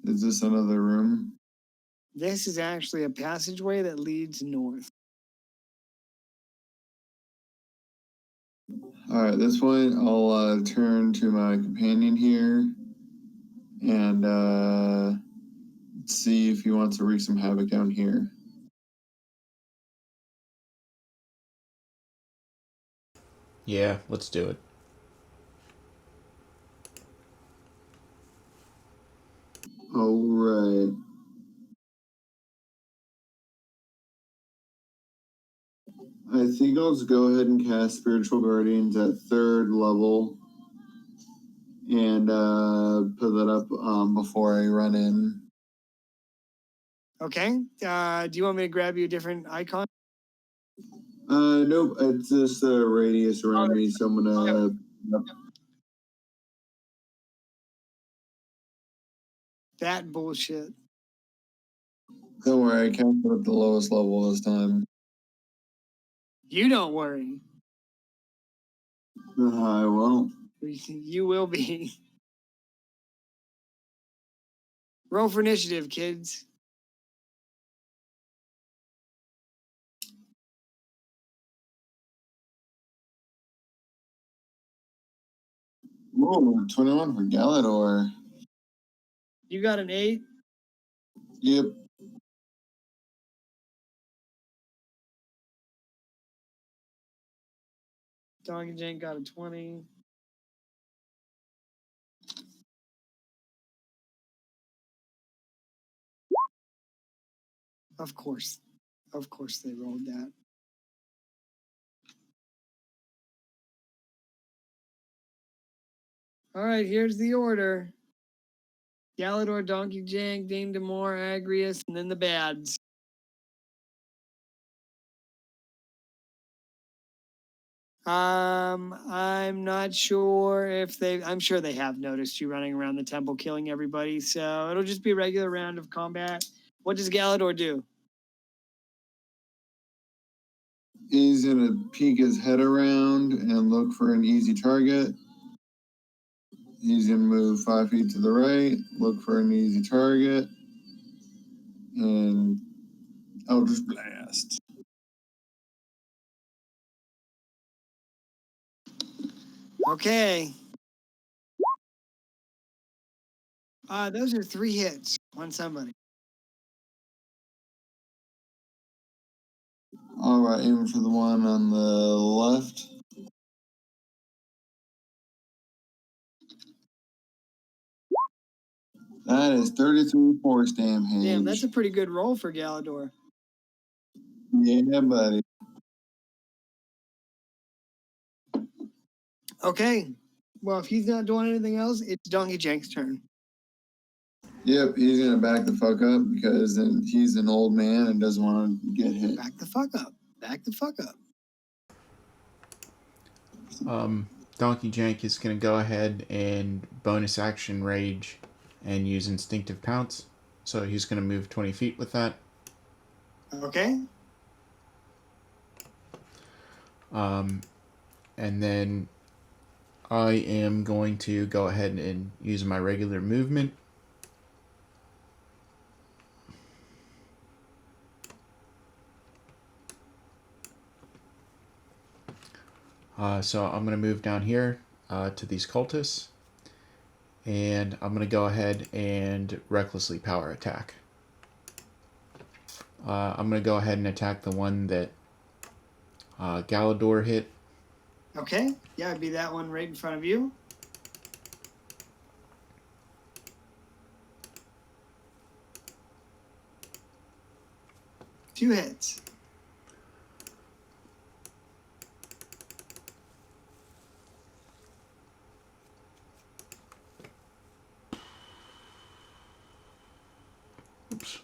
Is this another room? This is actually a passageway that leads north. All right, at this point, I'll turn to my companion here and see if he wants to wreak some havoc down here. Yeah, let's do it. All right. I think I'll just go ahead and cast Spiritual Guardians at 3rd level and put that up before I run in. Okay, do you want me to grab you a different icon? Nope, it's just a radius around me, so I'm gonna. Yep. That bullshit. Don't worry, I can't put up the lowest level this time. You don't worry. I won't. You will be. Roll for initiative, kids. Whoa, 21 for Galador. You got an 8. Yep. Dog and Jane got a 20. Of course they rolled that. All right, here's the order. Galador, Donkey Jank, Dame Demore, Agrius, and then the bads. I'm not sure if I'm sure they have noticed you running around the temple killing everybody, so it'll just be a regular round of combat. What does Galador do? He's gonna peek his head around and look for an easy target. He's gonna move 5 feet to the right, look for an easy target, and Eldritch Blast. Okay. Those are 3 hits on somebody. All right, aiming for the one on the left. That is 33 force damage. Damn, that's a pretty good roll for Galador. Yeah, buddy. Okay. Well, if he's not doing anything else, it's Donkey Jank's turn. Yep, he's gonna back the fuck up because he's an old man and doesn't want to get hit. Back the fuck up. Back the fuck up. Donkey Jank is going to go ahead and bonus action rage and use instinctive pounce. So he's going to move 20 feet with that. Okay. And then I am going to go ahead and use my regular movement. So I'm going to move down here to these cultists. And I'm going to go ahead and recklessly power attack. I'm going to go ahead and attack the one that Galador hit. Okay. Yeah, it'd be that one right in front of you. Two hits. Oops.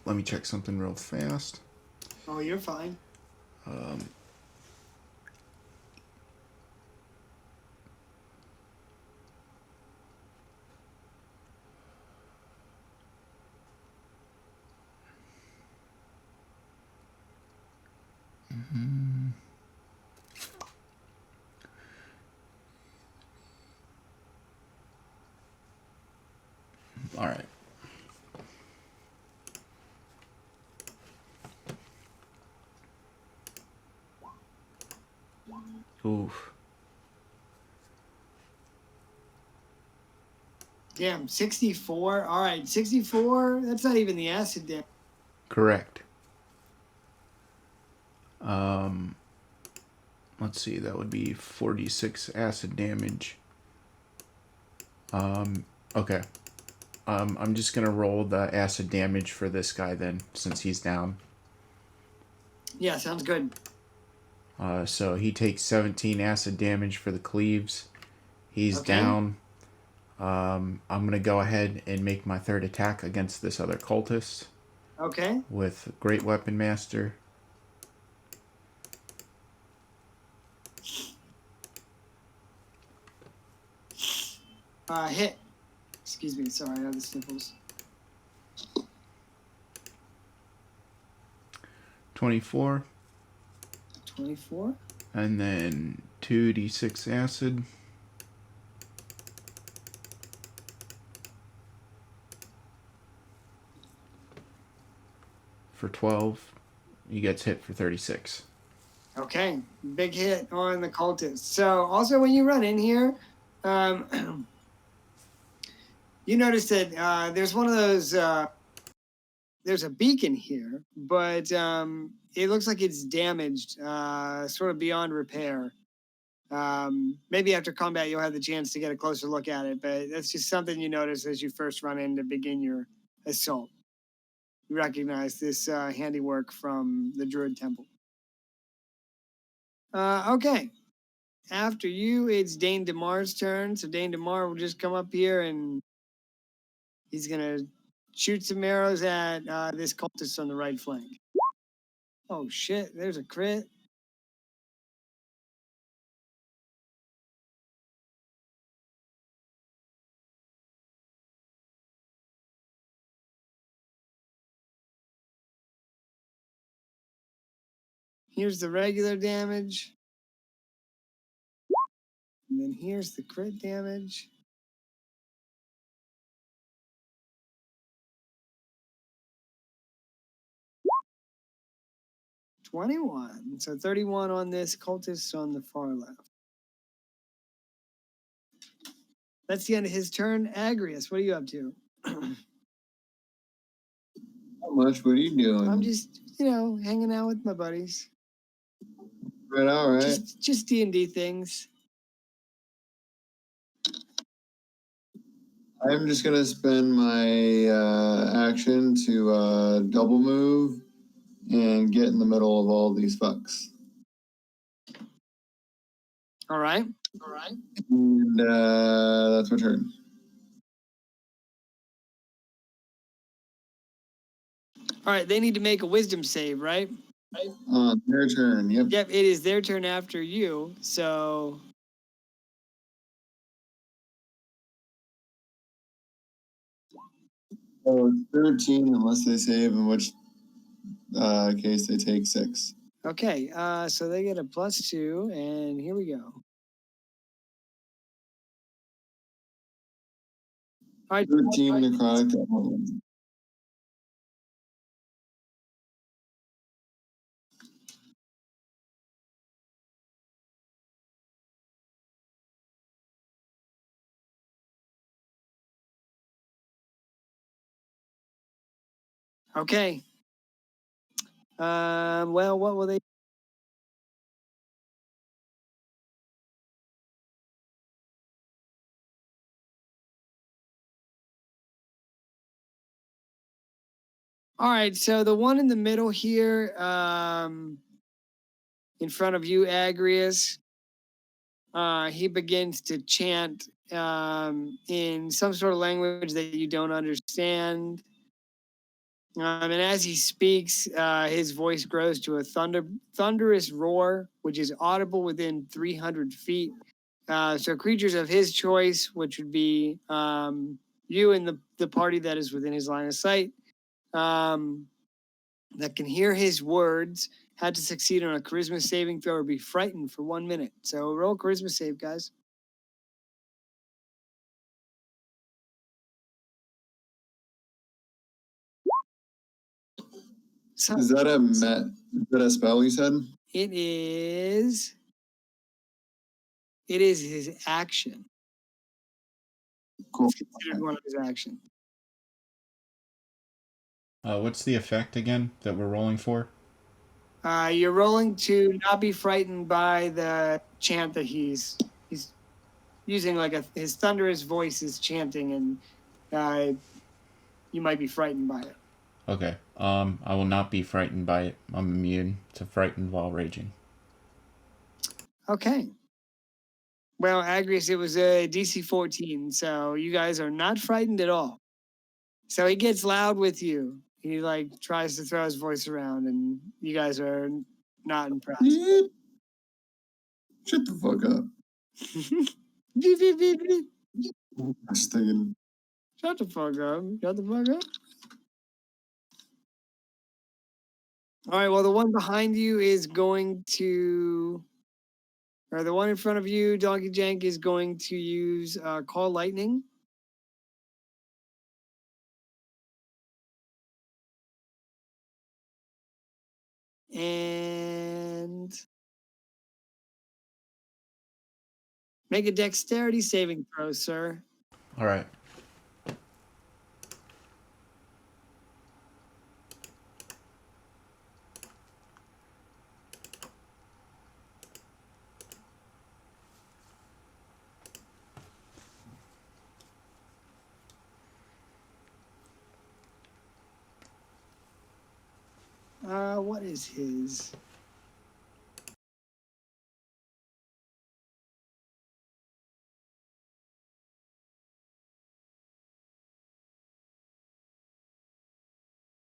Let me check something real fast. Oh, you're fine. All right. Oof. Damn, 64. All right, 64. That's not even the acid damage. Correct. Let's see, that would be 46 acid damage. Okay. I'm just gonna roll the acid damage for this guy then, since he's down. Yeah, sounds good. So he takes 17 acid damage for the cleaves. He's Okay. down. I'm gonna go ahead and make my third attack against this other cultist. Okay. With Great Weapon Master. Hit. Excuse me. Sorry, I have the sniffles. 24. 24. And then 2d6 acid. For 12. He gets hit for 36. Okay. Big hit on the cultist. So also when you run in here, you notice that there's one of those, there's a beacon here, but it looks like it's damaged, sort of beyond repair. Maybe after combat, you'll have the chance to get a closer look at it, but that's just something you notice as you first run in to begin your assault. You recognize this handiwork from the Druid Temple. Okay. After you, it's Dane DeMar's turn. So Dane DeMar will just come up here and he's going to shoot some arrows at this cultist on the right flank. Oh, shit. There's a crit. Here's the regular damage. And then here's the crit damage. $21. So 31 on this cultist on the far left. That's the end of his turn. Agrius, what are you up to? Not much. What are you doing? I'm just, hanging out with my buddies. Right, all right. Just D&D things. I'm just gonna spend my action to double move and get in the middle of all these fucks. All right. And that's my turn. All right, they need to make a wisdom save, right? Their turn. Yep. Yep, it is their turn after you. So So it's 13 unless they save, in which case they take 6. okay, so they get a +2, and here we go. All right, 13 necrotic damage. okay. Well, what will they? All right, so the one in the middle here, in front of you, Agrius, he begins to chant in some sort of language that you don't understand. And as he speaks, his voice grows to a thunderous roar, which is audible within 300 feet. So creatures of his choice, which would be you and the party that is within his line of sight, that can hear his words, had to succeed on a charisma saving throw or be frightened for 1 minute. So roll charisma save, guys. So Is that a spell you said? it is his action. Cool. It's considered one of his actions. What's the effect again that we're rolling for? You're rolling to not be frightened by the chant that he's using, like his thunderous voice is chanting, and you might be frightened by it. Okay. I will not be frightened by it. I'm immune to frightened while raging. Okay. Well, Agrius, it was a DC 14, so you guys are not frightened at all. So he gets loud with you. He tries to throw his voice around, and you guys are not impressed. Shut the fuck up. Beep, beep, beep, beep. Just thinking. Shut the fuck up. Shut the fuck up. All right, well, the one behind you is going to, or the one in front of you, Donkey Jank, is going to use Call Lightning. And make a dexterity saving throw, sir. All right. What is his?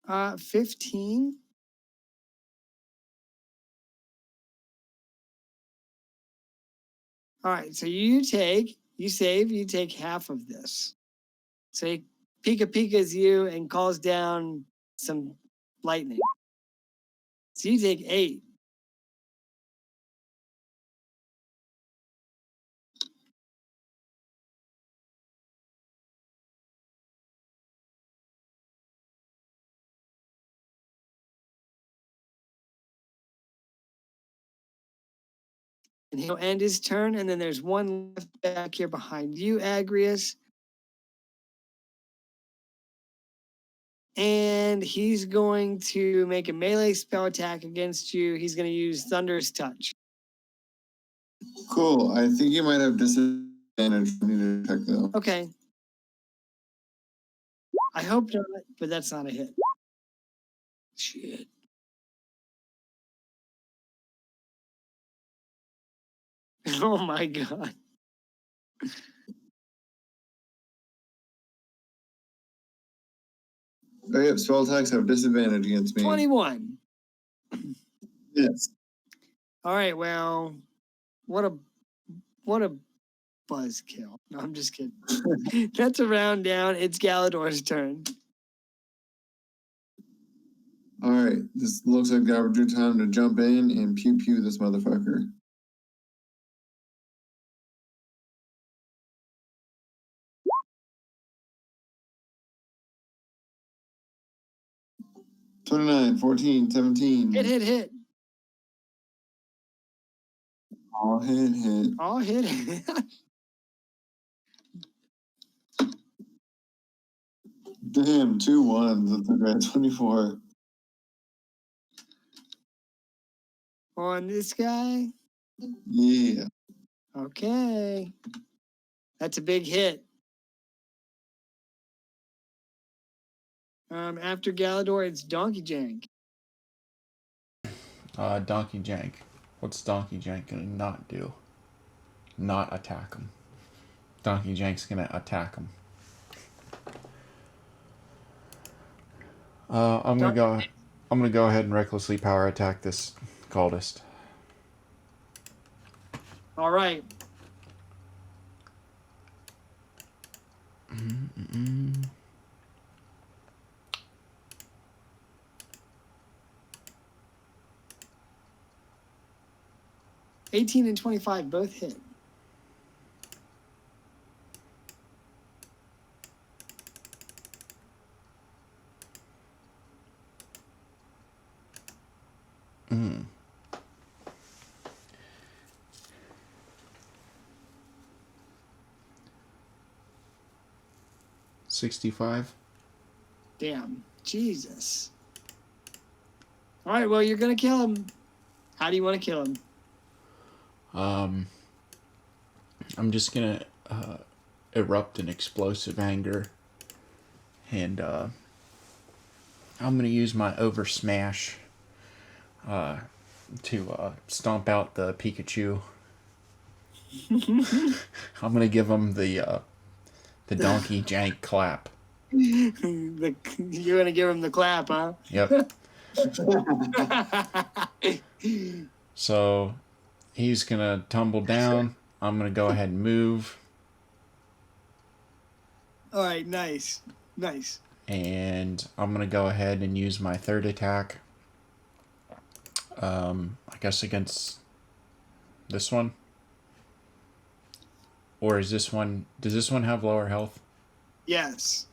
Uh, 15. All right, so you save, you take half of this. So he Pika Pika's you and calls down some lightning. So you take 8. And he'll end his turn, and then there's one left back here behind you, Agrius. And he's going to make a melee spell attack against you. He's going to use Thunder's Touch. Cool. I think you might have disadvantage. I need to check though. Okay. I hope not, but that's not a hit. Shit. Oh my god. Oh, yeah, spell attacks have disadvantage against me. 21. Yes. All right, well, what a buzzkill. No, I'm just kidding. That's a round down. It's Galador's turn. All right. This looks like the opportune time to jump in and pew pew this motherfucker. $29, $14, $17. Hit. All hit. All hit. Damn, 2 1s. That's a great 24. On this guy. Yeah. Okay. That's a big hit. After Galador, it's Donkey Jank. Donkey Jank. What's Donkey Jank gonna not do? Not attack him. Donkey Jank's gonna attack him. I'm gonna go ahead and recklessly power attack this cultist. All right. Mm-mm. 18 and 25 both hit. Mm. $65. Damn. Jesus. All right, well, you're going to kill him. How do you want to kill him? I'm just gonna erupt in explosive anger, and I'm gonna use my over smash to stomp out the Pikachu. I'm gonna give him the Donkey Jank clap. You're going to give him the clap, huh? Yep. So he's gonna tumble down. I'm gonna go ahead and move. All right, nice. And I'm gonna go ahead and use my third attack. I guess against this one. Or is this one... Does this one have lower health? Yes.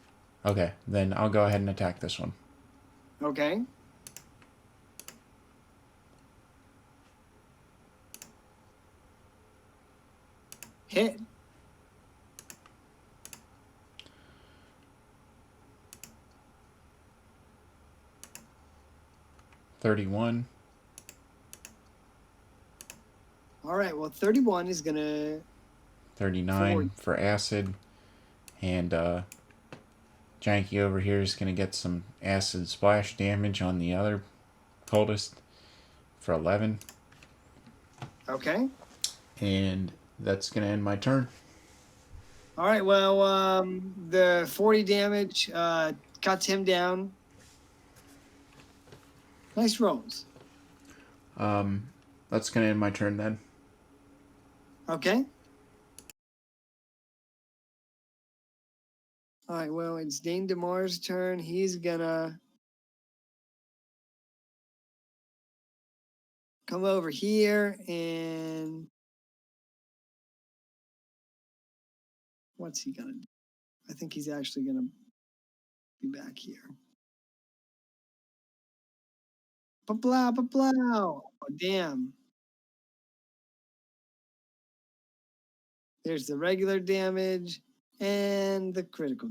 Okay, then I'll go ahead and attack this one. Okay. Hit. $31. All right, well, 31 is going to... 39 for acid. And Janky over here is going to get some acid splash damage on the other coldest for 11. Okay. And that's going to end my turn. All right. Well, the 40 damage cuts him down. Nice rolls. That's going to end my turn then. Okay. All right. Well, it's Dane DeMar's turn. He's gonna come over here and what's he gonna do? I think he's actually gonna be back here. Ba-blah, ba-blah. Oh, damn. There's the regular damage and the critical.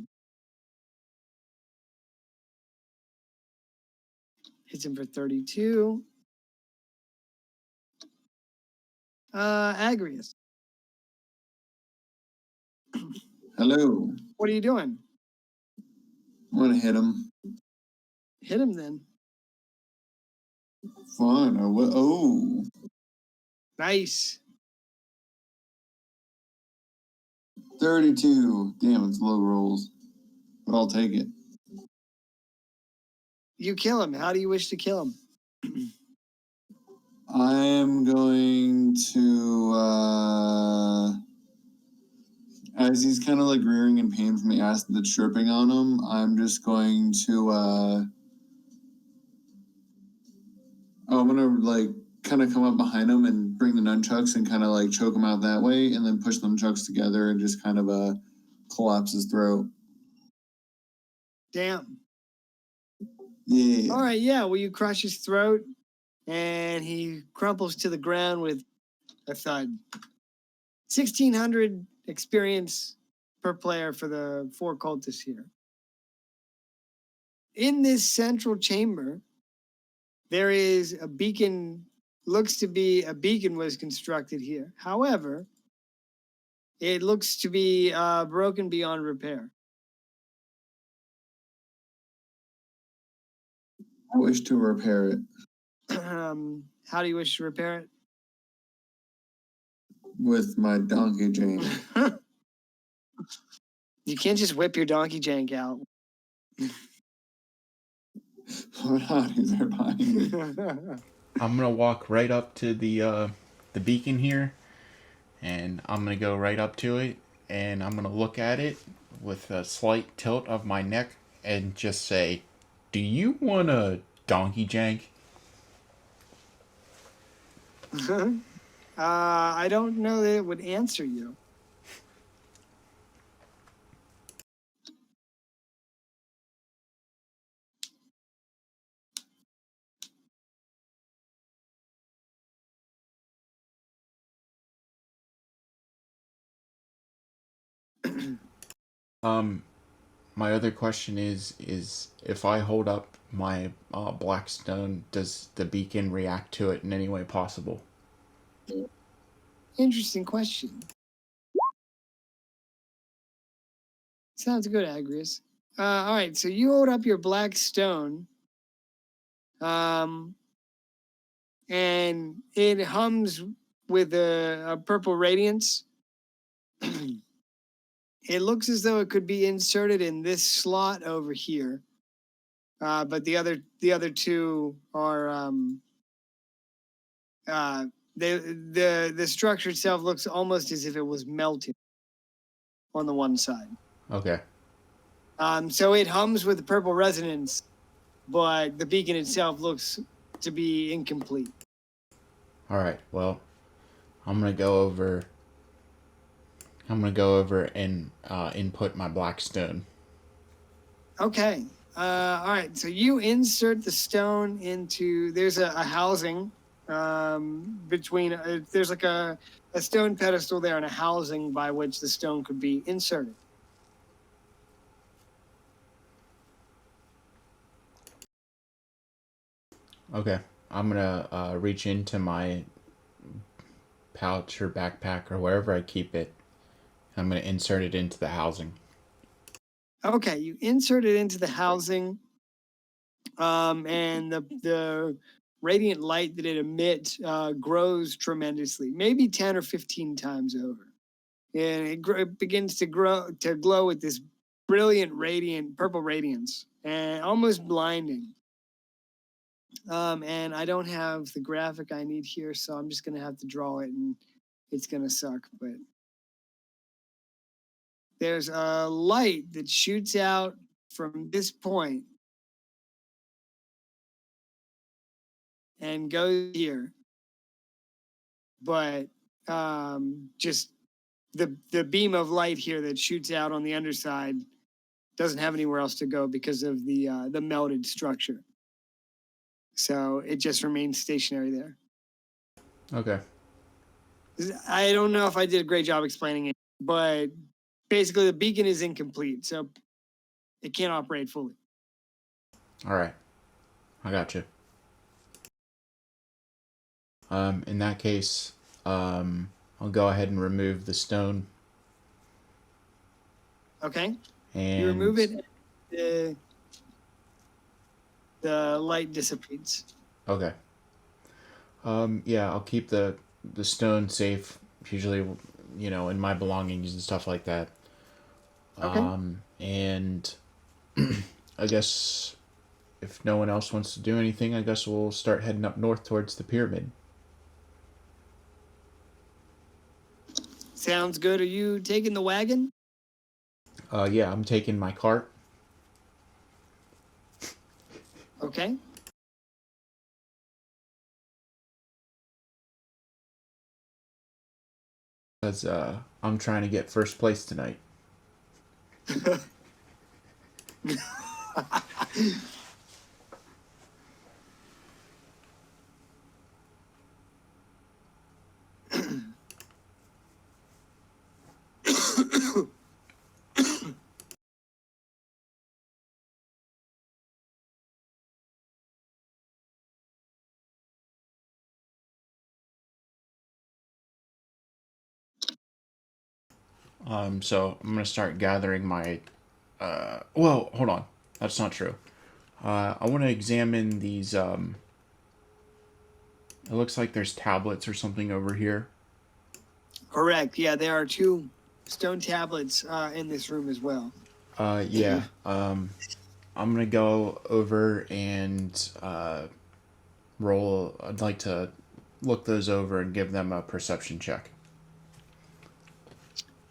Hits him for 32. Agrius, Hello. what are you doing? I'm gonna hit him. Hit him then. Fine. Oh. Nice. 32. Damn, it's low rolls. But I'll take it. You kill him. How do you wish to kill him? I am going to, as he's kind of like rearing in pain from the acid that's dripping on him, I'm just going to, I'm gonna like kind of come up behind him and bring the nunchucks and kind of like choke him out that way, and then push the nunchucks together and just kind of collapse his throat. Damn. Yeah. All right. Yeah. Well, you crush his throat, and he crumples to the ground with a thud. 1,600 experience per player for the 4 cultists here. In this central chamber, there is a beacon. Looks to be a beacon was constructed here. However, it looks to be broken beyond repair. I wish to repair it How do you wish to repair it? with my donkey jank. You can't just whip your donkey jank out. What hotties are behind me? I'm going to walk right up to the beacon here, and I'm going to go right up to it, and I'm going to look at it with a slight tilt of my neck and just say, "Do you want a donkey jank?" I don't know that it would answer you. My other question is if I hold up my black stone, does the beacon react to it in any way possible? Interesting question. Sounds good, Agrius. All right, so you hold up your black stone, and it hums with a purple radiance. It looks as though it could be inserted in this slot over here, but the other two are the structure itself looks almost as if it was melted on the one side. Okay. So it hums with the purple resonance, but the beacon itself looks to be incomplete. All right. Well, I'm gonna go over and input my black stone. Okay. All right. So you insert the stone into. There's a housing between. There's like a stone pedestal there and a housing by which the stone could be inserted. Okay. I'm gonna reach into my pouch or backpack or wherever I keep it. I'm gonna insert it into the housing. Okay, you insert it into the housing, and the radiant light that it emits grows tremendously, maybe 10 or 15 times over. And it begins to glow with this brilliant, radiant, purple radiance, and almost blinding. And I don't have the graphic I need here, so I'm just gonna have to draw it, and it's gonna suck. But there's a light that shoots out from this point and goes here, but just the beam of light here that shoots out on the underside doesn't have anywhere else to go because of the melted structure. So it just remains stationary there. Okay. I don't know if I did a great job explaining it, but basically the beacon is incomplete, so it can't operate fully. All right. I got you. In that case, I'll go ahead and remove the stone. Okay. And You remove it, the light dissipates. Okay. Yeah, I'll keep the stone safe, usually, in my belongings and stuff like that. Okay. And I guess if no one else wants to do anything, I guess we'll start heading up north towards the pyramid. Sounds good. Are you taking the wagon? Yeah, I'm taking my cart. Okay. Because I'm trying to get first place tonight. So I'm gonna start gathering my. Well, hold on. That's not true. I want to examine these. It looks like there's tablets or something over here. Correct. Yeah, there are 2 stone tablets in this room as well. Yeah. I'm gonna go over and roll. I'd like to look those over and give them a perception check.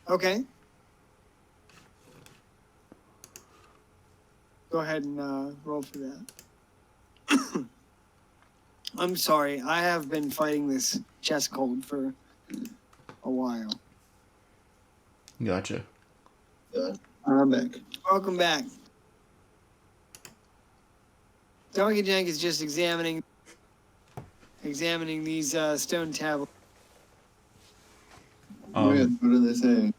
Okay. Go ahead and roll for that. I'm sorry. I have been fighting this chest cold for a while. Gotcha. I'm back. Welcome back. Donkey Jank is just examining these stone tablets. What do they say?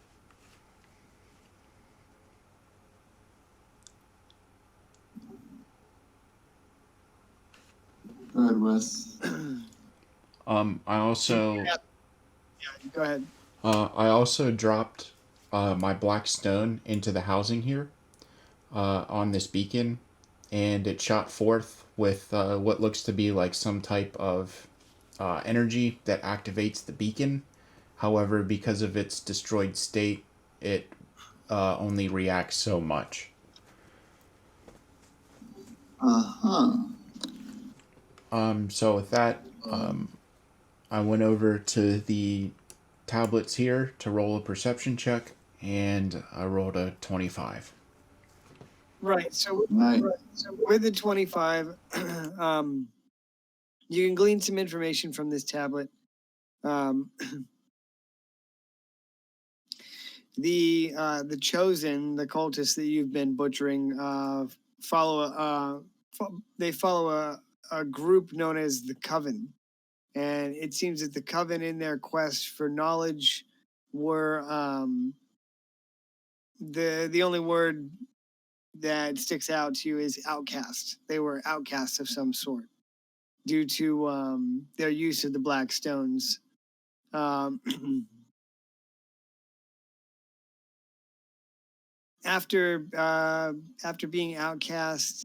Go ahead, Wes. I also. Yeah, go ahead. I also dropped my black stone into the housing here on this beacon, and it shot forth with what looks to be like some type of energy that activates the beacon. However, because of its destroyed state, it only reacts so much. So with that, I went over to the tablets here to roll a perception check, and I rolled a 25. Right. So, Nice. so with the 25, you can glean some information from this tablet. The chosen, the cultists that you've been butchering, they follow a group known as the Coven, and it seems that the Coven, in their quest for knowledge, were the only word that sticks out to you is outcast. They were outcasts of some sort due to their use of the black stones. After being outcast,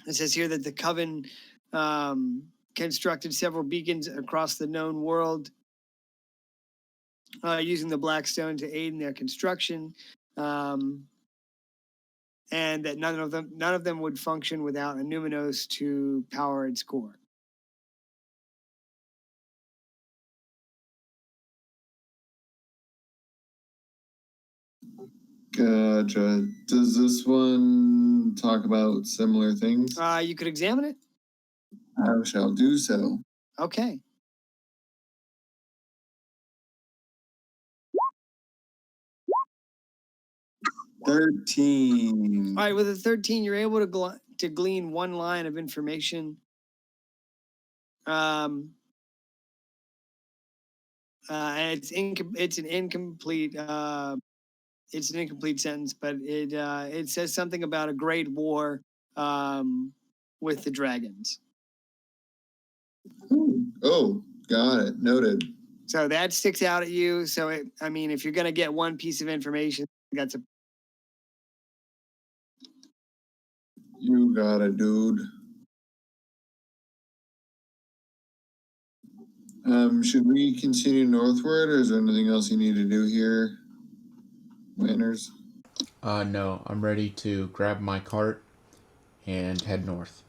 It says here that the Coven constructed several beacons across the known world using the black stone to aid in their construction, and that none of them would function without a numinous to power its core. Gotcha. Does this one talk about similar things? You could examine it. I shall do so. Okay. $13. All right, with a 13, you're able to glean one line of information. And it's an incomplete sentence, but it says something about a great war with the dragons. Oh, got it. Noted. So that sticks out at you. So if you're gonna get one piece of information, that's a. You got it, dude. Should we continue northward, or is there anything else you need to do here, Manners? No, I'm ready to grab my cart and head north.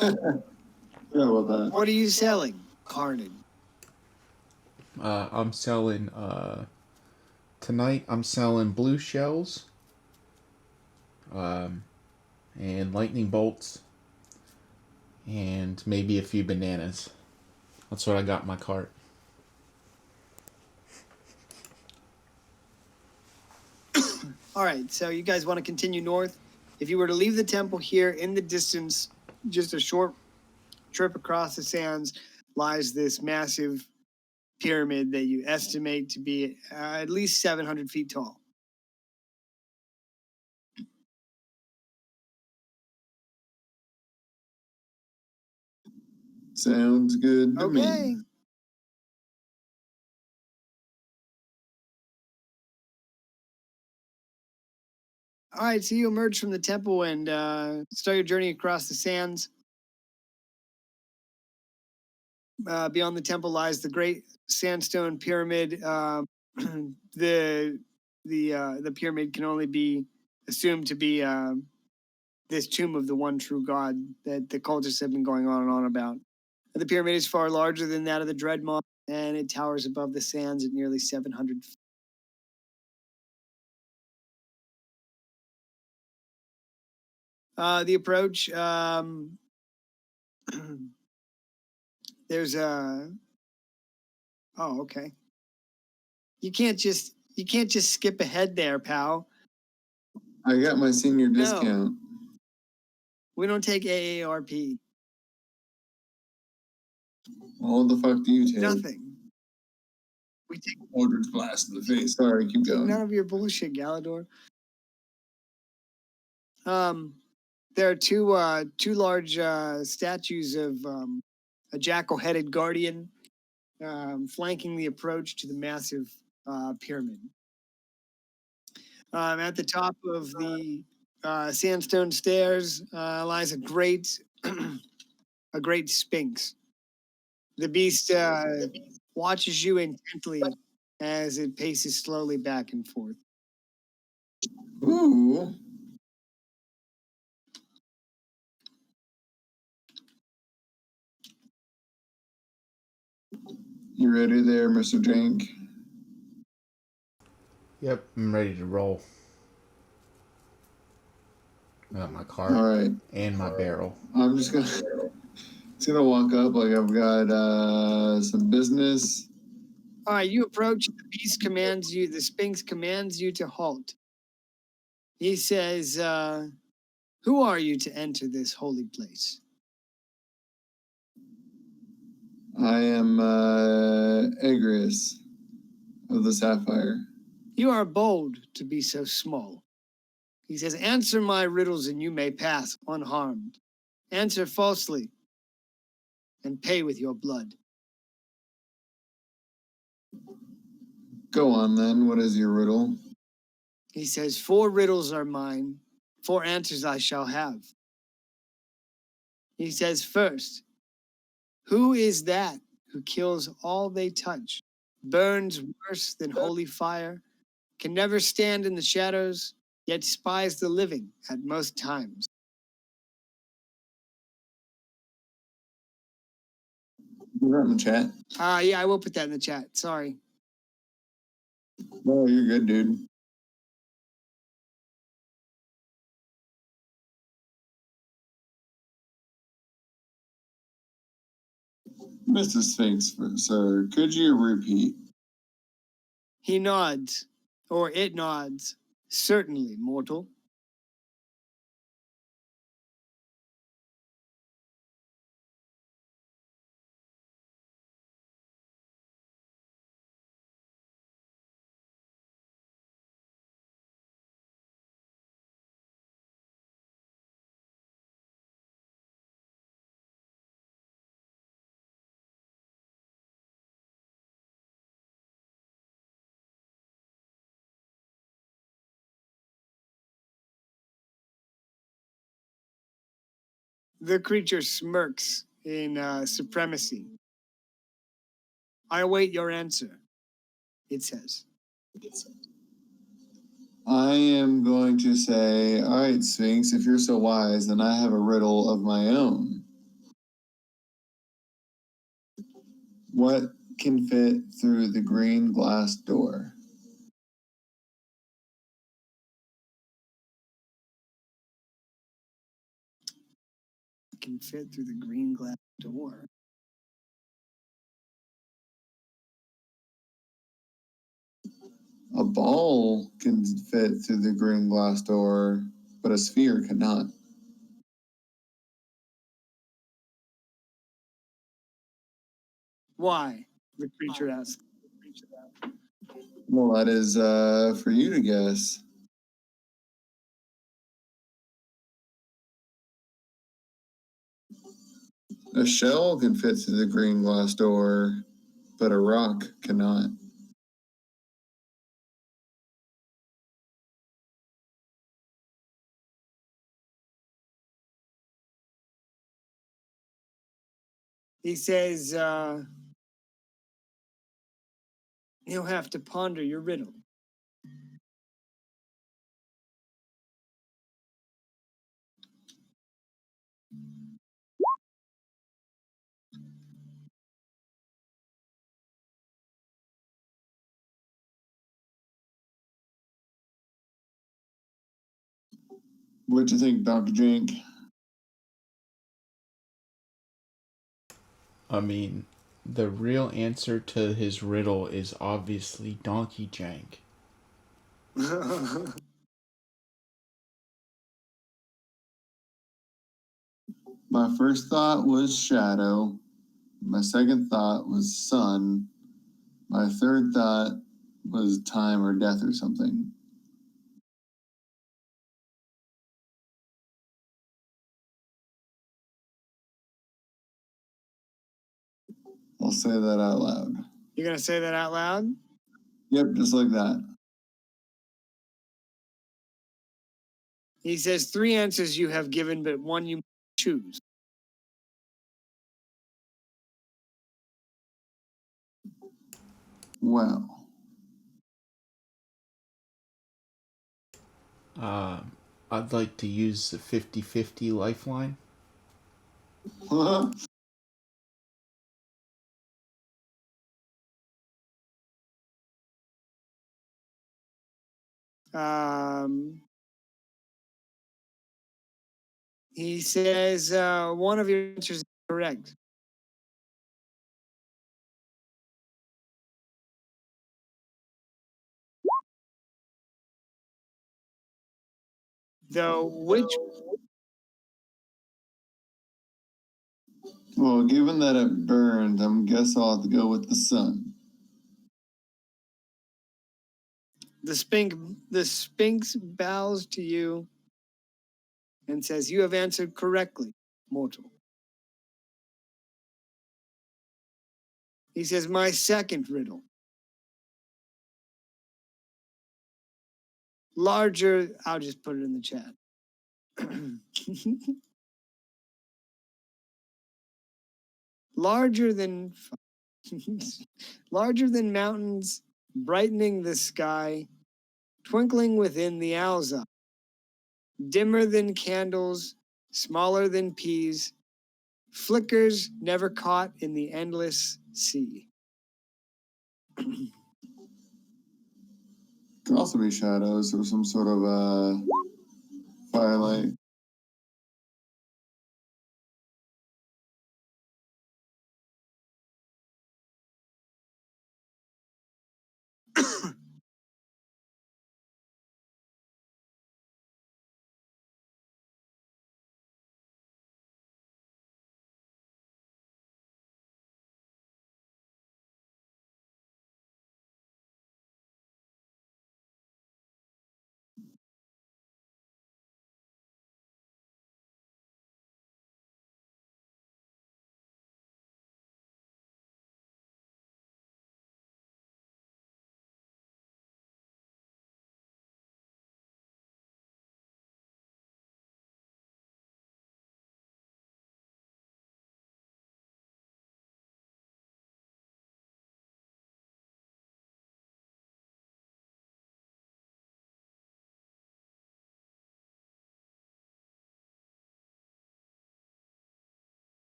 About that. What are you selling? Carted. I'm selling tonight. I'm selling blue shells, and lightning bolts, and maybe a few bananas. That's what I got in my cart. All right, so you guys want to continue north? If you were to leave the temple here, in the distance, just a short trip across the sands, lies this massive pyramid that you estimate to be at least 700 feet tall. Sounds good to Okay. me. All right, so you emerge from the temple and start your journey across the sands. Beyond the temple lies the great sandstone pyramid. The pyramid can only be assumed to be this tomb of the one true God that the cultists have been going on and on about. The pyramid is far larger than that of the Dreadmaw, and it towers above the sands at nearly 700 feet. The approach, there's a. Oh, okay. You can't just skip ahead there, pal. I got my senior discount. We don't take AARP. What the fuck do you take? Nothing. We take Eldritch Blast in the face. Sorry, keep going. none of your bullshit, Galador. There are two large statues of a jackal-headed guardian flanking the approach to the massive pyramid. At the top of the sandstone stairs lies a great sphinx. The beast watches you intently as it paces slowly back and forth. Ooh. You ready there, Mr. Jank? Yep, I'm ready to roll. I got my cart All right. and my barrel. I'm just gonna walk up like I've got some business. All right, you approach. The Sphinx commands you to halt. He says, "Who are you to enter this holy place?" I am Agrius of the Sapphire. You are bold to be so small. He says, "Answer my riddles and you may pass unharmed. Answer falsely and pay with your blood." Go on then. What is your riddle? He says, "4 riddles are mine, 4 answers I shall have. He says, first, who is that who kills all they touch, burns worse than holy fire, can never stand in the shadows, yet spies the living at most times? Put that in the chat. Yeah, I will put that in the chat. Sorry. No, you're good, dude. Mr. Sphinx, sir, could you repeat? He nods, or it nods. Certainly, mortal. The creature smirks in supremacy. I await your answer, it says. I am going to say, all right, Sphinx, if you're so wise, then I have a riddle of my own. What can fit through the green glass door? Can fit through the green glass door. A ball can fit through the green glass door, but a sphere cannot. Why? The creature asks. Well, that is for you to guess. A shell can fit through the green glass door, but a rock cannot. He says, you'll have to ponder your riddle. What do you think, Dr. Jink? I mean, the real answer to his riddle is obviously Donkey Jank. My first thought was shadow. My second thought was sun. My third thought was time or death or something. I'll say that out loud. You're going to say that out loud? Yep, just like that. He says, 3 answers you have given, but one you choose. Well, I'd like to use the 50-50 lifeline. He says, one of your answers is correct. Though, which well, given that it burned, I'm guess I'll have to go with the sun. the Sphinx bows to you and says, you have answered correctly, mortal. He says, my second riddle. Larger, I'll just put it in the chat. larger than larger than mountains, brightening the sky, twinkling within the owl's eye, dimmer than candles, smaller than peas, flickers never caught in the endless sea. Could also be shadows or some sort of firelight.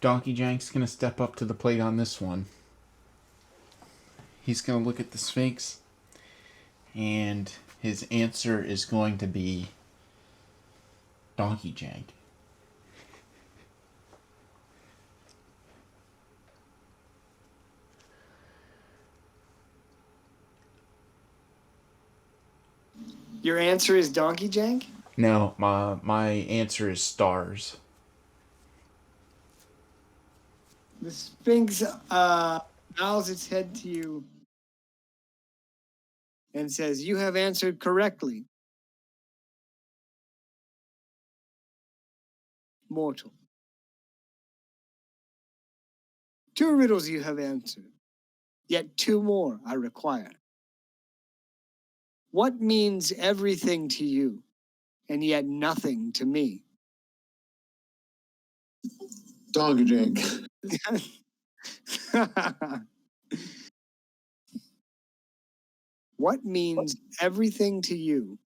Donkey Jank's gonna step up to the plate on this one. He's gonna look at the Sphinx, and his answer is going to be Donkey Jank. Your answer is Donkey Jank? No, my answer is stars. The Sphinx bows its head to you and says, "You have answered correctly, mortal. 2 riddles you have answered, yet 2 more I require. What means everything to you, and yet nothing to me?" Donkey Jank. What means everything to you,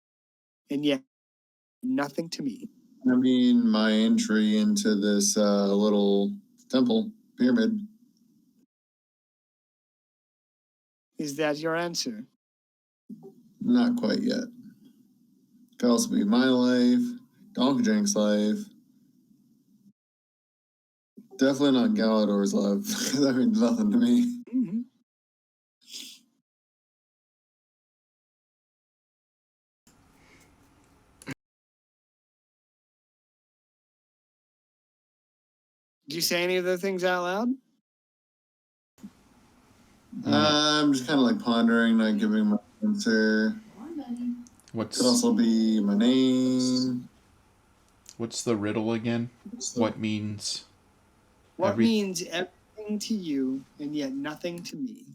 and yet nothing to me? I mean, my entry into this little temple pyramid. Is that your answer? Not quite yet. Could also be my life, Donkey Jank's life. Definitely not Galador's life. That means nothing to me. Mm-hmm. Did you say any of those things out loud? I'm just kind of like pondering, not giving my answer. Could also be my name. What's the riddle again? What means What means everything to you, and yet nothing to me?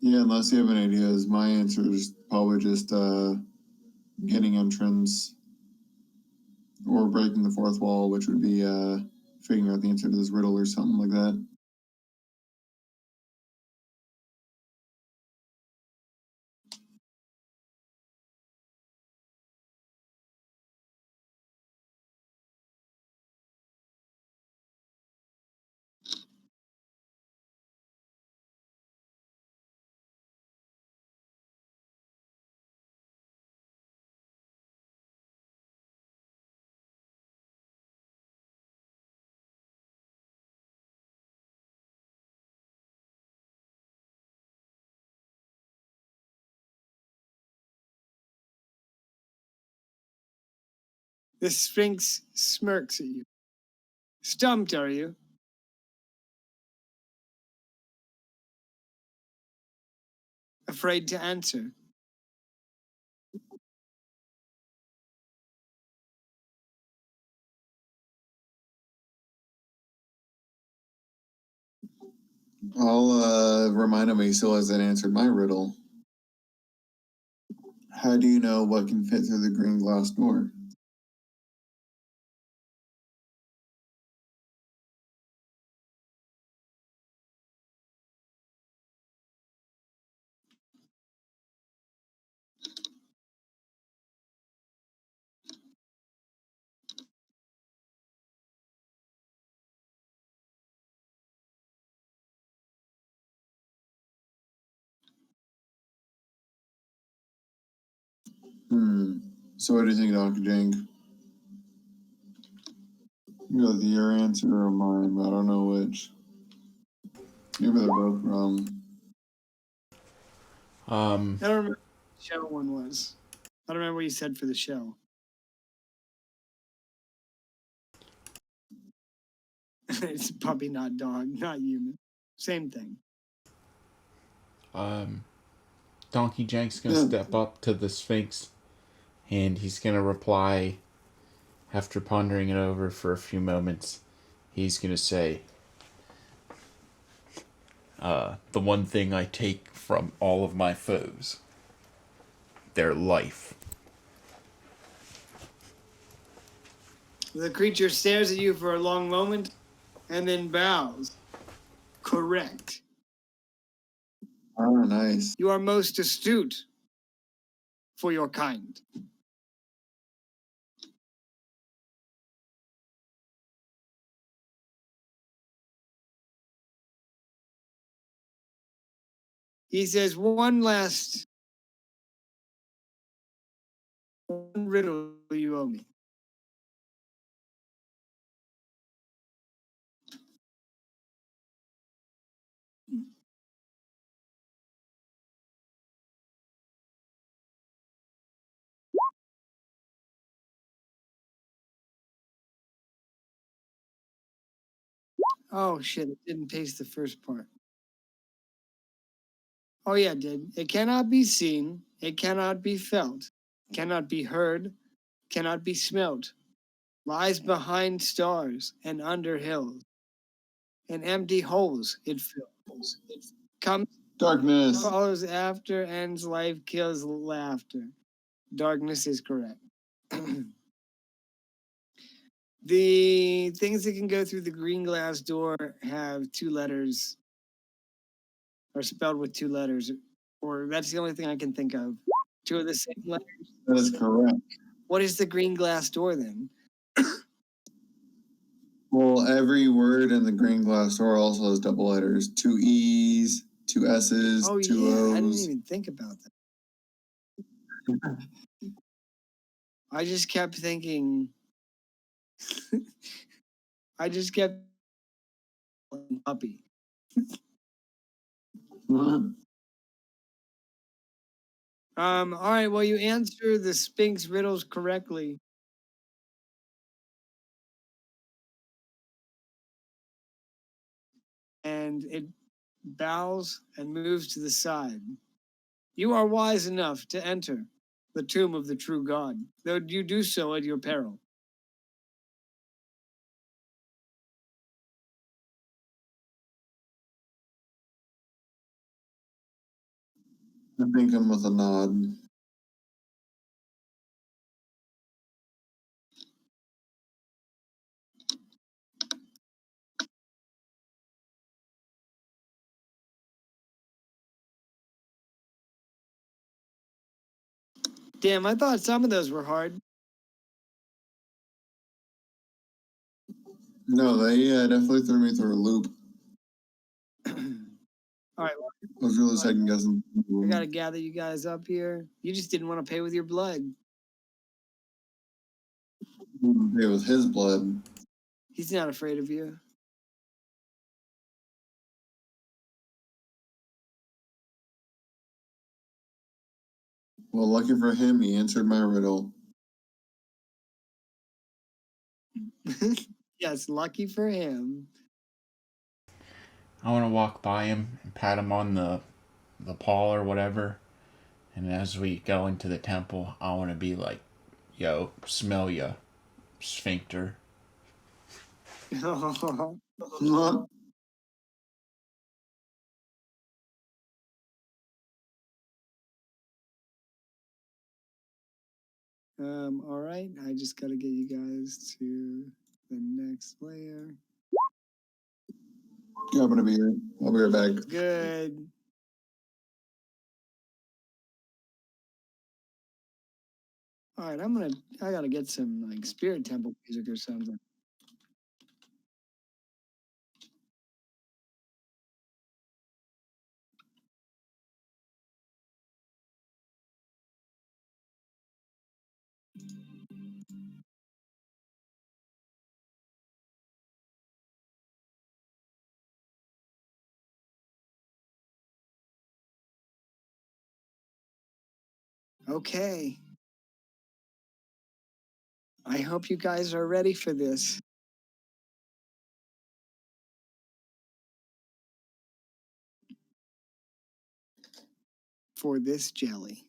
Yeah, unless you have any ideas, my answer is probably just getting entrance or breaking the fourth wall, which would be figuring out the answer to this riddle or something like that. The Sphinx smirks at you. Stumped, are you? Afraid to answer? I'll remind him he still hasn't answered my riddle. How do you know what can fit through the green glass door? So what do you think, Dr. Jink? Either your answer or mine, but I don't know which. Maybe they're both wrong. I don't remember what the shell one was. I don't remember what you said for the shell. It's puppy, not dog, not human. Same thing. Donkey Jank's gonna step up to the Sphinx, and he's gonna reply, after pondering it over for a few moments. He's gonna say, the one thing I take from all of my foes, their life. The creature stares at you for a long moment and then bows. Correct. Oh, nice. You are most astute for your kind. He says, one riddle you owe me. Oh, shit, it didn't paste the first part. Oh, yeah, it did. It cannot be seen, it cannot be felt, cannot be heard, cannot be smelt, lies behind stars and under hills, and empty holes it fills. It comes, Darkness. follows after, ends life, kills laughter. Darkness is correct. The things that can go through the green glass door have two letters, are spelled with two letters, or that's the only thing I can think of. Two of the same letters. That is correct. What is the green glass door then? Well, every word in the green glass door also has double letters. 2 E's, 2 S's, Oh, 2 yeah, O's. I didn't even think about that. I just kept thinking. I just kept puppy. All right. Well, you answer the Sphinx riddles correctly. And it bows and moves to the side. You are wise enough to enter the tomb of the true God, though you do so at your peril. I think I'm with a nod. Damn, I thought some of those were hard. No, they definitely threw me through a loop. All right, well, I was really second guessing. I gotta gather you guys up here. You just didn't want to pay with your blood. It was his blood. He's not afraid of you. Well, lucky for him, he answered my riddle. Yes, lucky for him. I want to walk by him and pat him on the paw or whatever. And as we go into the temple, I want to be like, "Yo, smell ya, sphincter." All right, I just got to get you guys to the next layer. Yeah, I'm gonna be here. I'll be right back. Good. All right, I gotta get some like spirit temple music or something. Okay. I hope you guys are ready for this. For this jelly.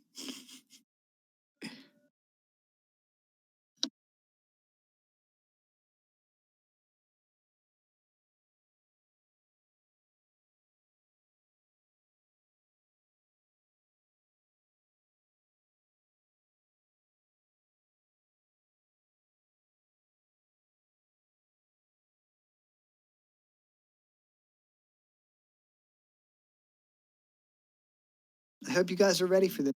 I hope you guys are ready for this.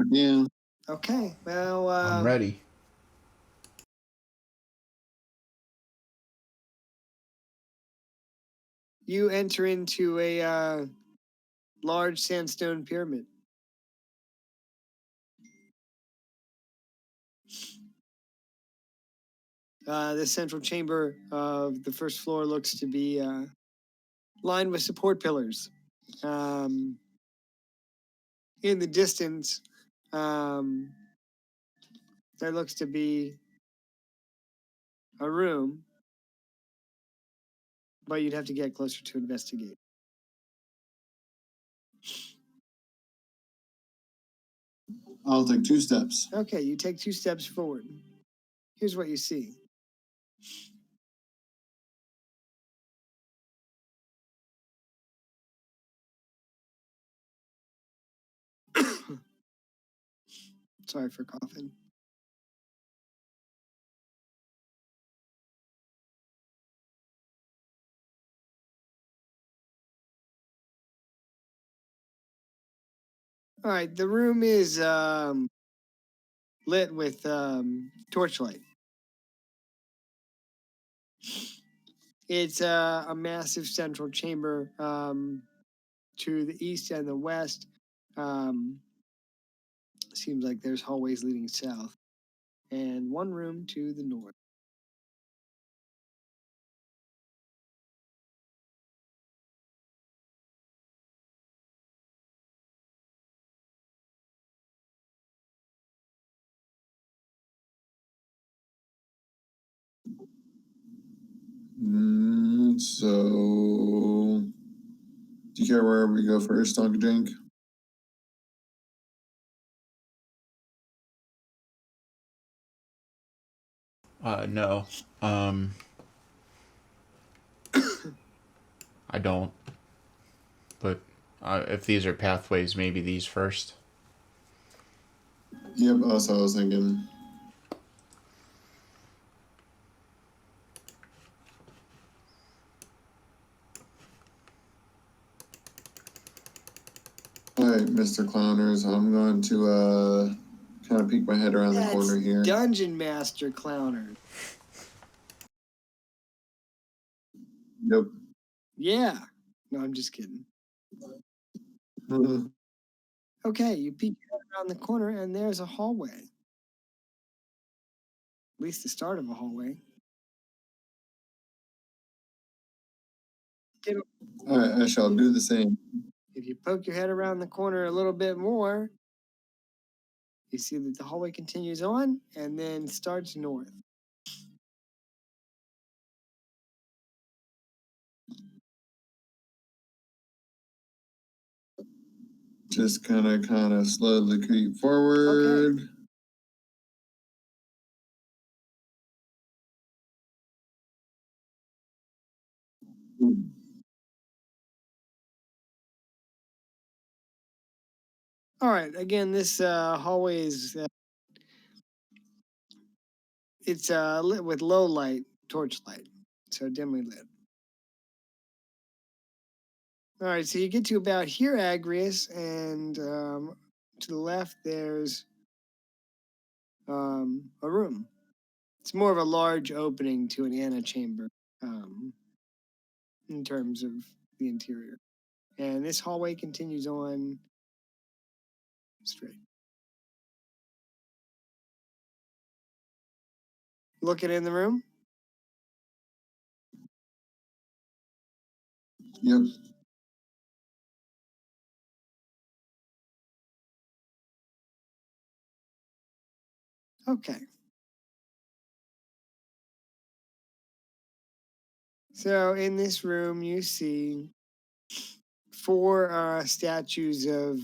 Yeah. Okay, well, I'm ready. You enter into a large sandstone pyramid. The central chamber of the first floor looks to be lined with support pillars. In the distance, there looks to be a room, but you'd have to get closer to investigate. I'll take 2 steps. Okay, you take 2 steps forward. Here's what you see. Sorry for coughing. All right, the room is lit with torchlight. It's a massive central chamber to the east and the west. Seems like there's hallways leading south, and one room to the north. So, do you care where we go first, Donkey Drink? No. I don't. But if these are pathways, maybe these first. Yep, that's what I was thinking. All right, Mr. Clowners, I'm going to kind of peek my head around the corner here. Dungeon Master Clowner. Yep. Yeah. No, I'm just kidding. Mhm. Okay, you peek around the corner, and there's a hallway. At least the start of a hallway. All right, I shall do the same. If you poke your head around the corner a little bit more, You see that the hallway continues on and then starts north. Just kind of slowly creep forward. Okay. All right. Again, this hallway is it's lit with low light, torchlight, so dimly lit. All right, so you get to about here, Agrius, and to the left there's a room. It's more of a large opening to an antechamber in terms of the interior. And this hallway continues on straight. Looking in the room? Yep. Okay. So in this room, you see 4 statues of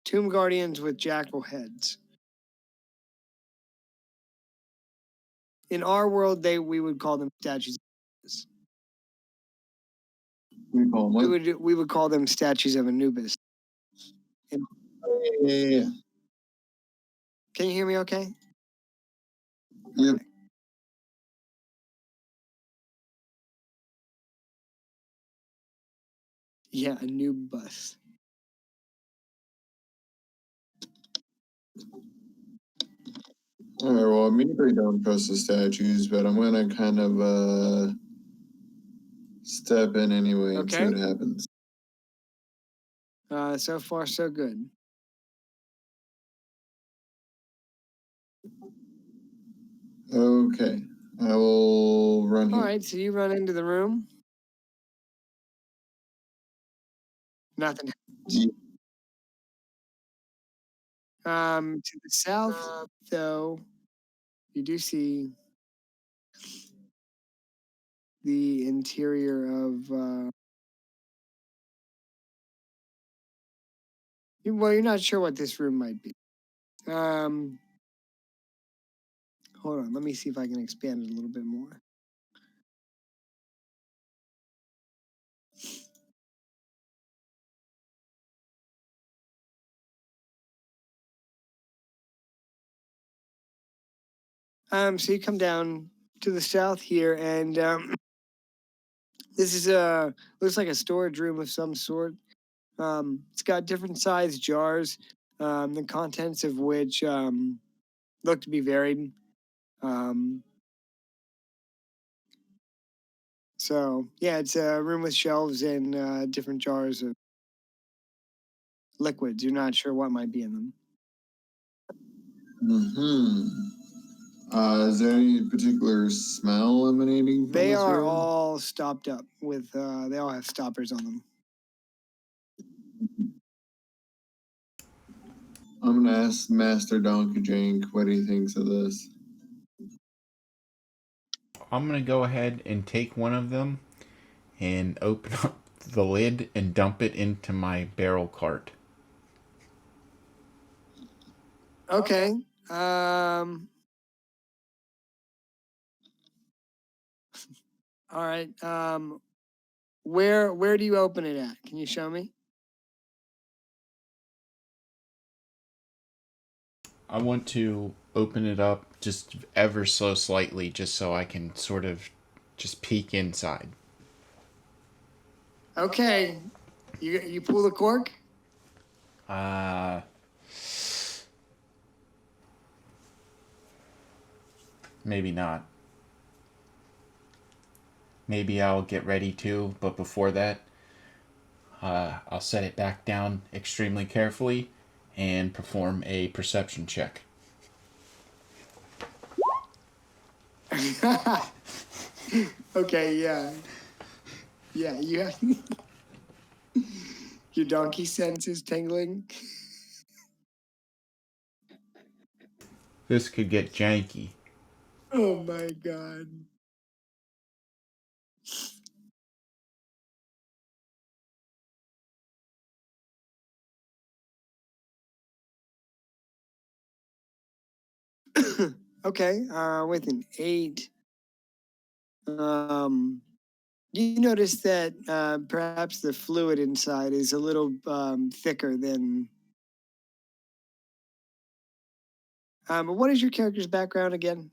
tomb guardians with jackal heads. In our world, we would call them statues. We call them what? We would call them statues of Anubis. Yeah. Can you hear me okay? Yep. Okay. Yeah, Anubis. All right. Well, maybe I don't trust the statues, but I'm gonna kind of step in anyway and see Okay. what happens. So far, so good. Okay. I will run here. All right, so you run into the room. Nothing. Yeah. To the south, though, you do see the interior of. You're not sure what this room might be. Hold on, let me see if I can expand it a little bit more. So you come down to the south here, and this is looks like a storage room of some sort. It's got different sized jars, the contents of which look to be varied. So yeah, it's a room with shelves and different jars of liquids. You're not sure what might be in them. Is there any particular smell emanating from They this are room? all stopped up with. They all have stoppers on them. I'm gonna ask Master Donkey Jank what he thinks of this. I'm gonna go ahead and take one of them and open up the lid and dump it into my barrel cart. Okay. All right. Where do you open it at? Can you show me? I want to open it up just ever so slightly just so I can sort of just peek inside. Okay. You pull the cork? Maybe not. Maybe I'll get ready to, but before that, I'll set it back down extremely carefully and perform a perception check. Okay, yeah. Yeah, you have your donkey sense is tingling. This could get janky. Oh my god. Okay, with an 8. You notice that perhaps the fluid inside is a little thicker than. What is your character's background again?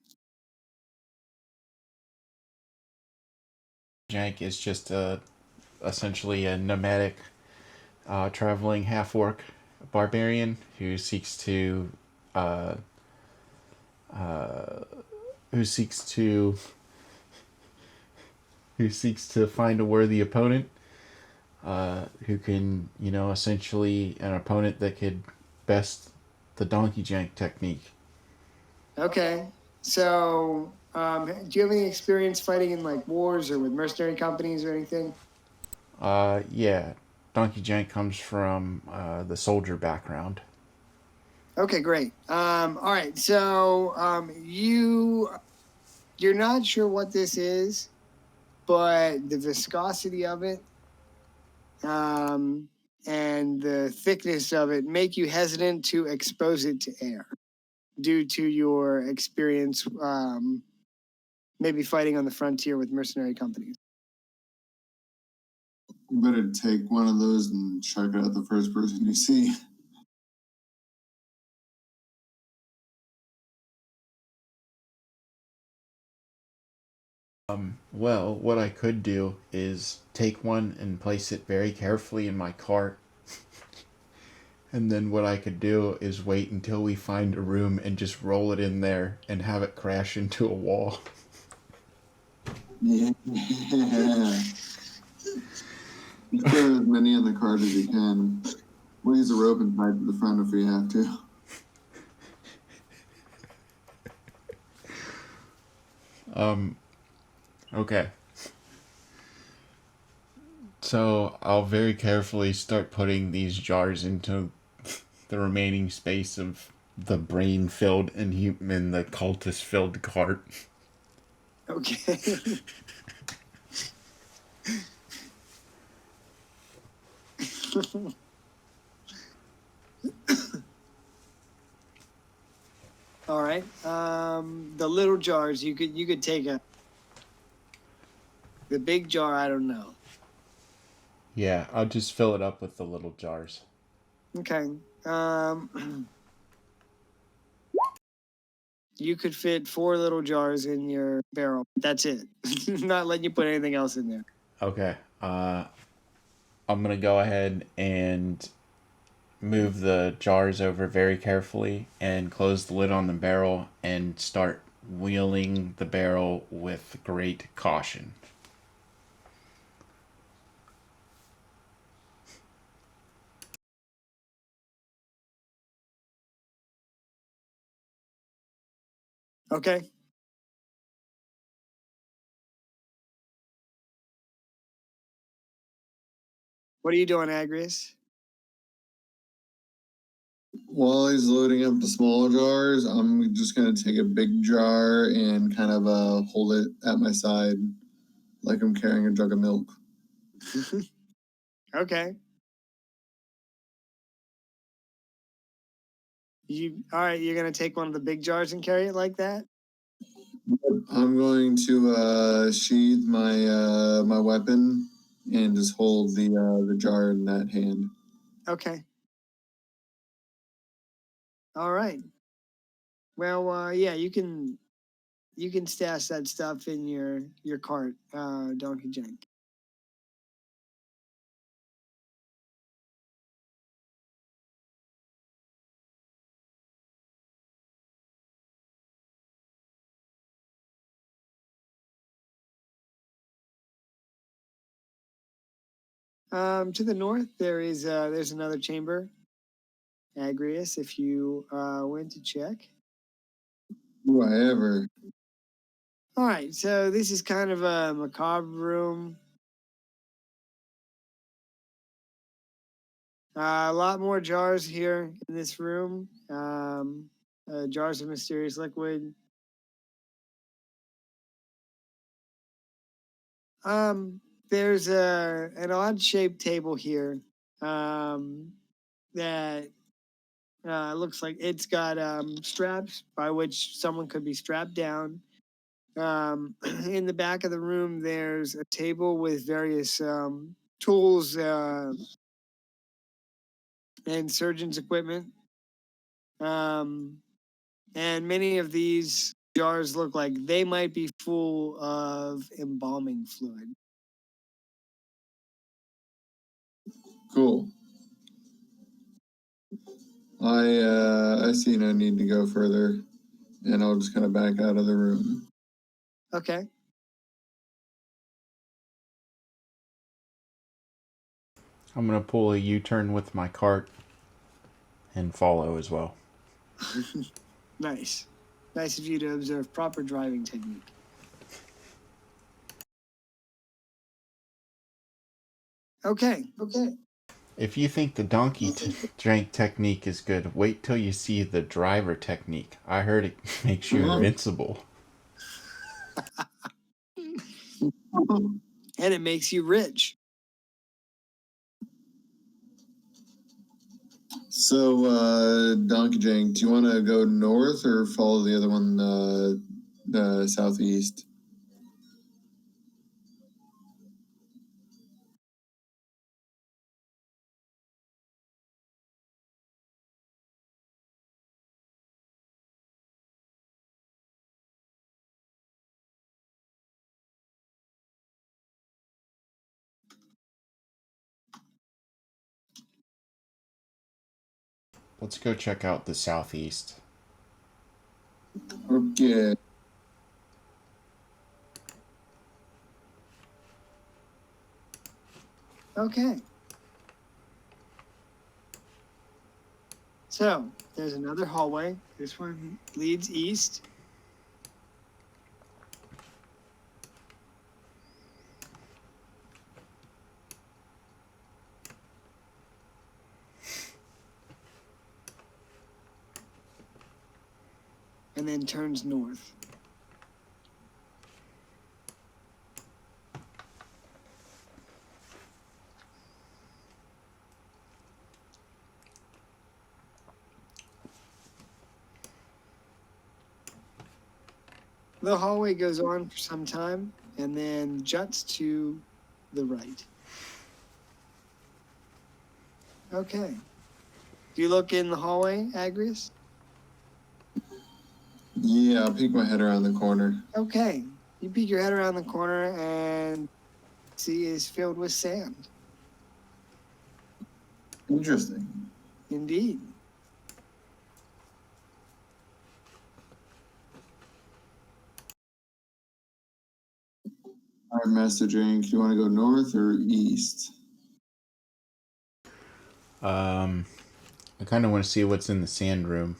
Jank is just essentially a nomadic, traveling half-orc barbarian who seeks to uh, who seeks to who seeks to find a worthy opponent, who can, essentially an opponent that could best the donkey jank technique. Okay, so do you have any experience fighting in like wars or with mercenary companies or anything? Yeah, donkey jank comes from the soldier background. Okay, great. All right, so you're not sure what this is, but the viscosity of it and the thickness of it make you hesitant to expose it to air due to your experience maybe fighting on the frontier with mercenary companies. You better take one of those and chuck it at the first person you see. Well, what I could do is take one and place it very carefully in my cart. And then what I could do is wait until we find a room and just roll it in there and have it crash into a wall. Yeah. You throw as many in the cart as you can. We'll use a rope and tie it to the front if we have to. Okay. So I'll very carefully start putting these jars into the remaining space of the brain-filled and the cultist-filled cart. Okay. All right. The little jars you could take a. The big jar, I don't know. Yeah, I'll just fill it up with the little jars. Okay. You could fit 4 little jars in your barrel. That's it. Not letting you put anything else in there. Okay. I'm gonna go ahead and move the jars over very carefully and close the lid on the barrel and start wheeling the barrel with great caution. Okay. What are you doing, Agrius? While he's loading up the small jars, I'm just gonna take a big jar and kind of hold it at my side like I'm carrying a jug of milk. Okay. All right, you're gonna take one of the big jars and carry it like that? I'm going to sheathe my weapon and just hold the jar in that hand. Okay. All right. Well, yeah, you can stash that stuff in your cart, Donkey Jank. To the north, there's another chamber, Agrius, if you went to check. Do I ever? All right, so this is kind of a macabre room. A lot more jars here in this room. jars of mysterious liquid. There's an odd shaped table here that looks like it's got straps by which someone could be strapped down. In the back of the room, there's a table with various tools and surgeon's equipment. And many of these jars look like they might be full of embalming fluid. Cool. I see no need to go further, and I'll just kind of back out of the room. Okay. I'm gonna pull a U-turn with my cart and follow as well. Nice. Nice of you to observe proper driving technique. Okay. If you think the donkey drank technique is good, wait till you see the driver technique. I heard it makes you invincible. And it makes you rich. So, Donkey Jank, do you want to go north or follow the other one, the southeast? Let's go check out the southeast. Okay. Okay. So there's another hallway. This one leads east. And then turns north. The hallway goes on for some time and then juts to the right. Okay. Do you look in the hallway, Agrius? Yeah, I'll peek my head around the corner. Okay. You peek your head around the corner and see is filled with sand. Interesting. Indeed. All right, Master Drink, you want to go north or east? I kind of want to see what's in the sand room.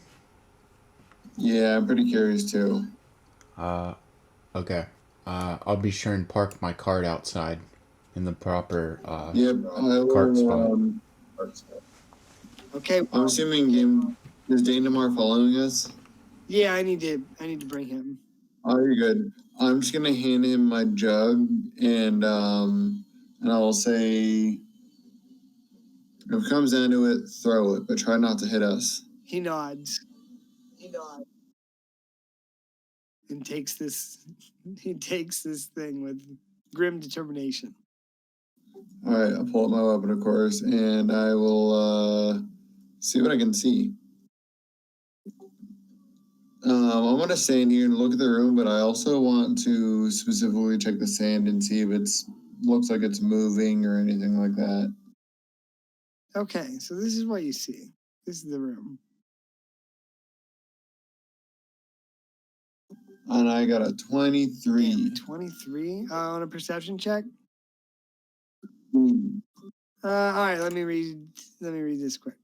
Yeah, I'm pretty curious too. Okay. I'll be sure and park my cart outside in the proper Yep, I cart spot. will. Okay. I'm Well, assuming is Danamar following us? yeah, I need to bring him. Oh, you're good. I'm just gonna hand him my jug and I'll say, if it comes down to it, throw it, but try not to hit us. He nods. And takes this thing with grim determination. All right, I'll pull out my weapon, of course, and I will see what I can see. I want to stay in here and look at the room, but I also want to specifically check the sand and see if it's looks like it's moving or anything like that. Okay, so this is what you see. This is the room. And I got a 23. Damn, 23 on a perception check. Hmm. All right, let me read this quick.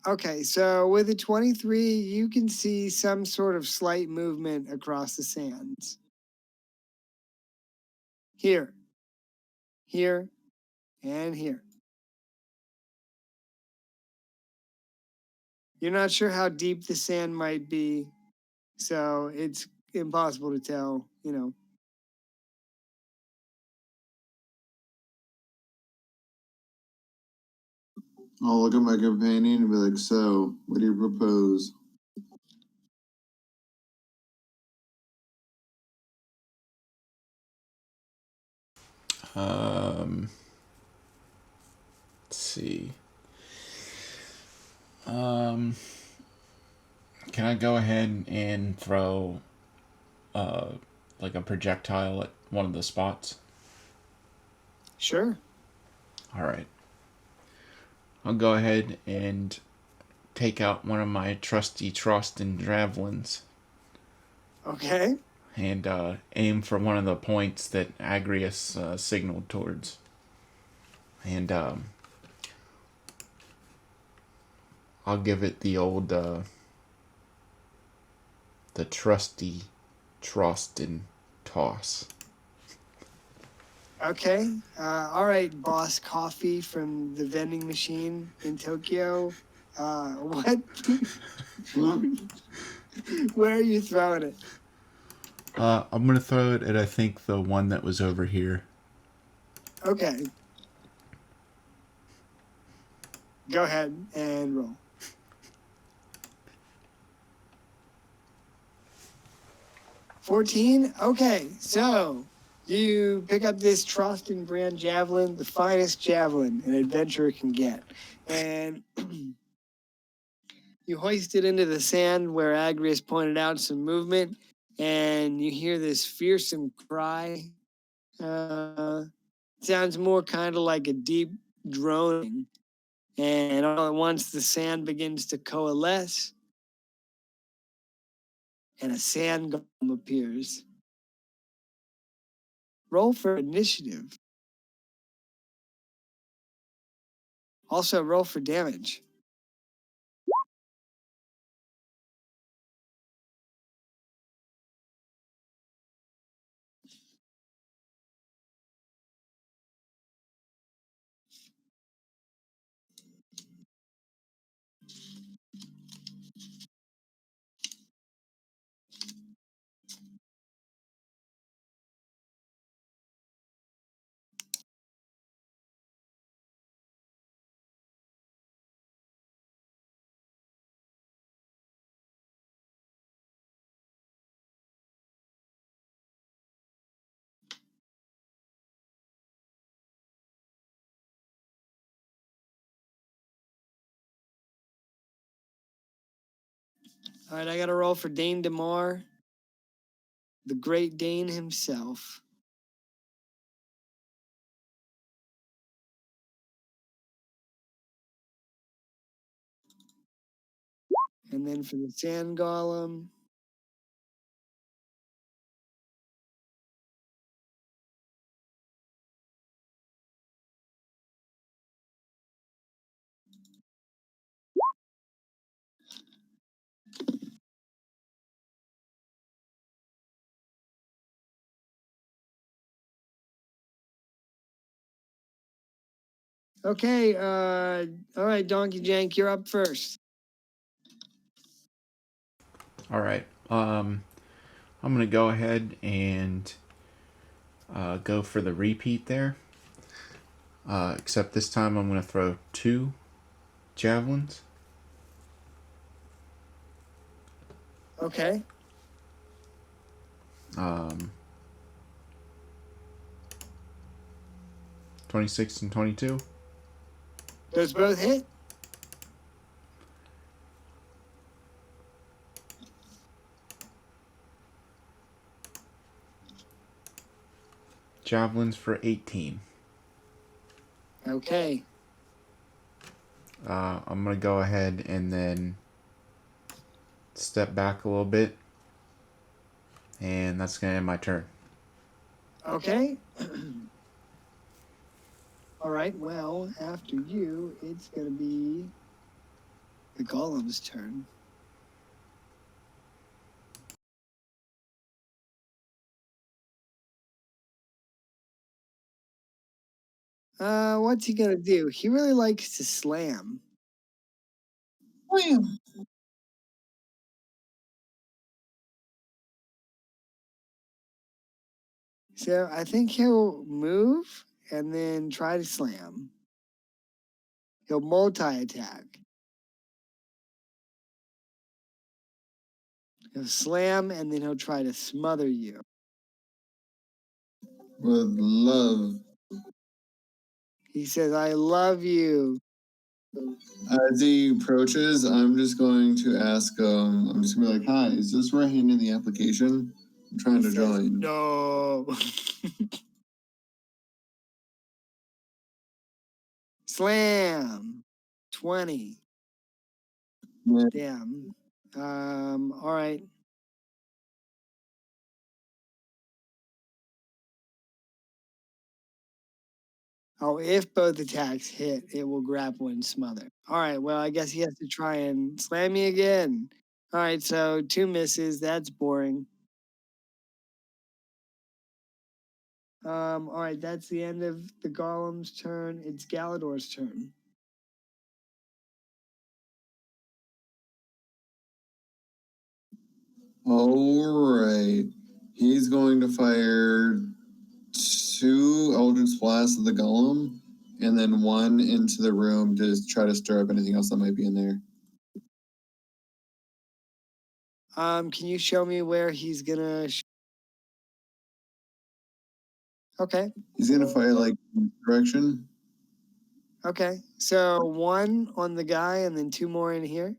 Okay, so with a 23, you can see some sort of slight movement across the sands. Here, here, and here. You're not sure how deep the sand might be, so it's impossible to tell, you know. I'll look at my companion and be like, "So, what do you propose?" Let's see. Um, can I go ahead and throw like a projectile at one of the spots? Sure. All right. I'll go ahead and take out one of my trusty Trostin javelins Okay. and aim for one of the points that Agrius signaled towards. And I'll give it the old, the trusty Trostin toss. Okay. All right, Boss Coffee from the vending machine in Tokyo. What? Where are you throwing it? I'm gonna throw it at I think the one that was over here. Okay. Go ahead and roll. 14? Okay, so you pick up this Trostin brand javelin, the finest javelin an adventurer can get. And you hoist it into the sand where Agrius pointed out some movement, and you hear this fearsome cry. Sounds more kind of like a deep droning. And all at once, the sand begins to coalesce, and a sand golem appears. Roll for initiative. Also, roll for damage. All right, I got to roll for Dane DeMar, the great Dane himself. And then for the sand golem, okay, all right, Donkey Jank, you're up first. All right. I'm gonna go ahead and go for the repeat there. Except this time I'm gonna throw 2 javelins. Okay. 26 and 22. Those both hit? Javelins for 18. Okay. I'm gonna go ahead and then step back a little bit, and that's gonna end my turn. Okay. All right, well, after you, it's going to be the golem's turn. What's he gonna do? He really likes to slam. Slam. So I think he'll move and then try to slam. He'll multi-attack. He'll slam and then he'll try to smother you. With love. He says, I love you. As he approaches, I'm just going to ask him, I'm just going to be like, hi, is this where I hand in the application? I'm trying He to says, join. no. Slam. 20. Yeah. Damn. All right. Oh, if both attacks hit, it will grapple and smother. All right, well, I guess he has to try and slam me again. All right, so 2 misses. That's boring. All right, that's the end of the golem's turn. It's Galador's turn. All right. He's going to fire 2 Eldritch Blasts at the golem, and then 1 into the room to try to stir up anything else that might be in there. Can you show me where he's gonna? Okay. He's gonna fire like in this direction. Okay. So 1 on the guy, and then 2 more in here.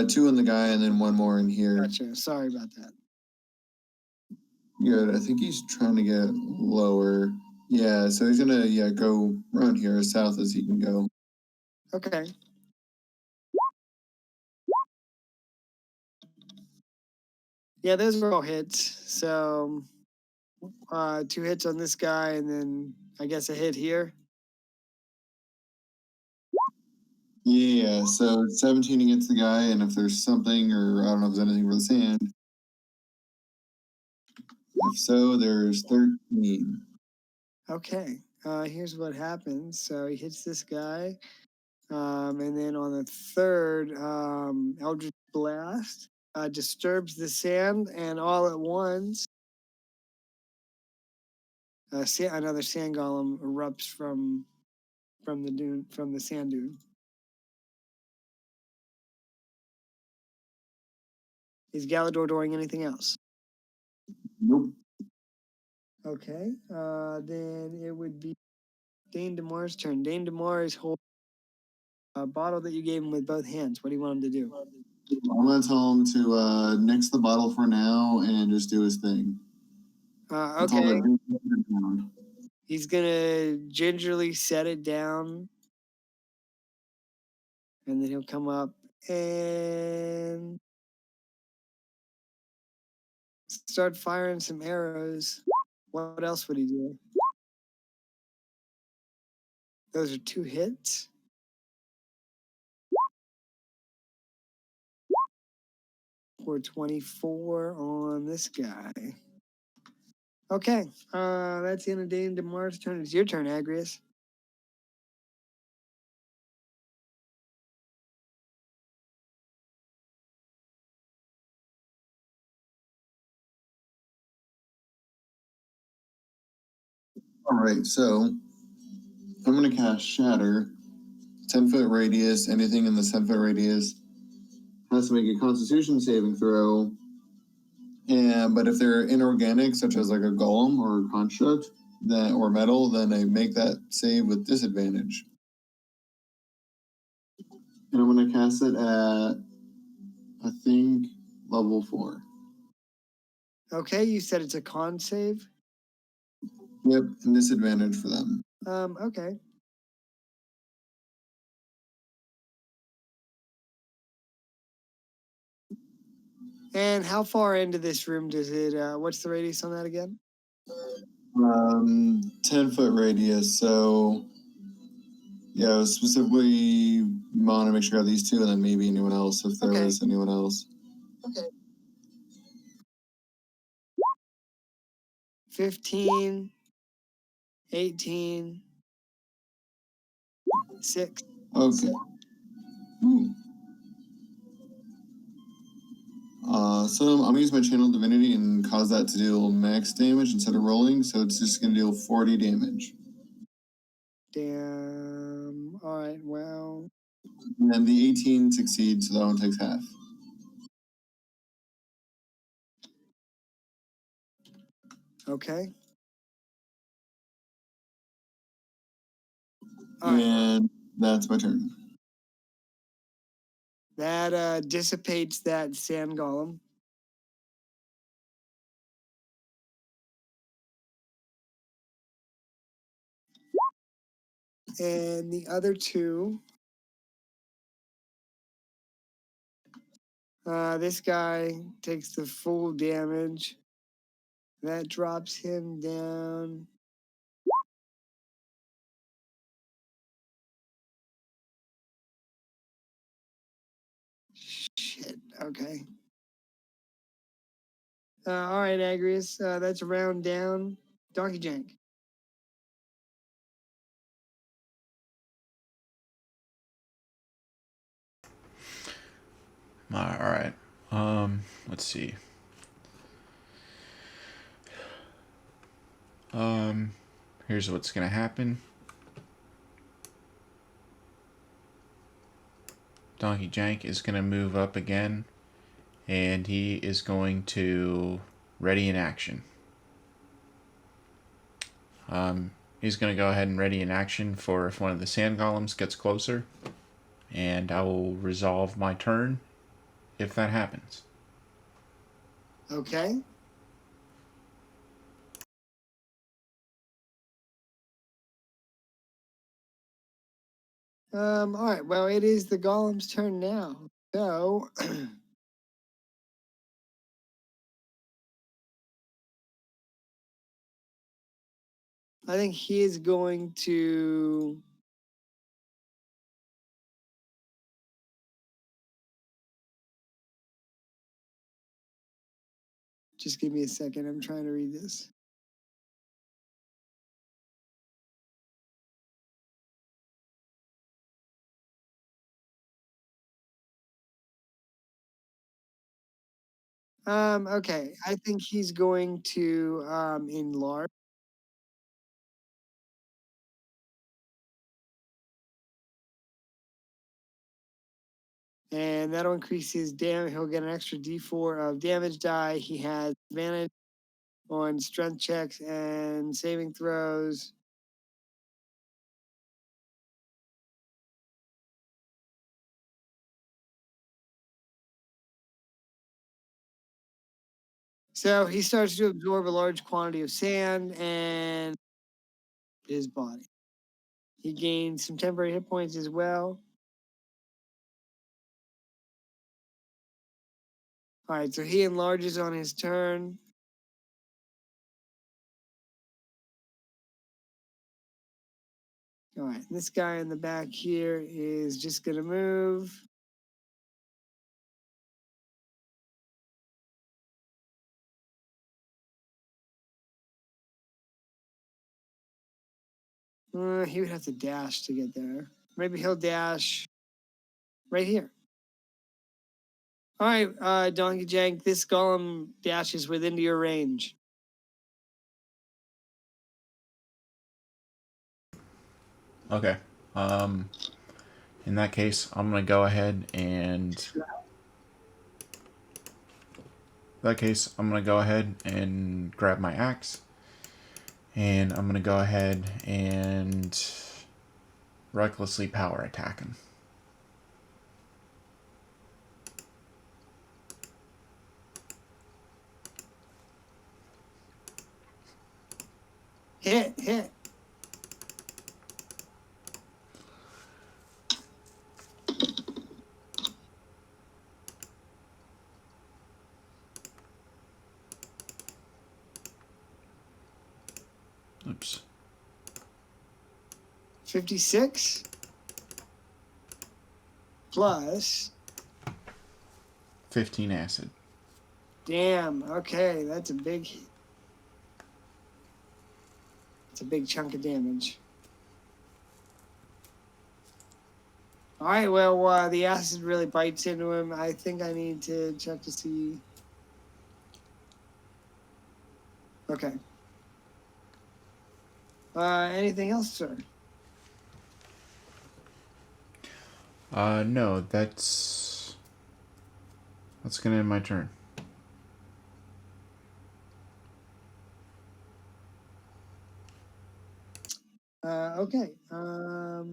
2 on the guy, and then 1 more in here. Gotcha. Sorry about that. Good. I think he's trying to get lower. Yeah, so he's gonna go around here as south as he can go. Okay. Yeah, those are all hits. So 2 hits on this guy, and then I guess a hit here. Yeah, so 17 against the guy, and if there's something, or I don't know if there's anything for the sand. If so, there's 13. Okay. Here's what happens. So he hits this guy. And then on the third, Eldritch Blast disturbs the sand, and all at once, another sand golem erupts from the sand dune. Is Galador doing anything else? Nope. Okay. Then it would be Dane DeMar's turn. Dane DeMar is holding a bottle that you gave him with both hands. What do you want him to do? I'm gonna tell him to nix the bottle for now and just do his thing. Okay. He's gonna gingerly set it down, and then he'll come up and start firing some arrows. What else would he do? Those are 2 hits. For 24 on this guy. Okay, that's the end of Dane DeMar's turn. It's your turn, Agrius. All right, so I'm gonna cast Shatter. 10-foot radius. Anything in the 10-foot radius has to make a Constitution saving throw. But if they're inorganic, such as like a golem or a construct, or metal, then they make that save with disadvantage. And I'm gonna cast it at, I think, level 4. Okay, you said it's a con save. Yep, and disadvantage for them. Okay. And how far into this room does it? What's the radius on that again? 10-foot radius. So Yeah, I was specifically want to make sure I got these two, and then maybe anyone else if there was anyone else. Okay. 15, 18, 6. Okay. Ooh. So I'm gonna use my channel divinity and cause that to deal max damage instead of rolling, so it's just gonna deal 40 damage. Damn. All right. Well. And then the 18 succeeds, so that one takes half. Okay. And that's my turn. That dissipates that sand golem. And the other two, this guy takes the full damage. That drops him down. Shit. Okay. All right, Agrius. That's a round down. Donkey Jank. All right. Let's see. Here's what's gonna happen. Donkey Jank is gonna move up again, and he is going to ready in action. He's gonna go ahead and ready in action for if one of the sand golems gets closer, and I will resolve my turn if that happens. Okay. All right. Well, it is the golem's turn now. So, I think he is going to. Just give me a second. I'm trying to read this. Okay. I think he's going to enlarge. And that'll increase his damage. He'll get an extra d4 of damage die. He has advantage on strength checks and saving throws. So he starts to absorb a large quantity of sand and his body. He gains some temporary hit points as well. All right, so he enlarges on his turn. All right, this guy in the back here is just going to move. He would have to dash to get there. Maybe he'll dash right here. All right, Donkey Jank, this golem dashes within your range. Okay. In that case, I'm gonna go ahead and. In that case, I'm gonna go ahead and grab my axe, and I'm gonna go ahead and recklessly power attack him. Hit. Oops. 56. plus 15 acid. Damn. Okay, that's a big chunk of damage. All right. Well, the acid really bites into him. I think I need to check to see. Okay. Anything else, sir? No, that's gonna end my turn. Okay. All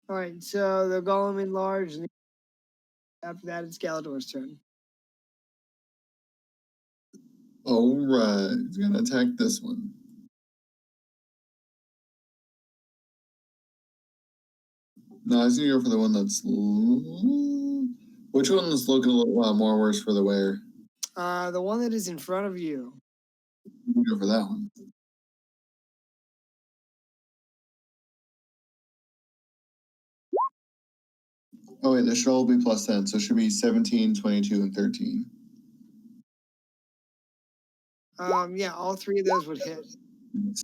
right. So the golem enlarged, and after that, it's Galador's turn. All right, he's gonna attack this one. No, I was gonna go for the one that's. Which one is looking a little more worse for the wearer? The one that is in front of you. Go for that one. Oh wait, this should all be plus 10, so it should be 17, 22, and 13. Yeah, all three of those would hit. Nice.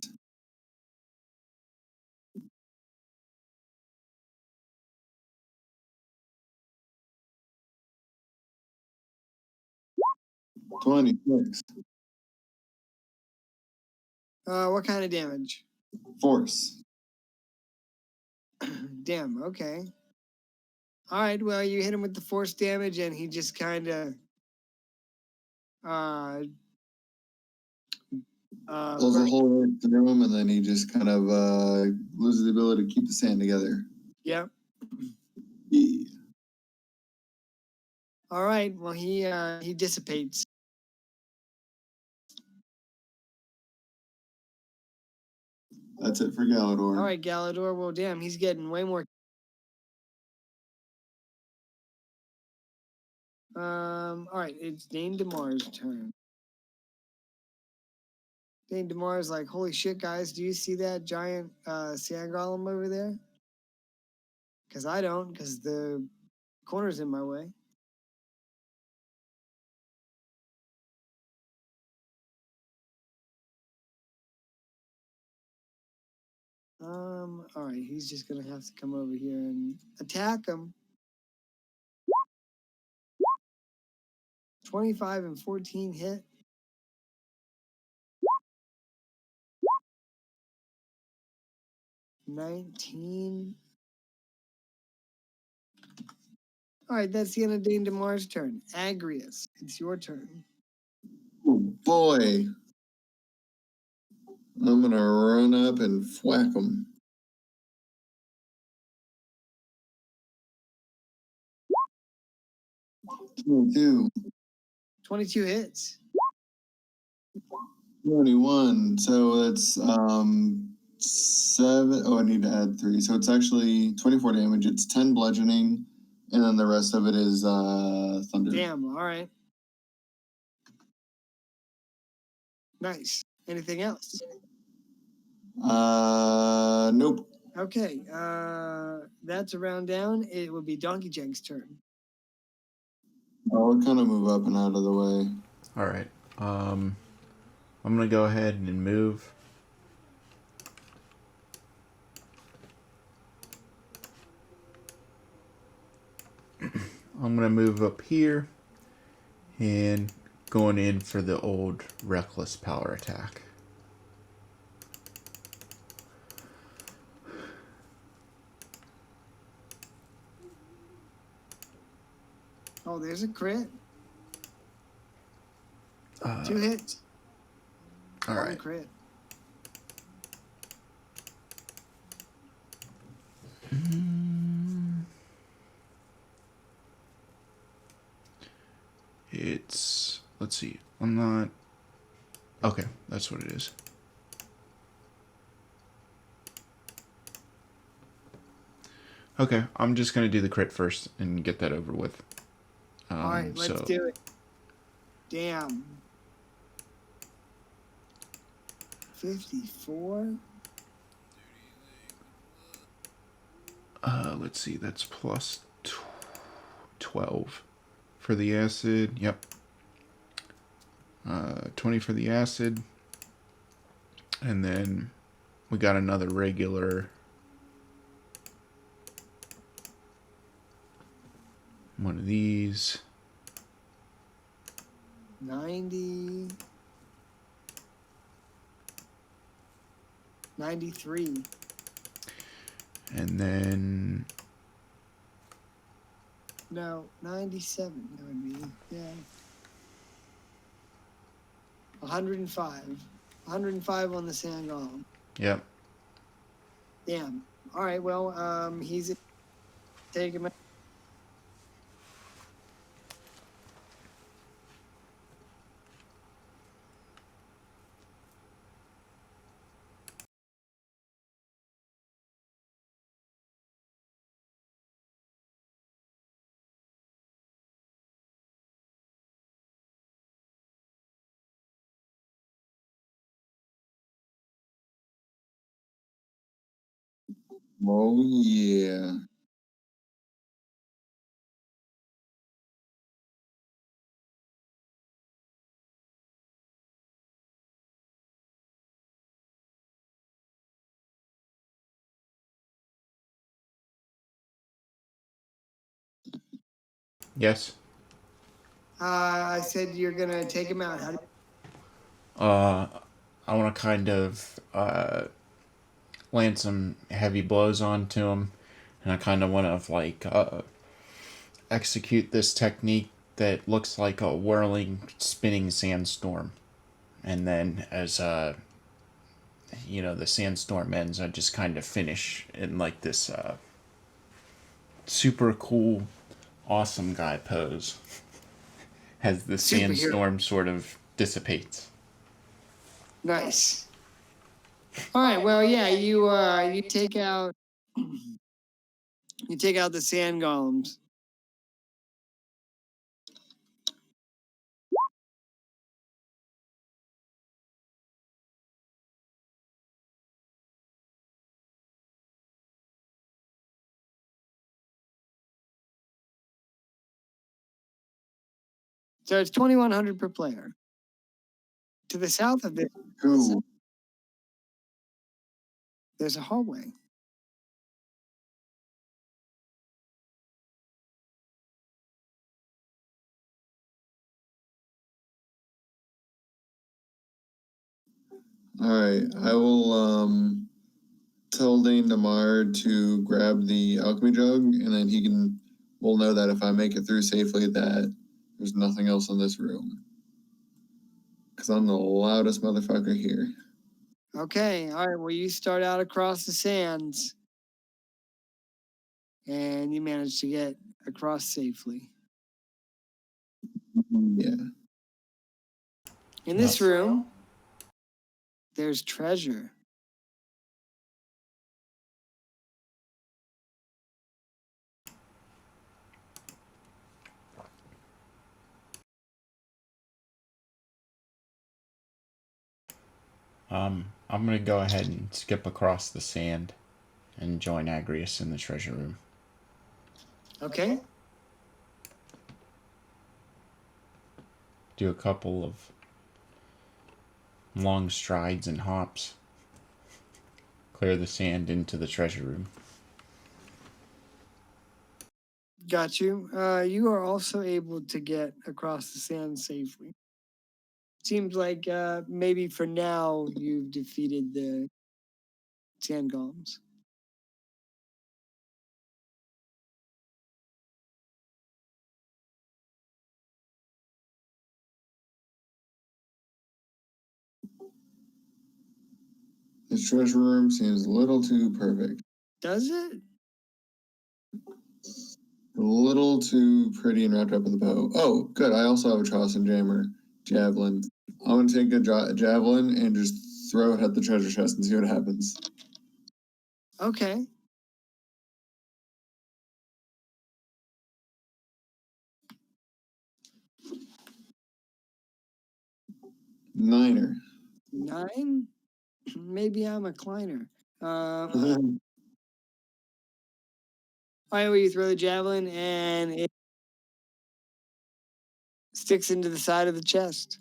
$26. What kind of damage? Force. Damn. Okay. All right. Well, you hit him with the force damage, and he just kind of Pulls a hole right through him, and then he just kind of loses the ability to keep the sand together. Yep. Yeah. All right. Well, he dissipates. That's it for Galador. All right, Galador. Well, damn, he's getting way more. All right, it's Dane DeMar's turn. Dane DeMar's like, holy shit, guys, do you see that giant sand golem over there? Because I don't, because the corner's in my way. All right, he's just gonna have to come over here and attack him. 25 and 14 hit. $19. All right, that's the end of Dane DeMar's turn. Agrius, it's your turn. Oh boy. I'm gonna run up and whack him. 22. 22 hits. 21. So that's 7. Oh, I need to add 3. So it's actually 24 damage. It's 10 bludgeoning, and then the rest of it is thunder. Damn, all right. Nice. Anything else? Nope. Okay, that's a round down. It would be Donkey Jank's turn. I'll kind of move up and out of the way. All right. I'm gonna go ahead and move. I'm gonna move up here and going in for the old reckless power attack. Oh, there's a crit. 2 hits. All One right. crit. It's, let's see. I'm not. Okay, that's what it is. Okay, I'm just gonna do the crit first and get that over with. All right, let's do it. Damn. 54. Let's see, that's plus 12 for the acid. Yep. 20 for the acid. And then we got another regular one of these. 90. 93. And then No, 97. That would be, yeah. 105. 105 on the sand golem. yep. Damn. All right. Well, he's taking my. Oh yeah. Yes. I said you're gonna take him out. How do I want to kind of land some heavy blows onto him, and I kind of want to like execute this technique that looks like a whirling, spinning sandstorm. And then as the sandstorm ends, I just kind of finish in like this super cool, awesome guy pose as the Superhero. sandstorm sort of dissipates. Nice. All right. Well, yeah. You take out. You take out the sand golems. So it's 2,100 per player. To the south of this, Who? there's a hallway. All right. I will tell Dane Damar to grab the alchemy jug, and then we'll know that if I make it through safely, that there's nothing else in this room. Because I'm the loudest motherfucker here. Okay. All right. Well, you start out across the sands, and you manage to get across safely. Yeah. In this room, there's treasure. I'm gonna go ahead and skip across the sand and join Agrius in the treasure room. Okay. Do a couple of long strides and hops. Clear the sand into the treasure room. Got you. You are also able to get across the sand safely. Seems like maybe for now you've defeated the sand golems. This treasure room seems a little too perfect. Does it? A little too pretty and wrapped up in the bow. Oh, good. I also have a Charles and javelin. I'm gonna take a javelin and just throw it at the treasure chest and see what happens. Okay. Niner. 9? Maybe I'm a kleiner. Right where you throw the javelin, and it sticks into the side of the chest.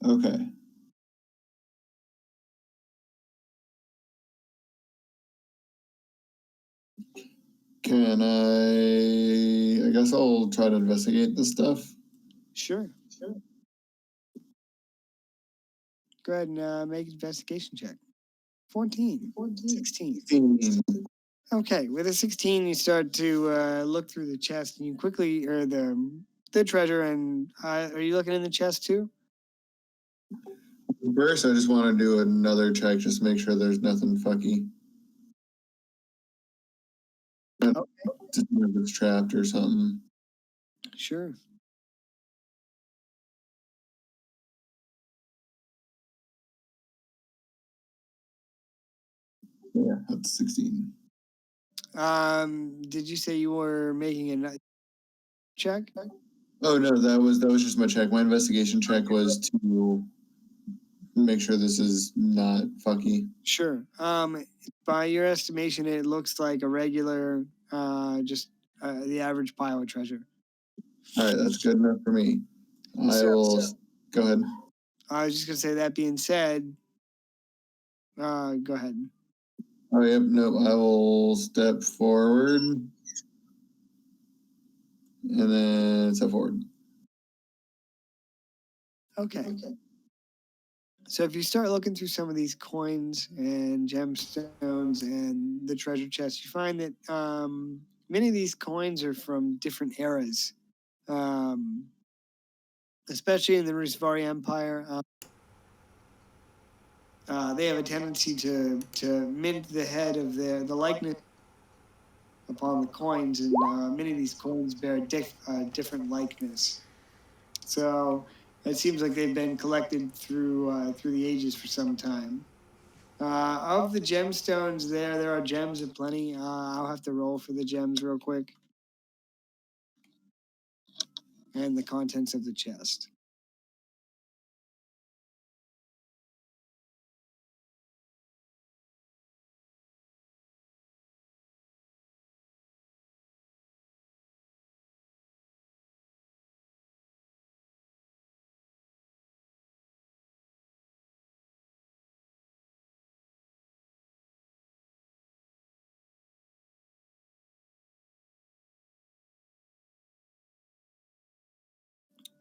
Okay. Can I guess I'll try to investigate this stuff. Sure. Go ahead and make an investigation check. 14. 16. 16. Okay, with a 16, you start to look through the chest, and you quickly, or the treasure, and are you looking in the chest too? First, I just want to do another check just to make sure there's nothing fucky. Okay. Just if it's trapped or something. Sure. Yeah, that's 16. Did you say you were making a check? Oh no, that was just my check. My investigation check was to make sure this is not fucky. Sure. By your estimation, it looks like a regular, just the average pile of treasure. All right, that's good enough for me. I will go ahead. I was just gonna say, that being said, go ahead. Oh yep, no, I will step forward and then step forward. Okay. So if you start looking through some of these coins and gemstones and the treasure chest, you find that many of these coins are from different eras, especially in the Rusvari Empire. They have a tendency to mint the head of the likeness upon the coins, and many of these coins bear different likeness. So it seems like they've been collected through the ages for some time. Of the gemstones, there are gems aplenty. I'll have to roll for the gems real quick, and the contents of the chest.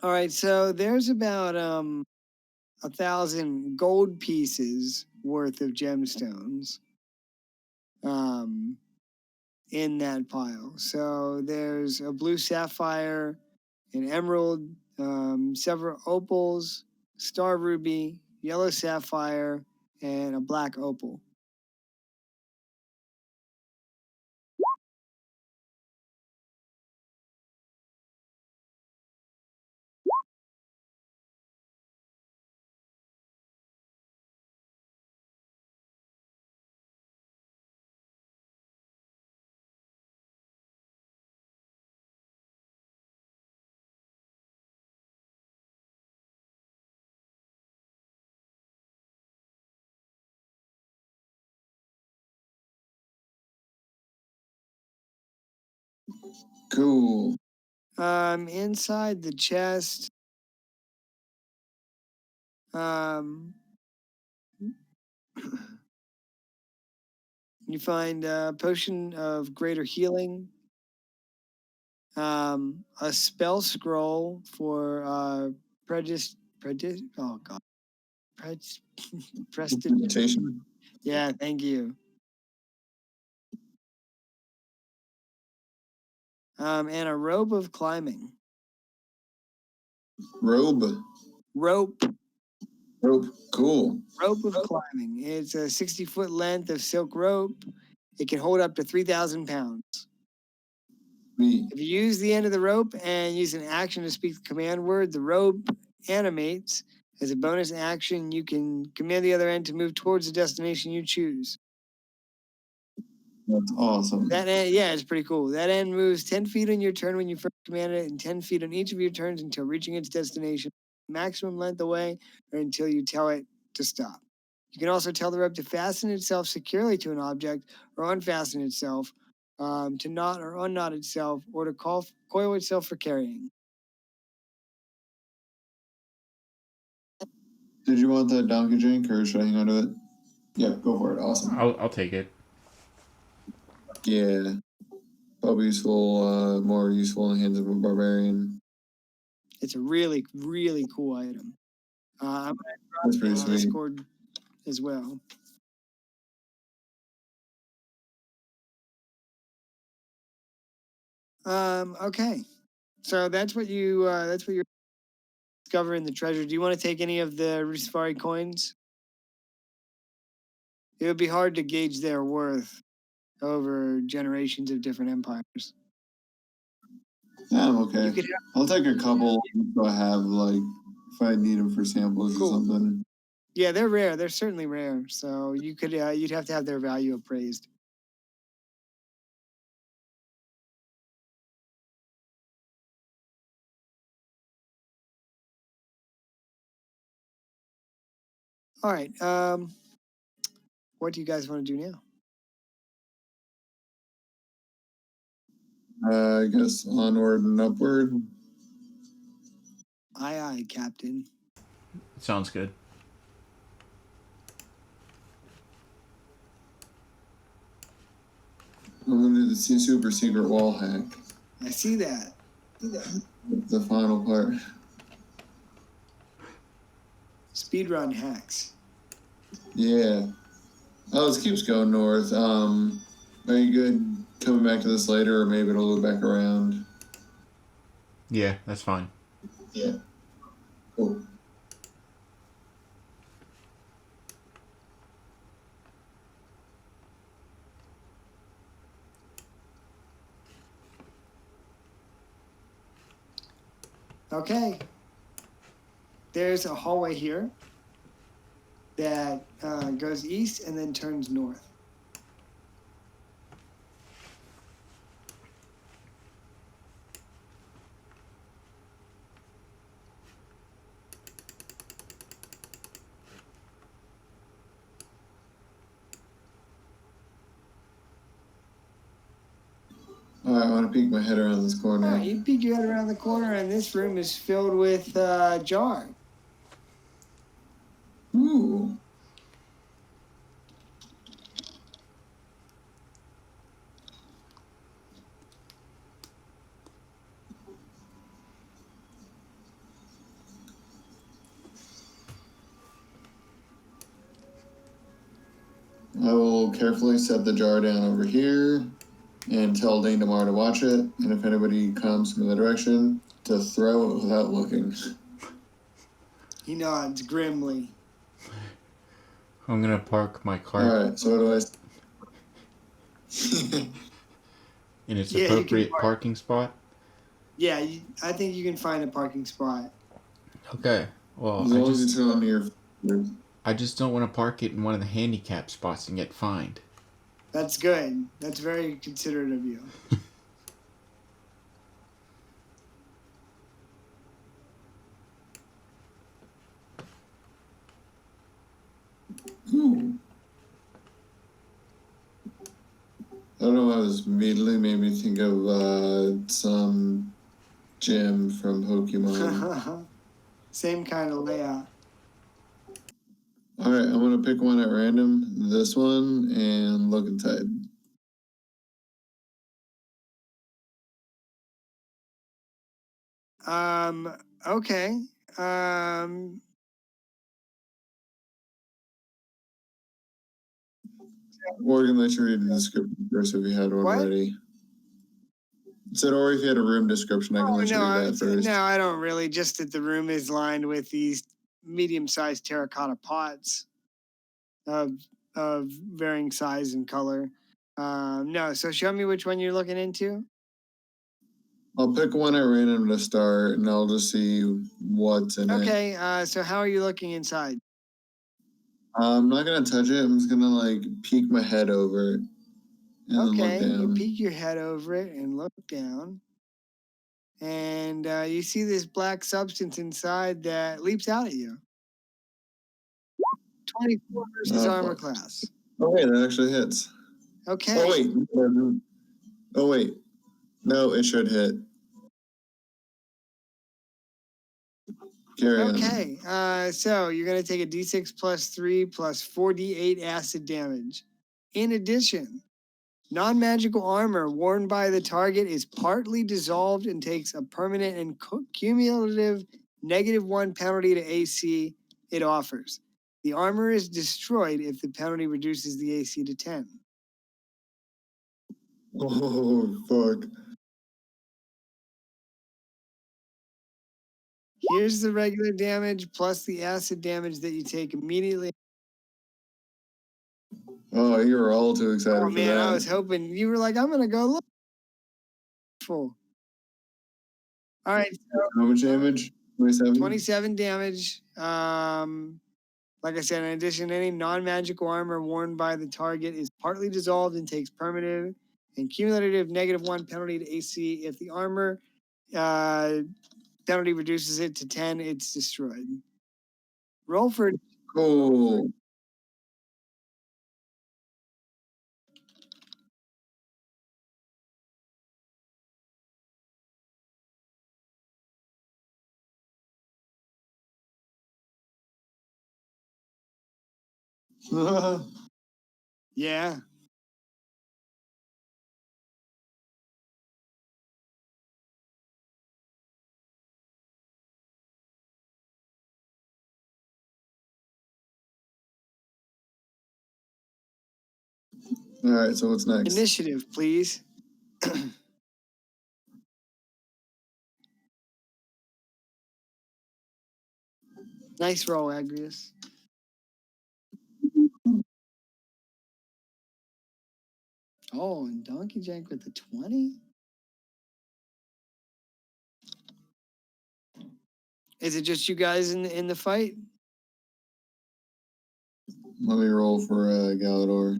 All right, so there's about 1,000 gold pieces worth of gemstones in that pile. So there's a blue sapphire, an emerald, several opals, star ruby, yellow sapphire, and a black opal. Cool. Inside the chest, you find a potion of greater healing, a spell scroll for oh god, Prestidigitation. Yeah, thank you. And a robe of climbing. Rope. Rope Cool. Rope of climbing. It's a 60-foot length of silk rope. It can hold up to 3,000 pounds. Me. If you use the end of the rope and use an action to speak the command word, the rope animates. As a bonus action, you can command the other end to move towards the destination you choose. That's awesome. That end, yeah, it's pretty cool. That end moves 10 feet on your turn when you first command it, and 10 feet on each of your turns until reaching its destination, maximum length away, or until you tell it to stop. You can also tell the rope to fasten itself securely to an object or unfasten itself, to knot or unknot itself, or to coil itself for carrying. Did you want that donkey drink, or should I hang on to it? Yeah, go for it. Awesome. I'll take it. Yeah. Probably useful, more useful in the hands of a barbarian. It's a really, really cool item. I'm That's going pretty to sweet. Discord as well. Okay. So that's what you're discovering the treasure. Do you want to take any of the Rusafari coins? It would be hard to gauge their worth over generations of different empires. Yeah, I'm okay. You could I'll take a couple if I have, like, if I need them for samples Cool. or something. Yeah, they're rare. They're certainly rare. So you could you'd have to have their value appraised. All right. What do you guys want to do now? I guess onward and upward. Aye, aye, Captain. Sounds good. I'm gonna do the super secret wall hack. I see that. The final part. Speedrun hacks. Yeah. Oh, this keeps going north. Are you good coming back to this later, or maybe it'll loop back around? Yeah, that's fine. Yeah. Cool. Okay. There's a hallway here that goes east and then turns north. All right, I want to peek my head around this corner. All right, you peek your head around the corner, and this room is filled with jar. Ooh. I will carefully set the jar down over here and tell Dane tomorrow to watch it. And if anybody comes from the direction, to throw it without looking. He nods grimly. I'm gonna park my car. All right, so what do I? In its Yeah, you can appropriate park. parking spot. Yeah, I think you can find a parking spot. Okay. Well, As long as it's on your. I just don't want to park it in one of the handicap spots and get fined. That's good. That's very considerate of you. Ooh. I don't know why this immediately made me think of some gem from Pokemon. Same kind of layout. All right, I'm gonna pick one at random. This one and look inside. Okay. Or you can let you read the description first if you had one What? ready. It said, or if you had a room description, I can let you read that first. No, I don't really. Just that the room is lined with these medium-sized terracotta pots of varying size and color. No, so show me which one you're looking into. I'll pick one at random to start, and I'll just see what's in it. Okay, so how are you looking inside? I'm not gonna touch it. I'm just gonna like peek my head over it and then look Okay, you down. peek your head over it and look down. And you see this black substance inside that leaps out at you. 24 versus armor class. Oh wait, that actually hits. Okay. Oh wait, Oh wait, no, it should hit. Carry on. Okay, so you're gonna take a d6 plus 3 plus 4d8 acid damage. In addition, non-magical armor worn by the target is partly dissolved and takes a permanent and cumulative -1 penalty to AC it offers. The armor is destroyed if the penalty reduces the AC to 10. Oh, fuck. Here's the regular damage plus the acid damage that you take immediately. Oh, you were all too excited Oh for man, that. I was hoping you were like, I'm gonna go look. Full. All right, so How much damage? 27? 27 damage. Like I said, in addition, any non-magical armor worn by the target is partly dissolved and takes permanent and cumulative -1 penalty to AC. If the armor penalty reduces it to 10, it's destroyed. Roll for Cool. yeah. All right, so what's next? Initiative, please. Nice roll, Agrius. Oh, and Donkey Jank with the 20? Is it just you guys in the fight? Let me roll for Galador.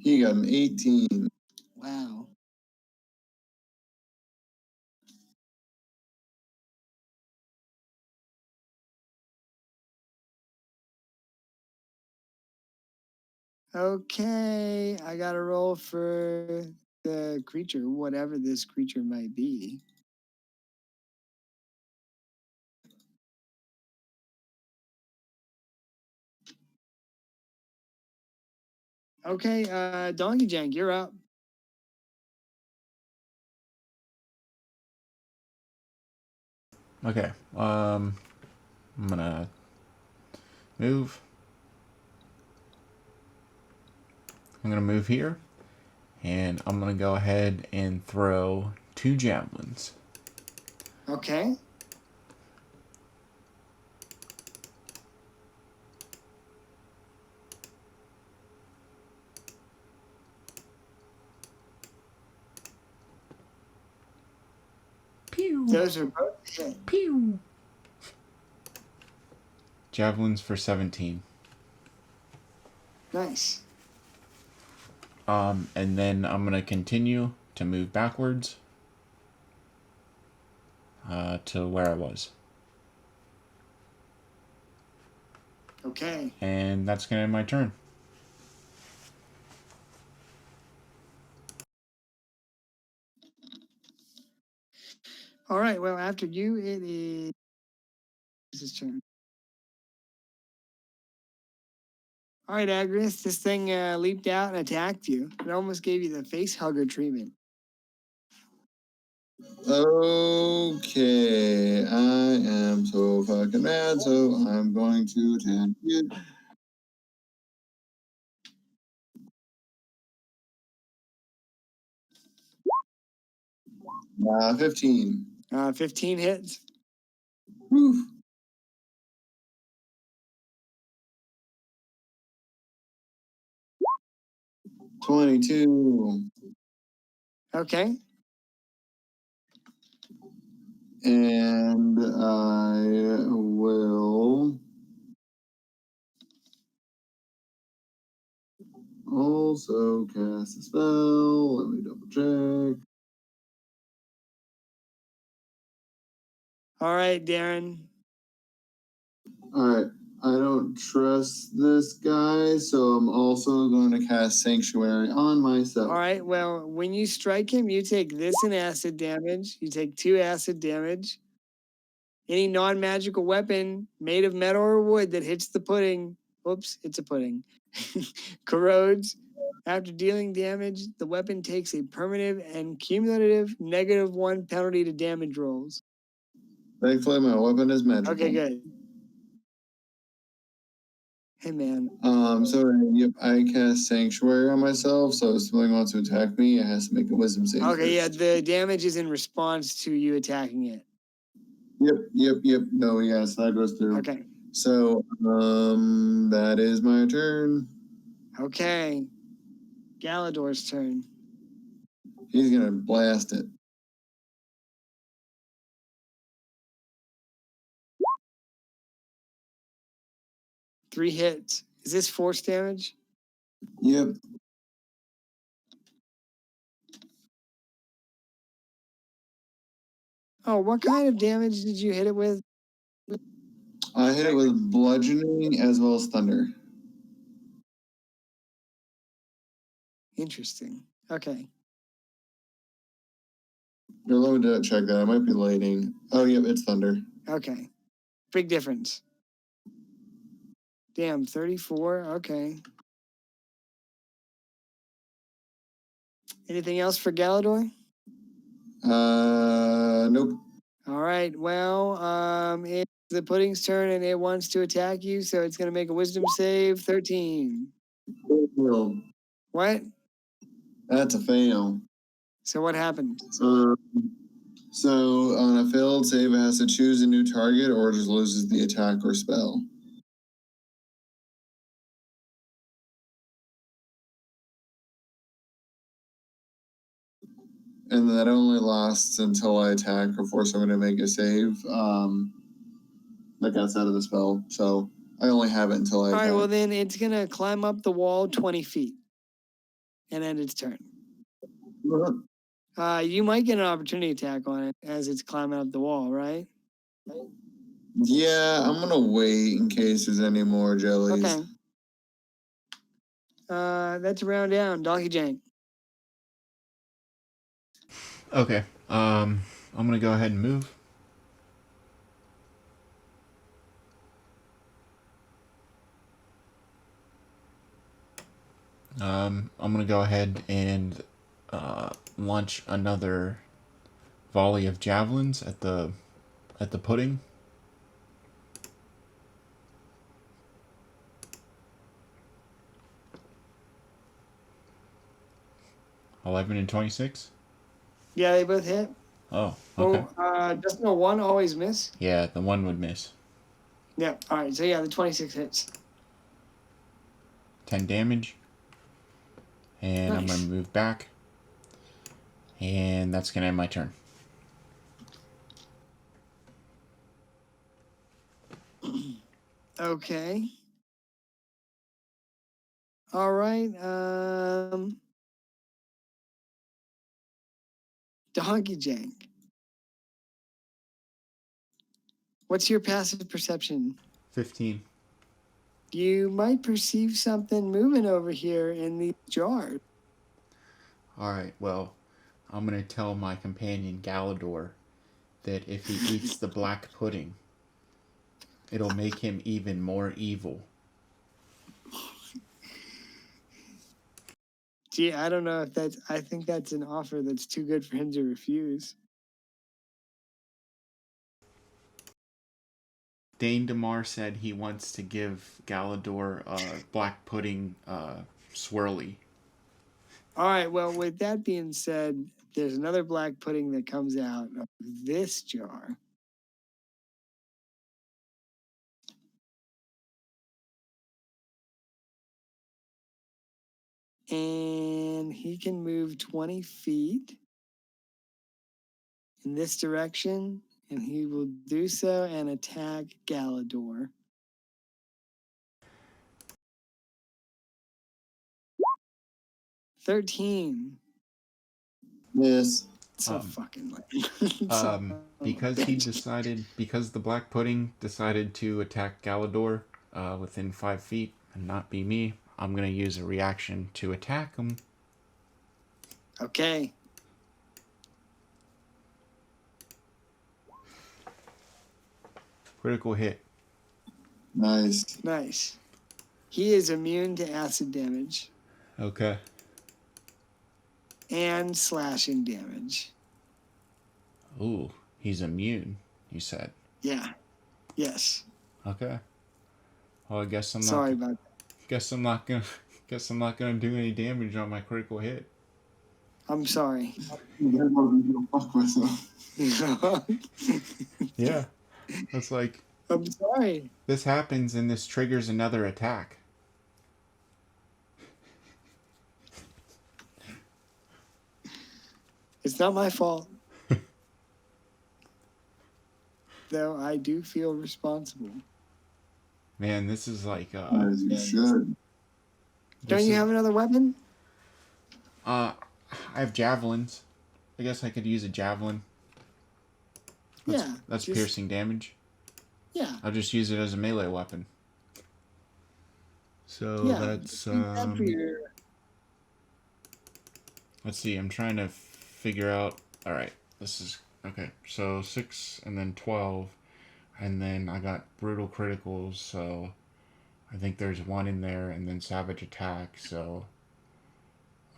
He got an 18. Wow. Okay, I got to roll for the creature, whatever this creature might be. Okay, Donkey Jank, you're up. Okay. I'm gonna move. I'm gonna move here, and I'm gonna go ahead and throw 2 javelins. Okay. Pew. Those are both hit. Pew. Javelins for 17. Nice. And then I'm gonna continue to move backwards to where I was. Okay. And that's gonna end my turn. All right. Well, after you, it is his turn. All right, Agnes, this thing leaped out and attacked you. It almost gave you the face hugger treatment. Okay, I am so fucking mad, so I'm going to attack you. 15. 15 hits. Whew. 22. Okay. And I will also cast a spell. Let me double check. All right, Darren. All right. I don't trust this guy, so I'm also going to cast Sanctuary on myself. All right, well, when you strike him, you take this in acid damage. You take 2 acid damage. Any non-magical weapon made of metal or wood that hits the pudding, oops, it's a pudding, corrodes. After dealing damage, the weapon takes a permanent and cumulative -1 penalty to damage rolls. Thankfully, my weapon is magical. Okay, good. Hey, man. So yep, I cast Sanctuary on myself. So if something wants to attack me, it has to make a Wisdom save. Okay, yeah, first. the damage is in response to you attacking it. Yep. No, yes, that goes through. Okay. So that is my turn. Okay. Galador's turn. He's gonna blast it. Three hits. Is this force damage? Yep. Oh, what kind of damage did you hit it with? I hit it with bludgeoning as well as thunder. Interesting. Okay. Here, let me check that. I might be lating. Oh, yep, it's thunder. Okay. Big difference. Damn, 34. Okay. Anything else for Galador? Nope. All right. Well, it's the pudding's turn and it wants to attack you, so it's gonna make a wisdom save. 13. Fail. What? That's a fail. So what happened? So on a failed save, it has to choose a new target or just loses the attack or spell. And that only lasts until I attack or force someone to make a save. That gets out of the spell. So I only have it until I attack. All right, well then it's gonna climb up the wall 20 feet and end its turn. You might get an opportunity attack on it as it's climbing up the wall, right? Yeah, I'm gonna wait in case there's any more jellies. Okay. That's a round down. Donkey Jank. Okay. I'm gonna go ahead and move. I'm gonna go ahead and launch another volley of javelins at the pudding. $11 and 26. Yeah, they both hit. Oh, okay. Doesn't the one always miss? Yeah, the one would miss. Yeah. All right. So yeah, the 26 hits. 10 damage. And Nice. I'm gonna move back. And that's gonna end my turn. Okay. All right. Donkey Jank. What's your passive perception? 15. You might perceive something moving over here in these jars. Alright, well, I'm gonna tell my companion Galador that if he eats the black pudding, it'll make him even more evil. Gee, I don't know if I think that's an offer that's too good for him to refuse. Dane DeMar said he wants to give Galador a black pudding swirly. All right, well, with that being said, there's another black pudding that comes out of this jar. And he can move 20 feet in this direction, and he will do so and attack Galador. $13. Yes. So fucking lame. Because the black pudding decided to attack Galador, within 5 feet and not be me, I'm going to use a reaction to attack him. Okay. Critical hit. Nice. Nice. He is immune to acid damage Okay. and slashing damage. Ooh, he's immune, you said. Yeah. Yes. Okay. Well, I guess I'm Sorry not. about Guess I'm not gonna. Guess I'm not gonna do any damage on my critical hit. that. I'm sorry. Fuck myself. Yeah. That's like, I'm sorry. this happens and this triggers another attack. It's not my fault. Though I do feel responsible. Man, this is like. As you should. Don't you have another weapon? I have javelins. I guess I could use a javelin. That's piercing damage. Yeah. I'll just use it as a melee weapon. So Yeah. that's let's see, I'm trying to figure out. Alright, this is okay. So 6 and then 12. And then I got brutal criticals, so I think there's 1 in there, and then savage attack, so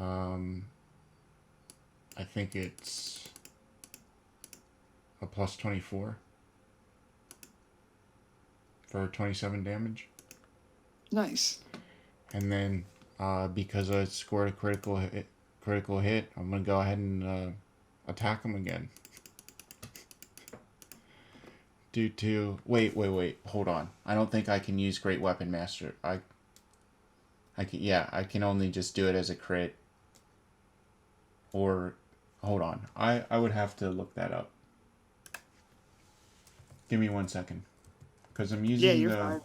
I think it's a plus 24 for 27 damage. Nice. And then because I scored a critical hit, I'm gonna go ahead and attack him again. Due to wait, hold on. I don't think I can use Great Weapon Master. I can only just do it as a crit. Or hold on. I would have to look that up. Give me 1 second. Because I'm using fine.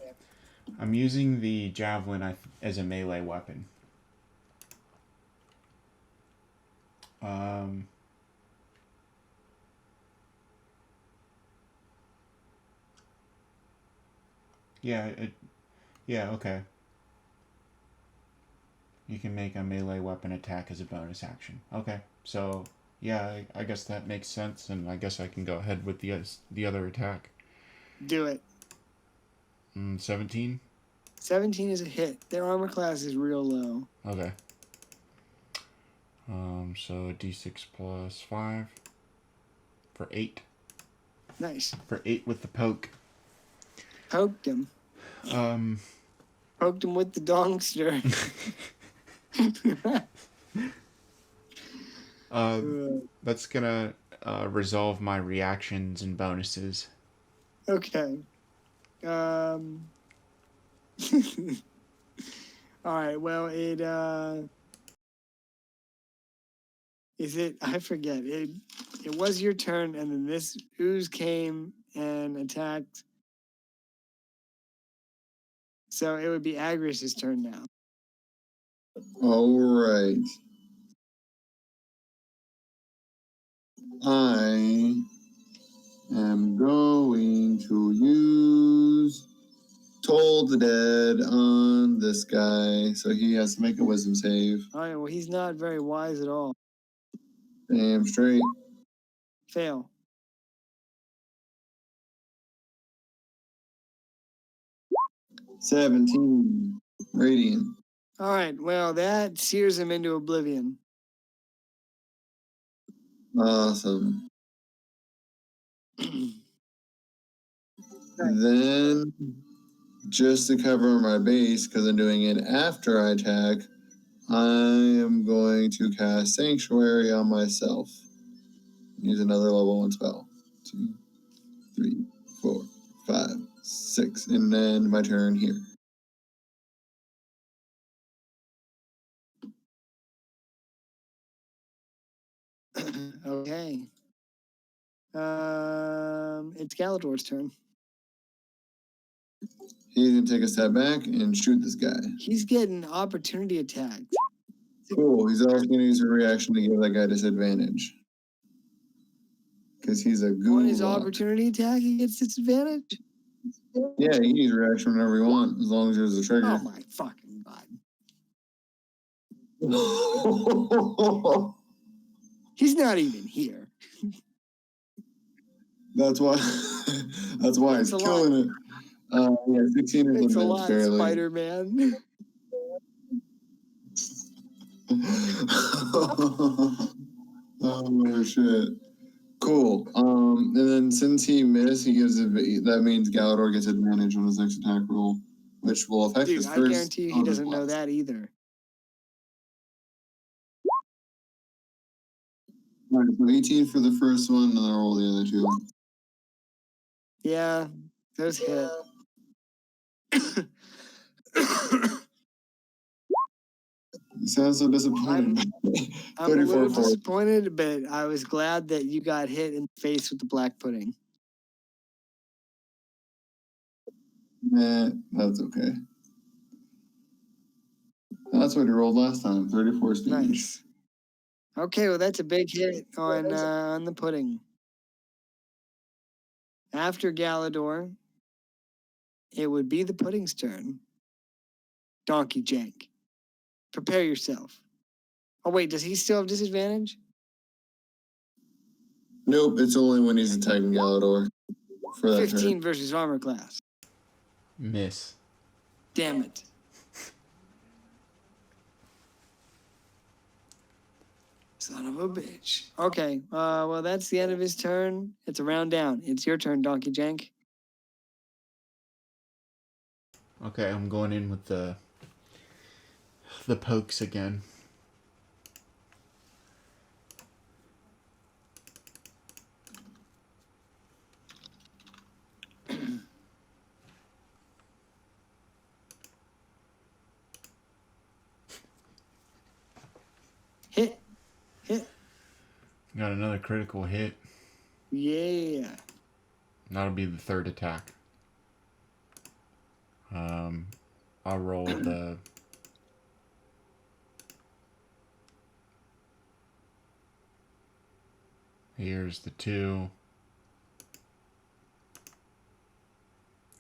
I'm using the javelin as a melee weapon. Yeah, okay. You can make a melee weapon attack as a bonus action. Okay, so yeah, I guess that makes sense, and I guess I can go ahead with the other attack. Do it. 17? 17 is a hit. Their armor class is real low. Okay. So d6 plus 5 for 8. Nice. For 8 with the poke. Poked him. Poked him with the dongster. That's gonna resolve my reactions and bonuses. Okay. All right. Well, it is it. I forget. It was your turn, and then this ooze came and attacked. So it would be Agris's turn now. All right. I am going to use Toll the Dead on this guy, so he has to make a wisdom save. All right. Well, he's not very wise at all. Damn straight. Fail. $17 radiant. All right. Well, that sears him into oblivion. Awesome. Then, just to cover my base, because I'm doing it after I attack, I am going to cast Sanctuary on myself. Use another level 1 spell. 2, 3, 4, 5, 6, and then my turn here. Okay. It's Galador's turn. He's gonna take a step back and shoot this guy. He's getting opportunity attacked. Cool. He's also gonna use a reaction to give that guy disadvantage. Because he's a ghoul. On his opportunity attack, he gets disadvantage? Yeah, you can use reaction whenever you want, as long as there's a trigger. Oh my fucking god. He's not even here. That's why. That's why Thanks he's a killing it. Yeah, 16 is Thanks a the lot, barely. Spider-Man. Oh shit. Cool. And then since he missed, he gives that means Galador gets advantage on his next attack roll, which will affect Dude, his I first. guarantee you he doesn't know that either. All right, so 18 for the first one, and then I'll roll the other two. Yeah, those hit. You sound so disappointed. I'm a little disappointed, but I was glad that you got hit in the face with the black pudding. Nah, that's okay. That's what he rolled last time, 34 damage. Nice. Okay, well that's a big hit on the pudding. After Galador, it would be the pudding's turn. Donkey Jank, prepare yourself. Oh wait, does he still have disadvantage? Nope, it's only when he's attacking Galador. For that 15 turn. versus armor class. Miss. Damn it. Son of a bitch. Okay, well that's the end of his turn. It's a round down. It's your turn, Donkey Jank. Okay, I'm going in with the pokes again. Hit. Got another critical hit. Yeah. That'll be the third attack. I'll roll the... Here's the 2.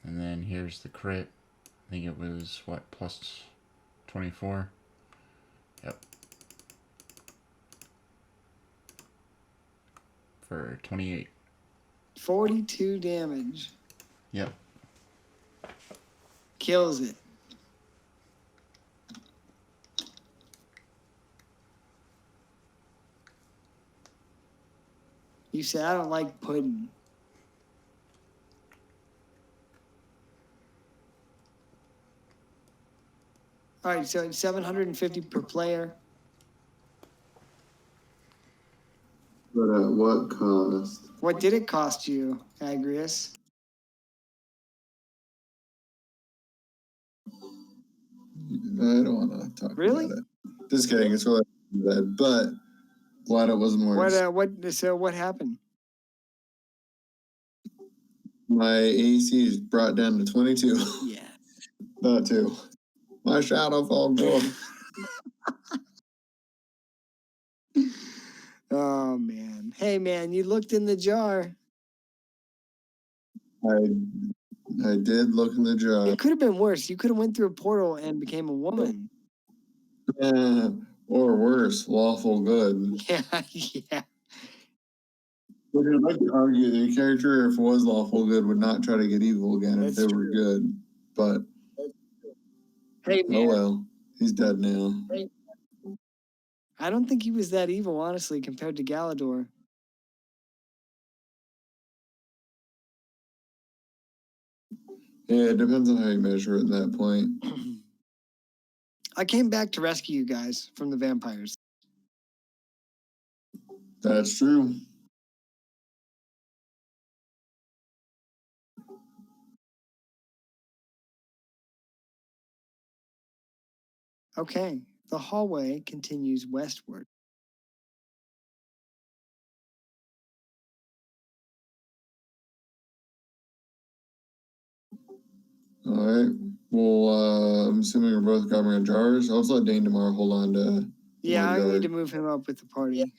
And then here's the crit. I think it was, what, plus 24? Yep. For 28. 42 damage. Yep. Kills it. You said, I don't like pudding. All right, so it's 750 per player. But at what cost? What did it cost you, Agrius? I don't want to talk Really? about it. Just kidding. It's really bad, but glad it wasn't worse. What happened? My AC is brought down to 22. Yeah. That too. My shadow fall gold. Oh man. Hey man, you looked in the jar. I did look in the jar. It could have been worse. You could have went through a portal and became a woman. Yeah, or worse, lawful good. Yeah, yeah. But I'd like to argue the character, if it was lawful good, would not try to get evil again if they were good. But Hey man. oh well, he's dead now. I don't think he was that evil, honestly, compared to Galador. Yeah, it depends on how you measure it at that point. I came back to rescue you guys from the vampires. That's true. Okay, the hallway continues westward. All right. Well, I'm assuming we're both grabbing our jars. I'll just let Dane tomorrow hold on to. Yeah, I need to move him up with the party.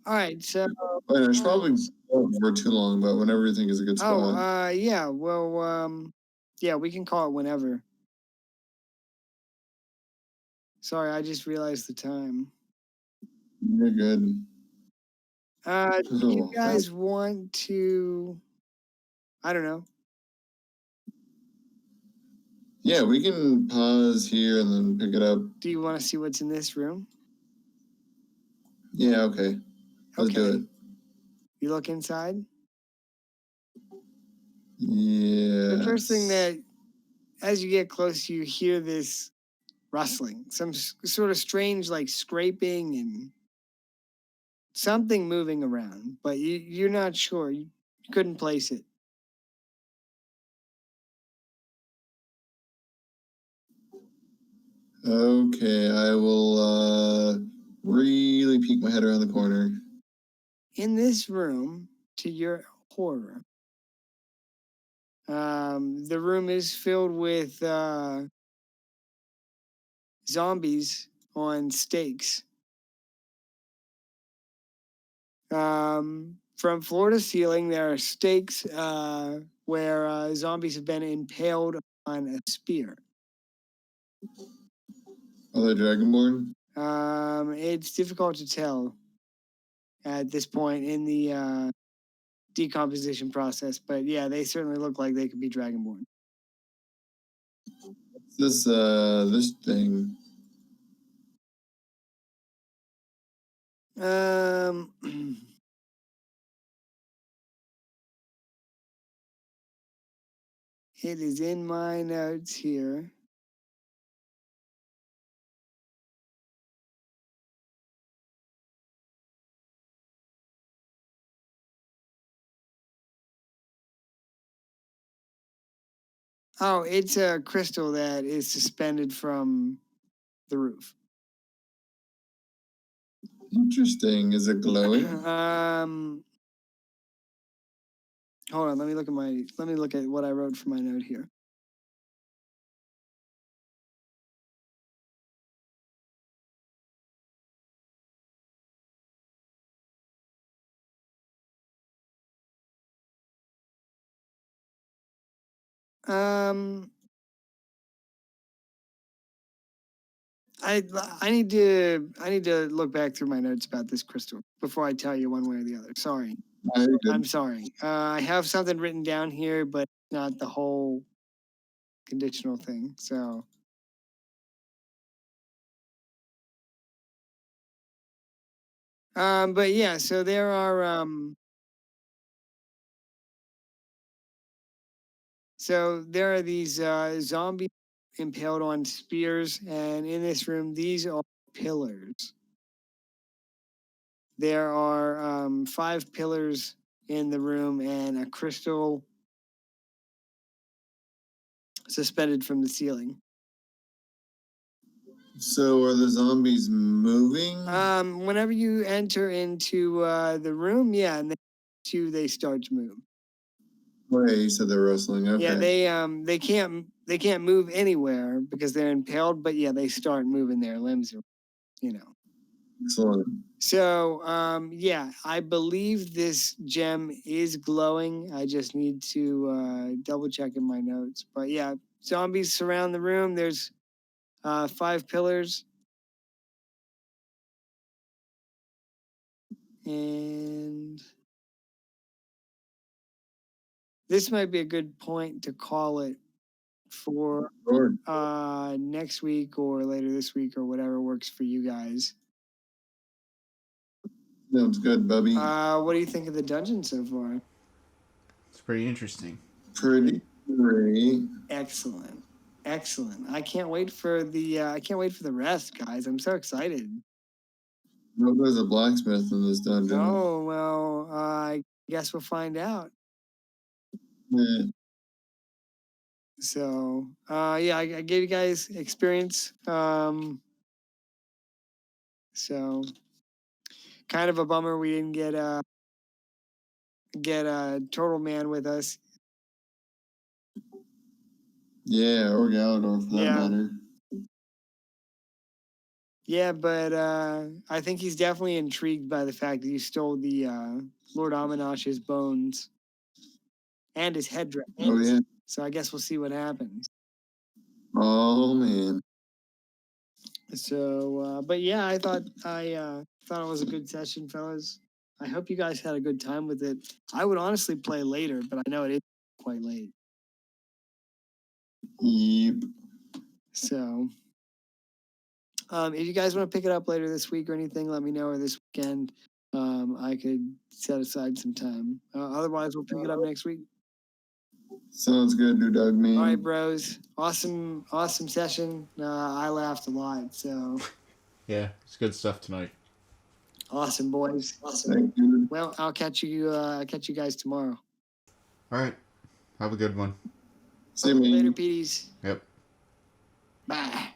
All right, so Wait, I should probably for too long, but whenever you think is a good spot. Yeah. Well, yeah, we can call it whenever. Sorry, I just realized the time. You're good. Do you guys want to? I don't know. Yeah, we can pause here and then pick it up. Do you want to see what's in this room? Yeah, okay. Let's do it. You look inside? Yeah. The first thing that, as you get close, you hear this rustling, some sort of strange, like scraping and something moving around, but you're not sure. You couldn't place it. Okay, I will really peek my head around the corner. In this room, to your horror, the room is filled with zombies on stakes. From floor to ceiling, there are stakes where zombies have been impaled on a spear. Are they dragonborn? It's difficult to tell at this point in the decomposition process, but yeah, they certainly look like they could be dragonborn. This thing. It is in my notes here. Oh, it's a crystal that is suspended from the roof. Interesting. Is it glowing? Hold on, let me look at what I wrote for my note here. I need to look back through my notes about this crystal before I tell you one way or the other. Sorry. I'm sorry. I have something written down here, but not the whole conditional thing. So but yeah, so there are these zombies impaled on spears, and in this room, these are pillars. There are 5 pillars in the room and a crystal suspended from the ceiling. So are the zombies moving? Whenever you enter into the room, yeah, and they start to move. Wait, you said they're rustling. Okay. Yeah, they can't move anywhere because they're impaled, but yeah, they start moving their limbs, you know. Excellent. So yeah, I believe this gem is glowing. I just need to double check in my notes. But yeah, zombies surround the room. There's 5 pillars. And this might be a good point to call it for next week or later this week or whatever works for you guys. Sounds good, Bubby. What do you think of the dungeon so far? It's pretty interesting. Pretty great. Excellent. I can't wait for the rest, guys. I'm so excited. No, there's a blacksmith in this dungeon. Oh, well, I guess we'll find out. Yeah. So, yeah, I gave you guys experience. So kind of a bummer we didn't get a Total Man with us. Yeah, or Galador for that matter. Yeah, but I think he's definitely intrigued by the fact that you stole the Lord Aminosh's bones and his headdress. Oh yeah. So I guess we'll see what happens. Oh man. So, but yeah, I thought it was a good session, fellas. I hope you guys had a good time with it. I would honestly play later, but I know it is quite late. Yep. So, if you guys want to pick it up later this week or anything, let me know. Or this weekend, I could set aside some time. Otherwise, we'll pick it up next week. Sounds good, dude, Doug, man. All right, bros. Awesome session. I laughed a lot. So. Yeah, it's good stuff tonight. Awesome, boys. Awesome. Thank you. Well, I'll catch you guys tomorrow. All right. Have a good one. See you, man. Later, Pete's. Yep. Bye.